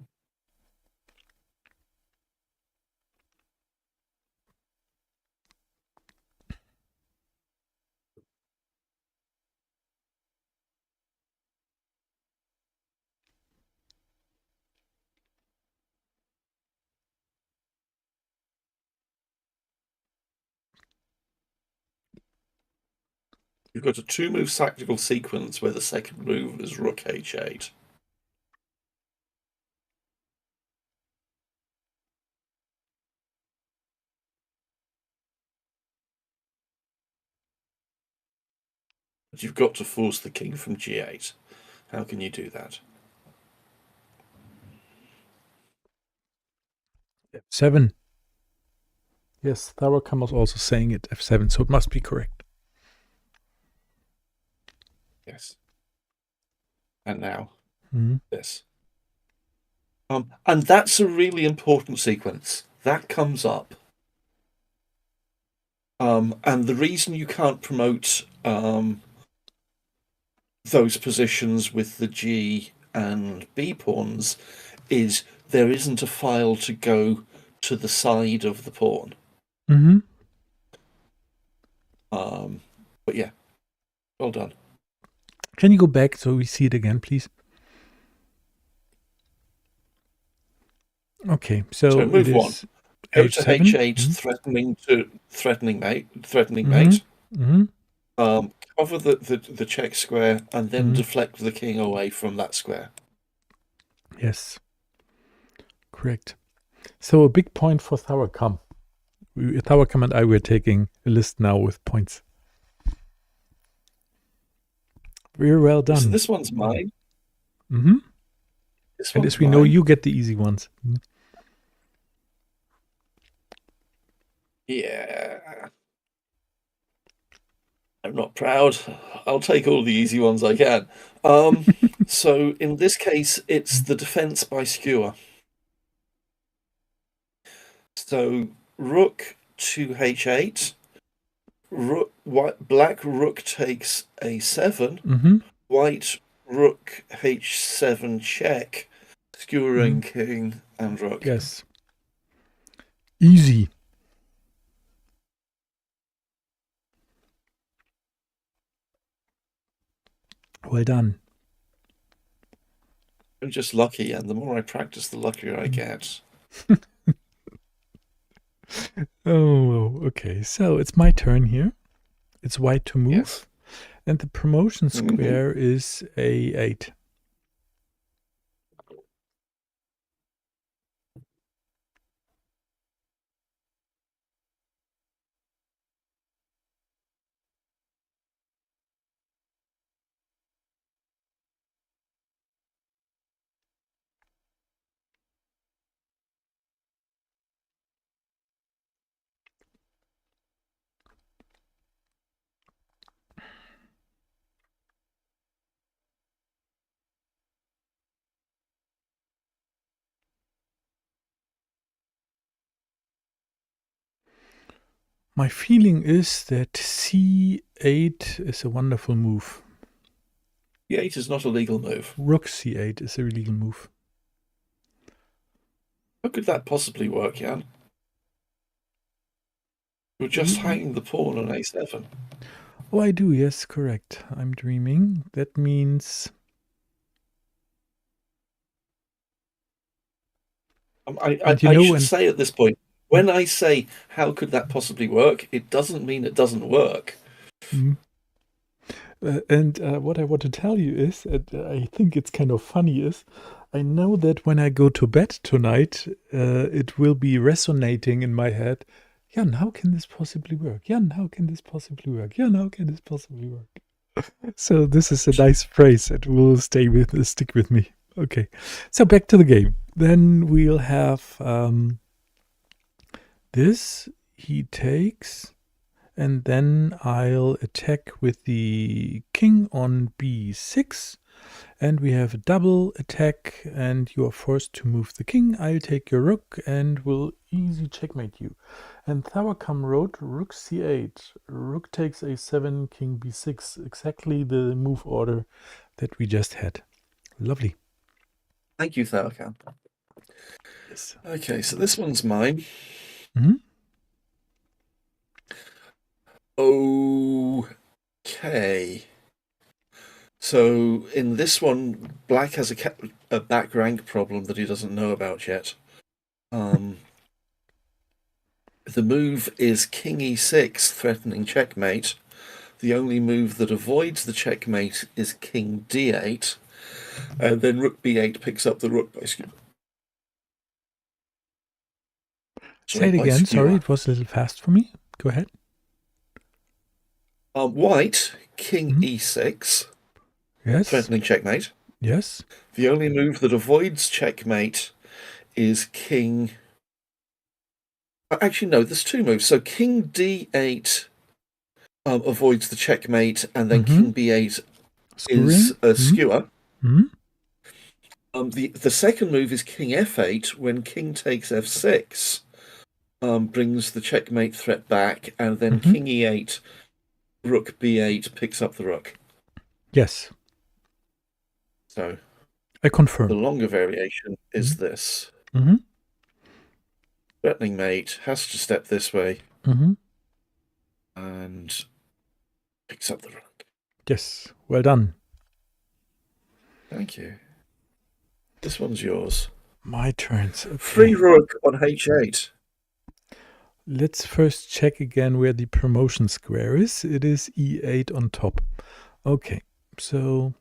You've got a 2-move tactical sequence where the second move is rook h8. But you've got to force the king from g8. How can you do that? F7. Yes, Tharakam was also saying it F7, so it must be correct. Yes. And now this. And that's a really important sequence. That comes up. And the reason you can't promote those positions with the G and B pawns is there isn't a file to go to the side of the pawn. But yeah, well done. Can you go back so we see it again, please? Okay, so move it one. is Go to H7. h8, threatening mate. Cover the check square and then deflect the king away from that square. Yes, correct. So a big point for Tharakam. Tharakam and I were taking a list now with points. Very well done. So this one's mine. This and as we know, you get the easy ones. Yeah. I'm not proud. I'll take all the easy ones I can. So in this case, it's the defense by skewer. So rook to h8. Black rook takes a7. White rook h7 check, skewering king and rook. Yes. Easy. Well done. I'm just lucky, and the more I practice, the luckier I get. Oh, okay. So it's my turn here. It's white to move. Yes. And the promotion square is A8. My feeling is that c8 is a wonderful move. E8 is not a legal move. Rook c8 is a legal move. How could that possibly work, Jan? You're just hanging the pawn on a7. Oh, I do, yes, correct. I'm dreaming. That means... I should say at this point, when I say, how could that possibly work, it doesn't mean it doesn't work. And what I want to tell you is, and I think it's kind of funny, is I know that when I go to bed tonight, it will be resonating in my head. Jan, how can this possibly work? Jan, how can this possibly work? Jan, how can this possibly work? So this is a nice phrase that will stick with me. Okay, so back to the game. Then we'll have this. He takes, and then I'll attack with the king on b6. And we have a double attack, and you are forced to move the king. I'll take your rook and will easy checkmate you. And Thawakam wrote rook c8, rook takes a7, king b6, exactly the move order that we just had. Lovely. Thank you, Thawakam. Yes. Okay, so this one's mine. Okay. So in this one, Black has a back rank problem that he doesn't know about yet. The move is king e6, threatening checkmate. The only move that avoids the checkmate is king d8, and then rook b8 picks up the rook by skewer. Say it again. Sorry, it was a little fast for me. Go ahead. White, king e6. Yes. Threatening checkmate. Yes. The only move that avoids checkmate is king... Actually, no, there's two moves. So king d8 avoids the checkmate, and then king b8 is a skewer. The second move is king f8. When king takes f6, brings the checkmate threat back, and then king e8, rook b8 picks up the rook. Yes. So I confirm. The longer variation is this. Threatening mate has to step this way and picks up the rook. Yes, well done. Thank you. This one's yours. My turn. Okay. Free rook on h8. Let's first check again where the promotion square is. It is e8 on top. Okay, so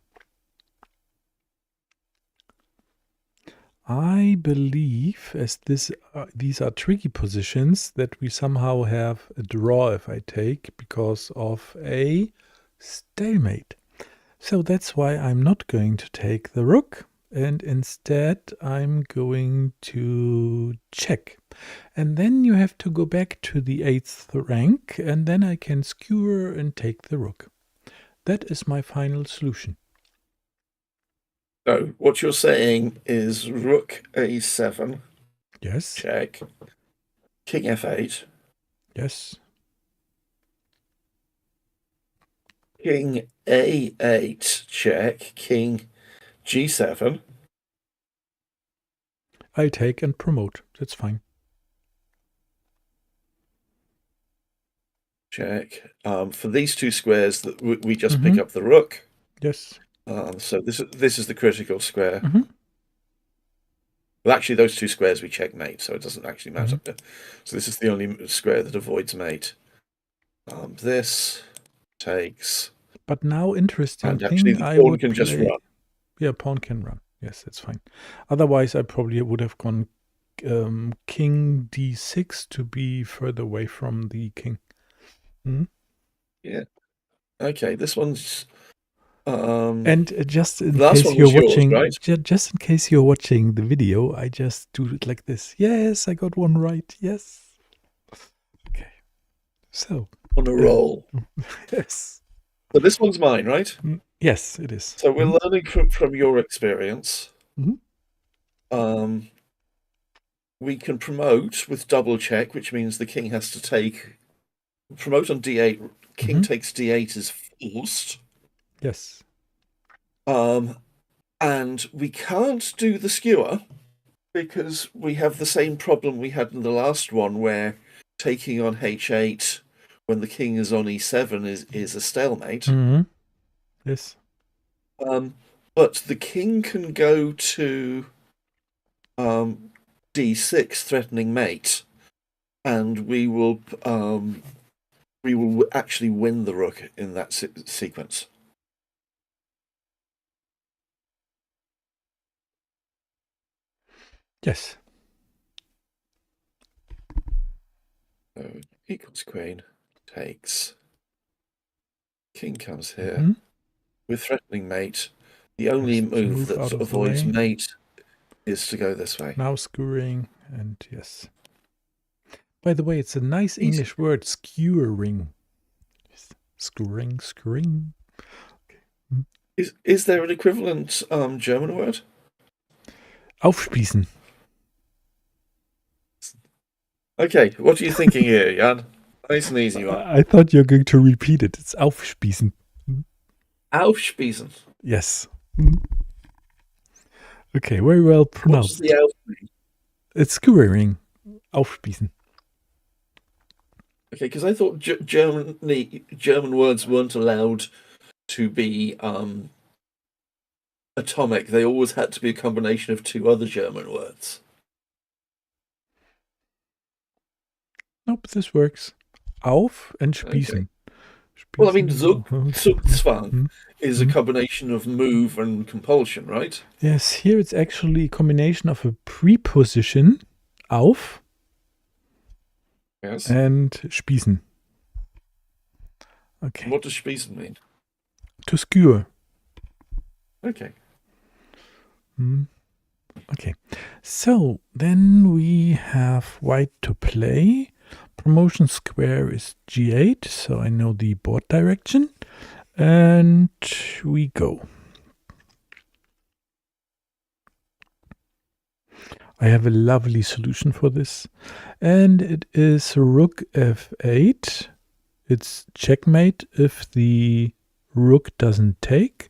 I believe, as these are tricky positions, that we somehow have a draw if I take, because of a stalemate. So that's why I'm not going to take the rook, and instead I'm going to check. And then you have to go back to the 8th rank, and then I can skewer and take the rook. That is my final solution. So what you're saying is rook a7. Yes. Check. King f8. Yes. King a8. Check. King g7. I take and promote. That's fine. Check. For these two squares, that we just pick up the rook. Yes. So this is the critical square. Well, actually, those two squares we checkmate, so it doesn't actually matter. So this is the only square that avoids mate. This takes. But now, interesting and thing, actually, the pawn can just run. Yeah, pawn can run. Yes, that's fine. Otherwise, I probably would have gone king d6 to be further away from the king. Yeah. Okay, this one's. And just in case you're watching, yours, right? Just in case you're watching the video, I just do it like this. Yes, I got one right. Yes. Okay. So on a roll. Yes. So this one's mine, right? Yes, it is. So we're learning from your experience. We can promote with double check, which means the king has to take promote on d8. King takes d8 is forced. Yes. And we can't do the skewer because we have the same problem we had in the last one, where taking on h8 when the king is on e7 is a stalemate. Yes. But the king can go to d6, threatening mate, and we will actually win the rook in that sequence. Yes. So equals queen, takes. King comes here with threatening mate. The only move that avoids mate is to go this way. Now skewering, and yes. By the way, it's a nice English word, skewering. Skewering. Okay. Is there an equivalent German word? Aufspießen. Okay, what are you thinking here, Jan? Nice and easy one. I thought you're going to repeat it. It's aufspießen. Aufspießen. Yes. Okay, very well pronounced. What's the Auf mean? It's skewering. Aufspießen. Okay, because I thought German words weren't allowed to be atomic. They always had to be a combination of two other German words. Nope, this works. Auf and spießen. Okay. Well, I mean, Zugzwang is a combination of move and compulsion, right? Yes, here it's actually a combination of a preposition, auf, yes, and spießen. Okay. What does spießen mean? To skewer. Okay. Okay. So then we have white to play. Promotion square is g8, so I know the board direction. And we go. I have a lovely solution for this. And it is rook f8. It's checkmate if the rook doesn't take.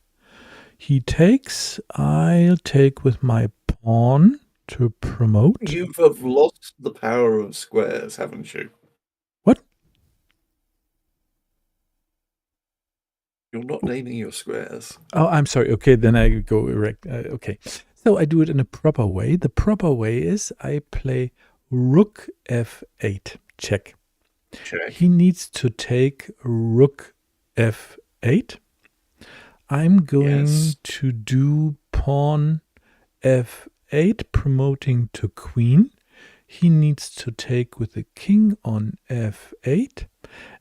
He takes. I'll take with my pawn to promote. You have lost the power of squares, haven't you? What? You're not naming your squares. Oh, I'm sorry. Okay, then I go erect. Okay. So I do it in a proper way. The proper way is I play rook f8. Check. He needs to take rook f8. I'm going to do pawn f8, promoting to queen. He needs to take with the king on f8.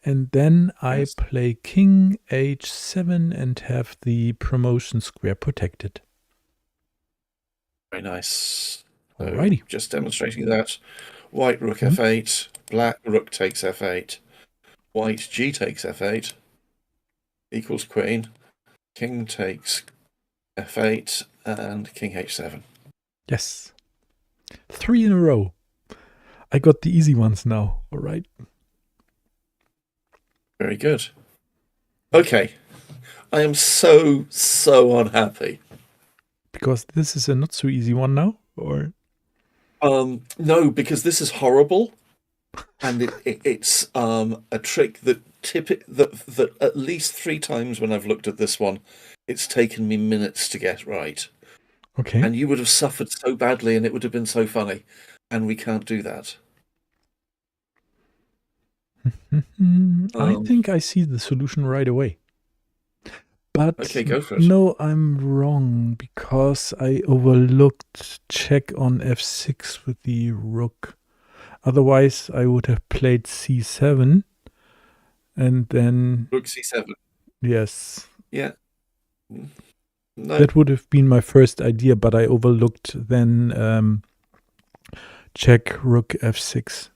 And then I play king h7 and have the promotion square protected. Very nice. So alrighty. Just demonstrating that. White rook f8, black rook takes f8, white g takes f8, equals queen, king takes f8, and king h7. Yes. 3 in a row. I got the easy ones now. All right. Very good. Okay. I am so unhappy. Because this is a not so easy one now, or? No, because this is horrible. And it's a trick that at least 3 times when I've looked at this one, it's taken me minutes to get right. Okay. And you would have suffered so badly and it would have been so funny. And we can't do that. I think I see the solution right away. But okay, go for it. No, I'm wrong because I overlooked check on f6 with the rook. Otherwise, I would have played c7 and then rook c7. Yes. Yeah. No. That would have been my first idea, but I overlooked then check rook f6.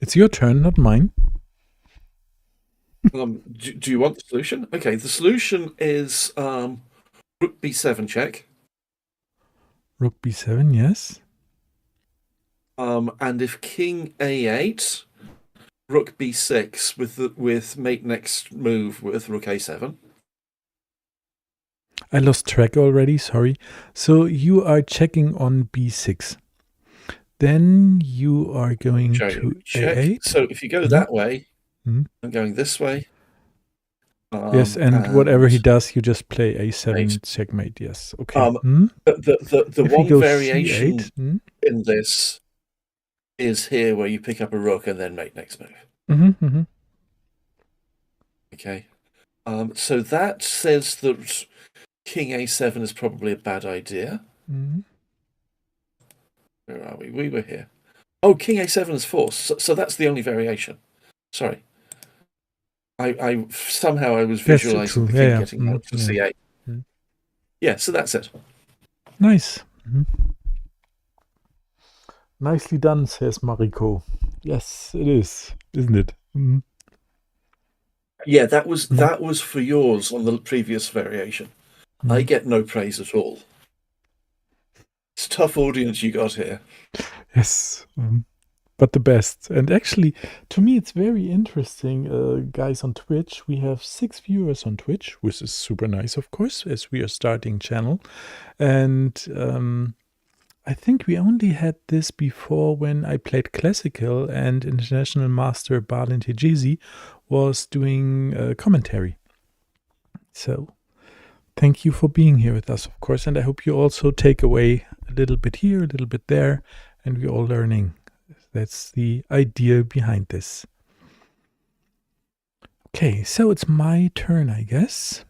It's your turn, not mine. Do you want the solution? Okay, the solution is rook b7 check. Rook b7, yes. And if king a8, rook b6 with mate next move with rook a7. I lost track already, sorry. So you are checking on b6. Then you are going Show you. to Check. a8. So if you go that way, Mhm. I'm going this way. Yes, and whatever he does, you just play a7 checkmate. Yes, okay. The If he one goes variation c8, in this is here where you pick up a rook and then mate next move. Okay. So that says that king a7 is probably a bad idea. Where are we? We were here. Oh, king a7 is forced. So that's the only variation. Sorry. I somehow I was Yes, visualizing true. the king Yeah, getting moved to c8. Yeah, so that's it. Nice. Nicely done, says Mariko. Yes, it is, isn't it? Yeah, that was for yours on the previous variation. I get no praise at all. It's a tough audience you got here. Yes, but the best. And actually, to me, it's very interesting, guys on Twitch. We have 6 viewers on Twitch, which is super nice, of course, as we are starting channel. And I think we only had this before when I played classical and international master Balin Tejizi was doing commentary. So thank you for being here with us, of course, and I hope you also take away a little bit here, a little bit there, and we're all learning. That's the idea behind this. Okay, so it's my turn, I guess.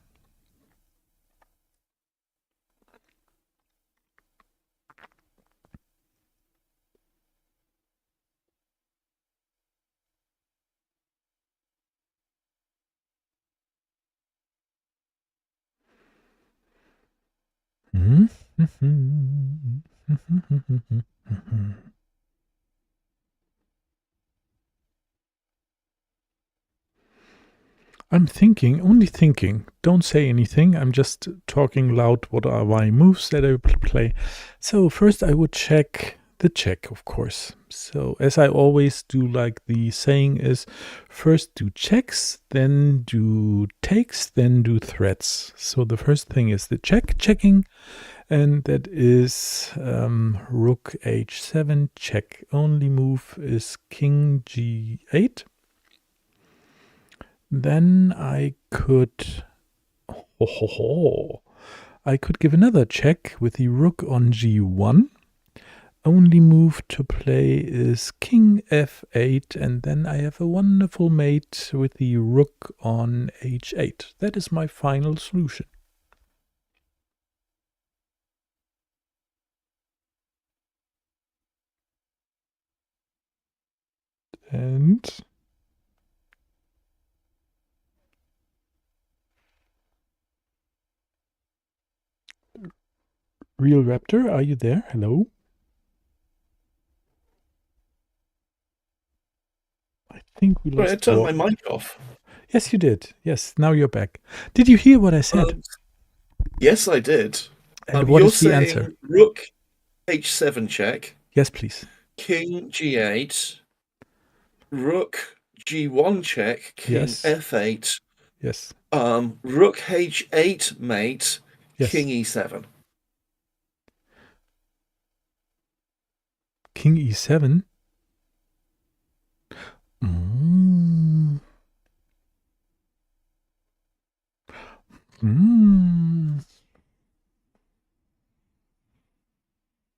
I'm thinking, only thinking. Don't say anything. I'm just talking loud what are my moves that I will play. So first I would check the check, of course. So as I always do, like the saying is, first do checks, then do takes, then do threats. So the first thing is the checking, and that is rook h7 check. Only move is king g8. Then I could I could give another check with the rook on g1. Only move to play is king f8, and then I have a wonderful mate with the rook on h8. That is my final solution. And Realraptor, are you there? Hello? I think we Sorry, I lost turned all. my mic off. Yes, you did. Yes, now you're back. Did you hear what I said? Yes, I did. And what You're is the answer? saying rook h7 check, Yes, please. king g8, rook g1 check, king Yes. f8, Yes. rook h8 mate, Yes. king e7. King e7. Mm. Mm.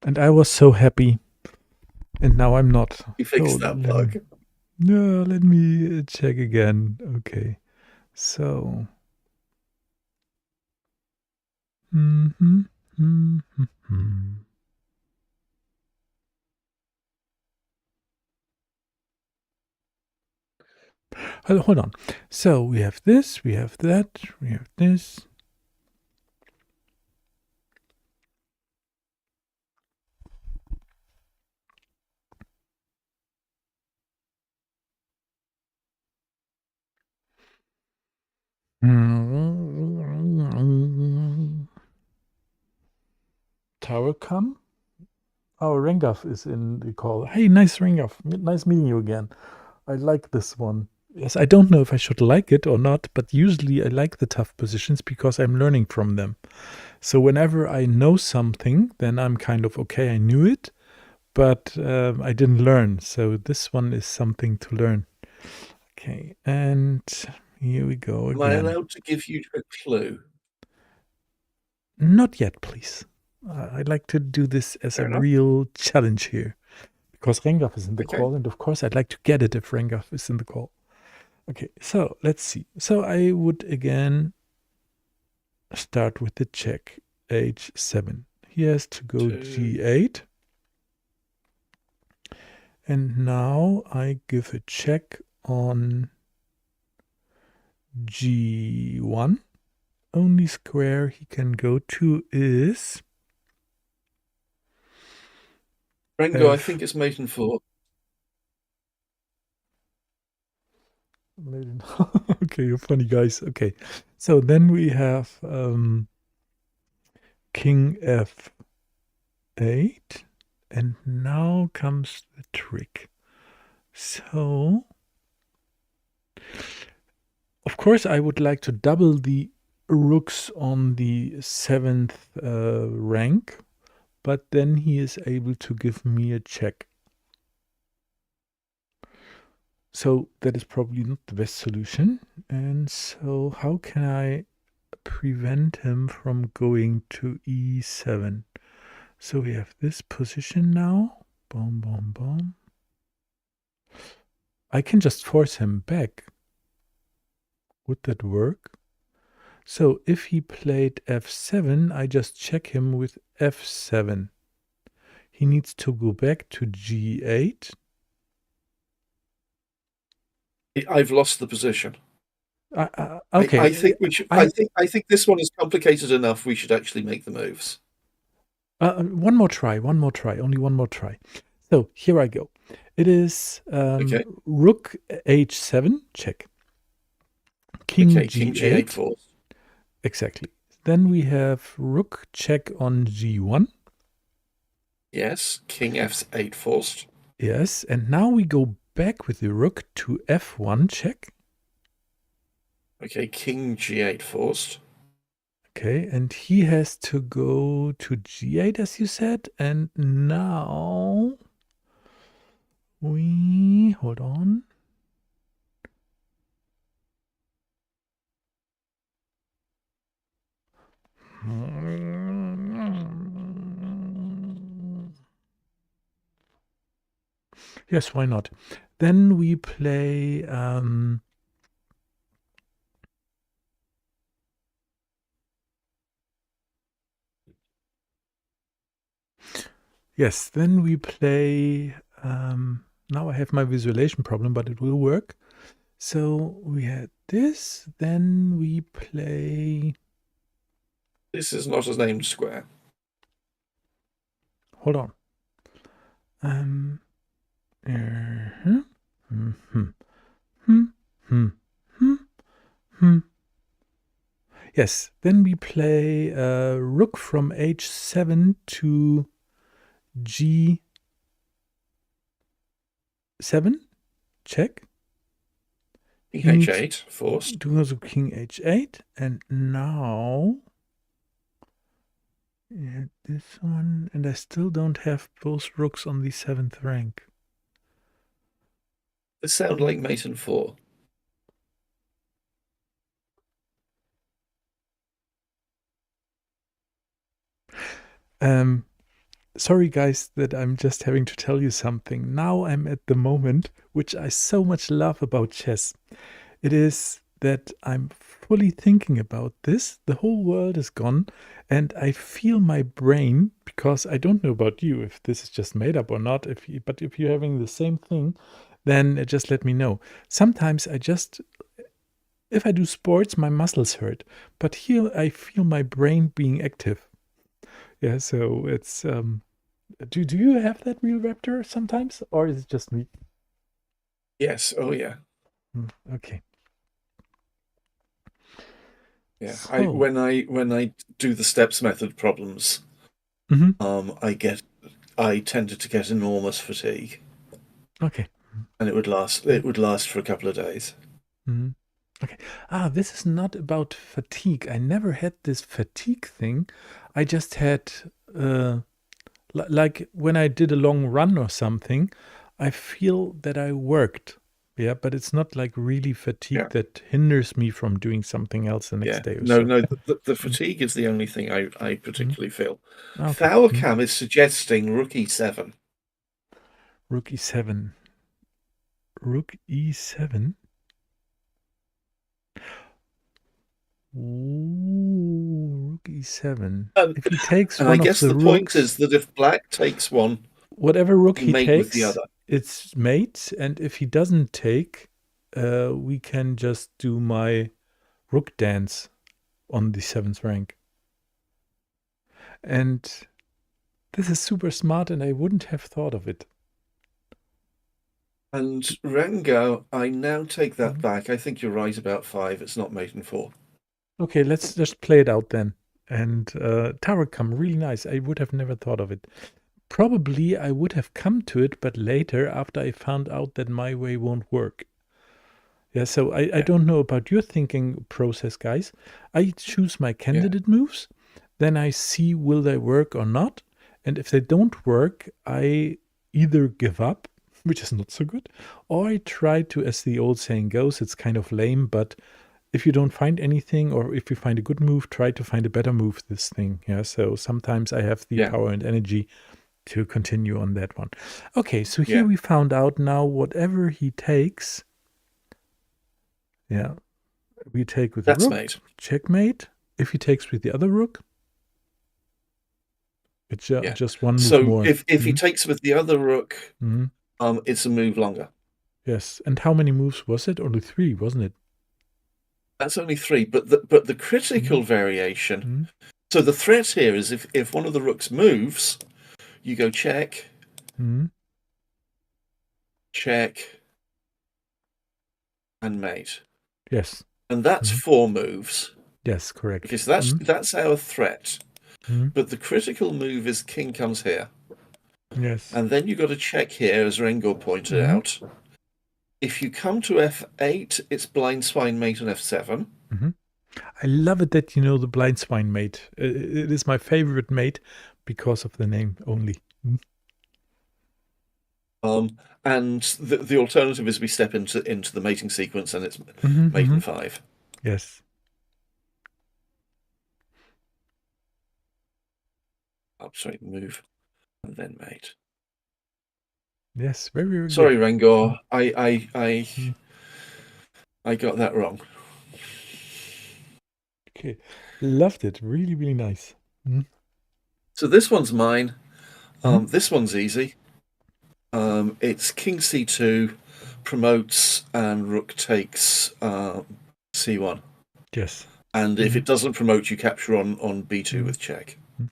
And I was so happy. And now I'm not. You fixed that bug. No, let me check again. Okay. So. Mm-hmm. Mm-hmm. Hold on. So we have this, we have that, we have this. Tower come. Oh, Rengaf is in the call. Hey, nice Rengaf. Nice meeting you again. I like this one. Yes, I don't know if I should like it or not, but usually I like the tough positions because I'm learning from them. So whenever I know something, then I'm kind of okay, I knew it, but I didn't learn. So this one is something to learn. Okay, and here we go Am I again. allowed to give you a clue? Not yet, please. I'd like to do this as a Fair enough. real challenge here because Rengaf is in the Okay. call, and of course I'd like to get it if Rengaf is in the call. Okay, so let's see. So I would again start with the check h7. He has to go 2. g8. And now I give a check on g1. Only square he can go to is Rango, I f. think it's mate and 4. Okay, you're funny guys. Okay, so then we have king f8, and now comes the trick. So of course I would like to double the rooks on the 7th rank, but then he is able to give me a check. So that is probably not the best solution. And so how can I prevent him from going to e7? So we have this position now. Boom, boom, boom. I can just force him back. Would that work? So if he played f7, I just check him with f7. He needs to go back to g8. I've lost the position. Okay. I think we should. I think this one is complicated enough. We should actually make the moves. One more try, only one more try. So here I go. It is Okay. rook h7, check. King Okay. King g8. g8 force. Exactly. Then we have rook check on g1. Yes. King f8 forced. Yes. And now we go back with the rook to f1, check. Okay. King g8 forced. Okay. And he has to go to g8, as you said. And now we, hold on. Yes, why not? Then we play yes, then we play now I have my visualization problem, but it will work. So we had this, then we play. This is not a named square. Hold on. Uh-huh. Hmm. Hmm. Hmm. Hmm. Hmm. Yes, then we play rook from h7 to g7, check. King He needs h8 forced. to go to king h8, and now yeah, this one, and I still don't have both rooks on the 7th rank. This sounds like mate and 4. Sorry guys that I'm just having to tell you something. Now I'm at the moment which I so much love about chess. It is that I'm fully thinking about this. The whole world is gone, and I feel my brain, because I don't know about you if this is just made up or not. But if you're having the same thing, then just let me know. Sometimes if I do sports, my muscles hurt, but here I feel my brain being active. Yeah, so it's do you have that Realraptor sometimes, or is it just me? Yes. Oh, yeah. Okay. Yeah. So, When I do the steps method problems, mhm, I tended to get enormous fatigue, okay. and it would last for a couple of days. Mhm. Okay. Ah, this is not about fatigue. I never had this fatigue thing. I just had, uh, like when I did a long run or something, I feel that I worked. Yeah, but it's not like really fatigue Yeah. that hinders me from doing something else the next Yeah. day or No, so. no, Yeah. the Mm, fatigue is the only thing I mm. particularly feel. Ah, okay. Mm. Thauerkam is suggesting rook e7. Rook e7. Rook e7. Ooh, rook e7. And, If he takes and I one of guess the the point rooks, is that if black takes one, whatever rook you he mate with the takes, other. it's mate. And if he doesn't take, we can just do my rook dance on the seventh rank. And this is super smart, and I wouldn't have thought of it. And Rango, I now take that Mhm. back. I think you're right about 5. It's not mate and 4. Okay, let's just play it out then. And Tower come really nice. I would have never thought of it. Probably I would have come to it, but later after I found out that my way won't work. Yeah, so I Yeah, don't know about your thinking process, guys. I choose my yeah, candidate moves, then I see will they work or not. And if they don't work, I either give up, which is not so good, or I try to, as the old saying goes, it's kind of lame, but if you don't find anything or if you find a good move, try to find a better move this thing. Yeah, so sometimes I have the yeah, power and energy to continue on that one. Okay, so here yeah. we found out now whatever he takes, yeah, we take with the That's rook, mate. checkmate. If he takes with the other rook, it's Yeah. just one move So more. if he takes with the other rook, Mhm. it's a move longer. Yes, and how many moves was it? Only three, wasn't it? That's only 3, but the Mhm. critical variation. Mhm. So the threat here is if one of the rooks moves, you go check, Mhm. check, and mate, Yes. and that's Mhm. 4 moves. Yes, Okay, correct. so Mhm. that's our threat. Mhm. But the critical move is king comes here, Yes. and then you've got to check here, as Rengor pointed Mhm. out. If you come to f8, it's blind swine mate on f7. Mhm. I love it that you know the blind swine mate. It is my favorite mate because of the name only. Mhm. And the alternative is we step into the mating sequence, and it's Mhm. mate and Mhm. 5. Yes. Oh, sorry, move and then mate. Yes. Very, very Sorry, good. Rengor, Mhm. Mhm. I got that wrong. Okay. Loved it. Really, really nice. Mhm. So this one's mine. Mhm. This one's easy. It's king c2, promotes, and rook takes c1. Yes. And if Mhm. it doesn't promote, you capture on b2 Mhm. with check. Mhm.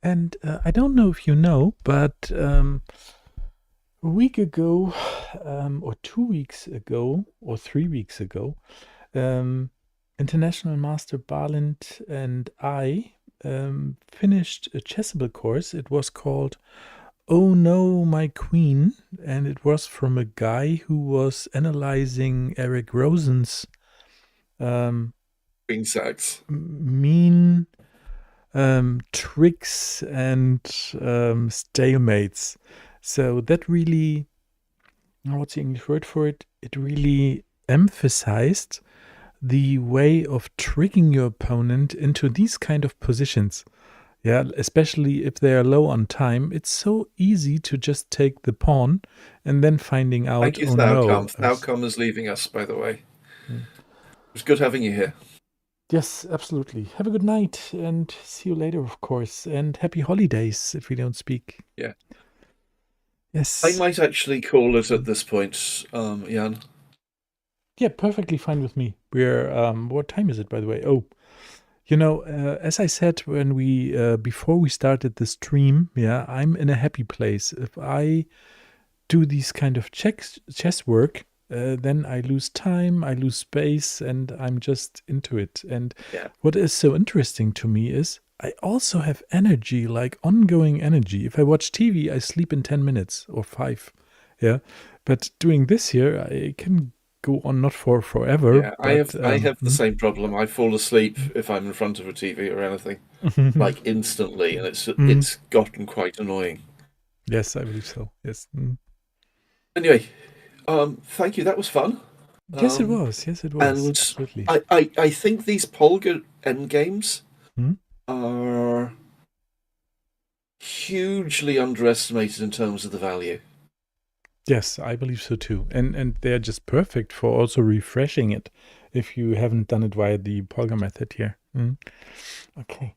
And I don't know if you know, but a week ago, or 2 weeks ago, or 3 weeks ago, um, International Master Barland and I finished a chessable course. It was called Oh No, My Queen, and it was from a guy who was analyzing Eric Rosen's um, Queen sacks. mean tricks and stalemates. So that really, what's the English word for it? It really emphasized the way of tricking your opponent into these kind of positions. Yeah, especially if they are low on time, it's so easy to just take the pawn and then finding out, Thank you, oh no. Thaucom. Thaucom is leaving us, by the way. Hmm. It was good having you here. Yes, absolutely. Have a good night and see you later, of course. And happy holidays if we don't speak. Yeah. I Yes. might actually call it at this point, Jan. Yeah, perfectly fine with me. We're, what time is it, by the way? Oh, as I said when we, before we started the stream, yeah, I'm in a happy place. If I do these kind of chess work, then I lose time, I lose space, and I'm just into it. And Yeah. what is so interesting to me is I also have energy, like ongoing energy. If I watch TV, I sleep in 10 minutes or 5. Yeah. But doing this here, I can go on not for forever, Yeah, but I have the same problem. I fall asleep if I'm in front of a TV or anything, like instantly, and it's gotten quite annoying. Yes, I believe so. Yes. Anyway, thank you. That was fun. Yes, it was. Yes, it was. And Absolutely. I think these Polga endgames Hmm? are hugely underestimated in terms of the value. Yes, I believe so too. And they're just perfect for also refreshing it if you haven't done it via the Polgar method here. Okay.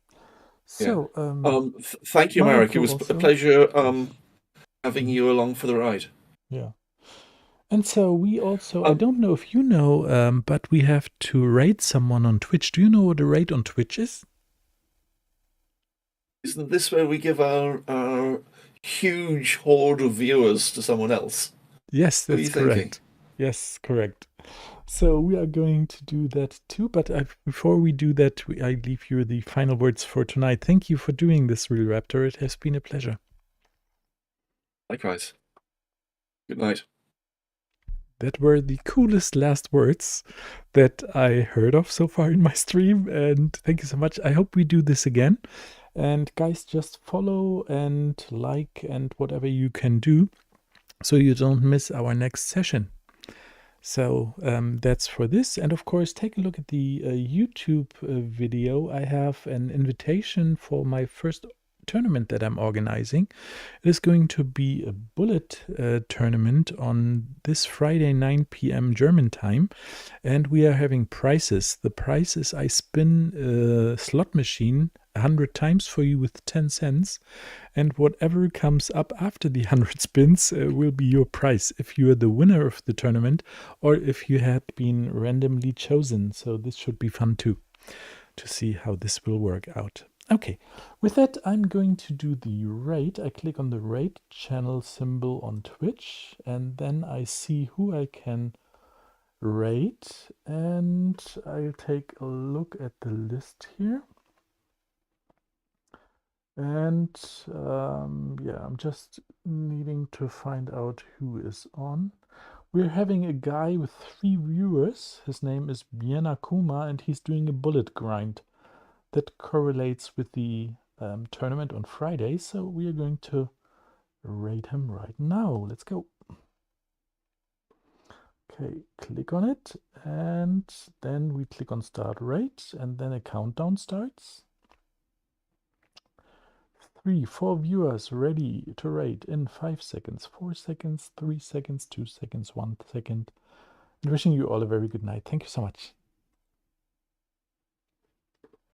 Yeah. So, Thank you, Marek. It Marco was a also. pleasure Yes. having Mm, you along for the ride. yeah. And so we also, I Um, don't know if you know, but we have to rate someone on Twitch. Do you know what a rate on Twitch is? isn't this where we give our huge horde of viewers to someone else? Yes, What are that's you thinking? correct. Yes, correct. So we are going to do that too. But before we do that, I leave you the final words for tonight. Thank you for doing this, Realraptor. It has been a pleasure. Likewise. Good night. That were the coolest last words that I heard of so far in my stream. And thank you so much. I hope we do this again. And guys, just follow and like and whatever you can do so you don't miss our next session. So that's for this. And of course, take a look at the YouTube video. I have an invitation for my first tournament that I'm organizing. It is going to be a bullet tournament on this Friday, 9 p.m. German time. And we are having prizes. The prize is I spin a slot machine 100 times for you with 10 cents. And whatever comes up after the 100 spins will be your prize if you are the winner of the tournament or if you had been randomly chosen. So this should be fun too, to see how this will work out. Okay, with that, I'm going to do the rate. I click on the rate channel symbol on Twitch, and then I see who I can rate, and I'll take a look at the list here. And yeah, I'm just needing to find out who is on. We're having a guy with 3 viewers. His name is Biena Kuma, and he's doing a bullet grind. That correlates with the tournament on Friday, so we are going to rate him right now. Let's go. Okay, click on it, and then we click on start rate, and then a countdown starts. 3, 4 viewers ready to rate in 5 seconds, 4 seconds, 3 seconds, 2 seconds, 1 second. And wishing you all a very good night. Thank you so much.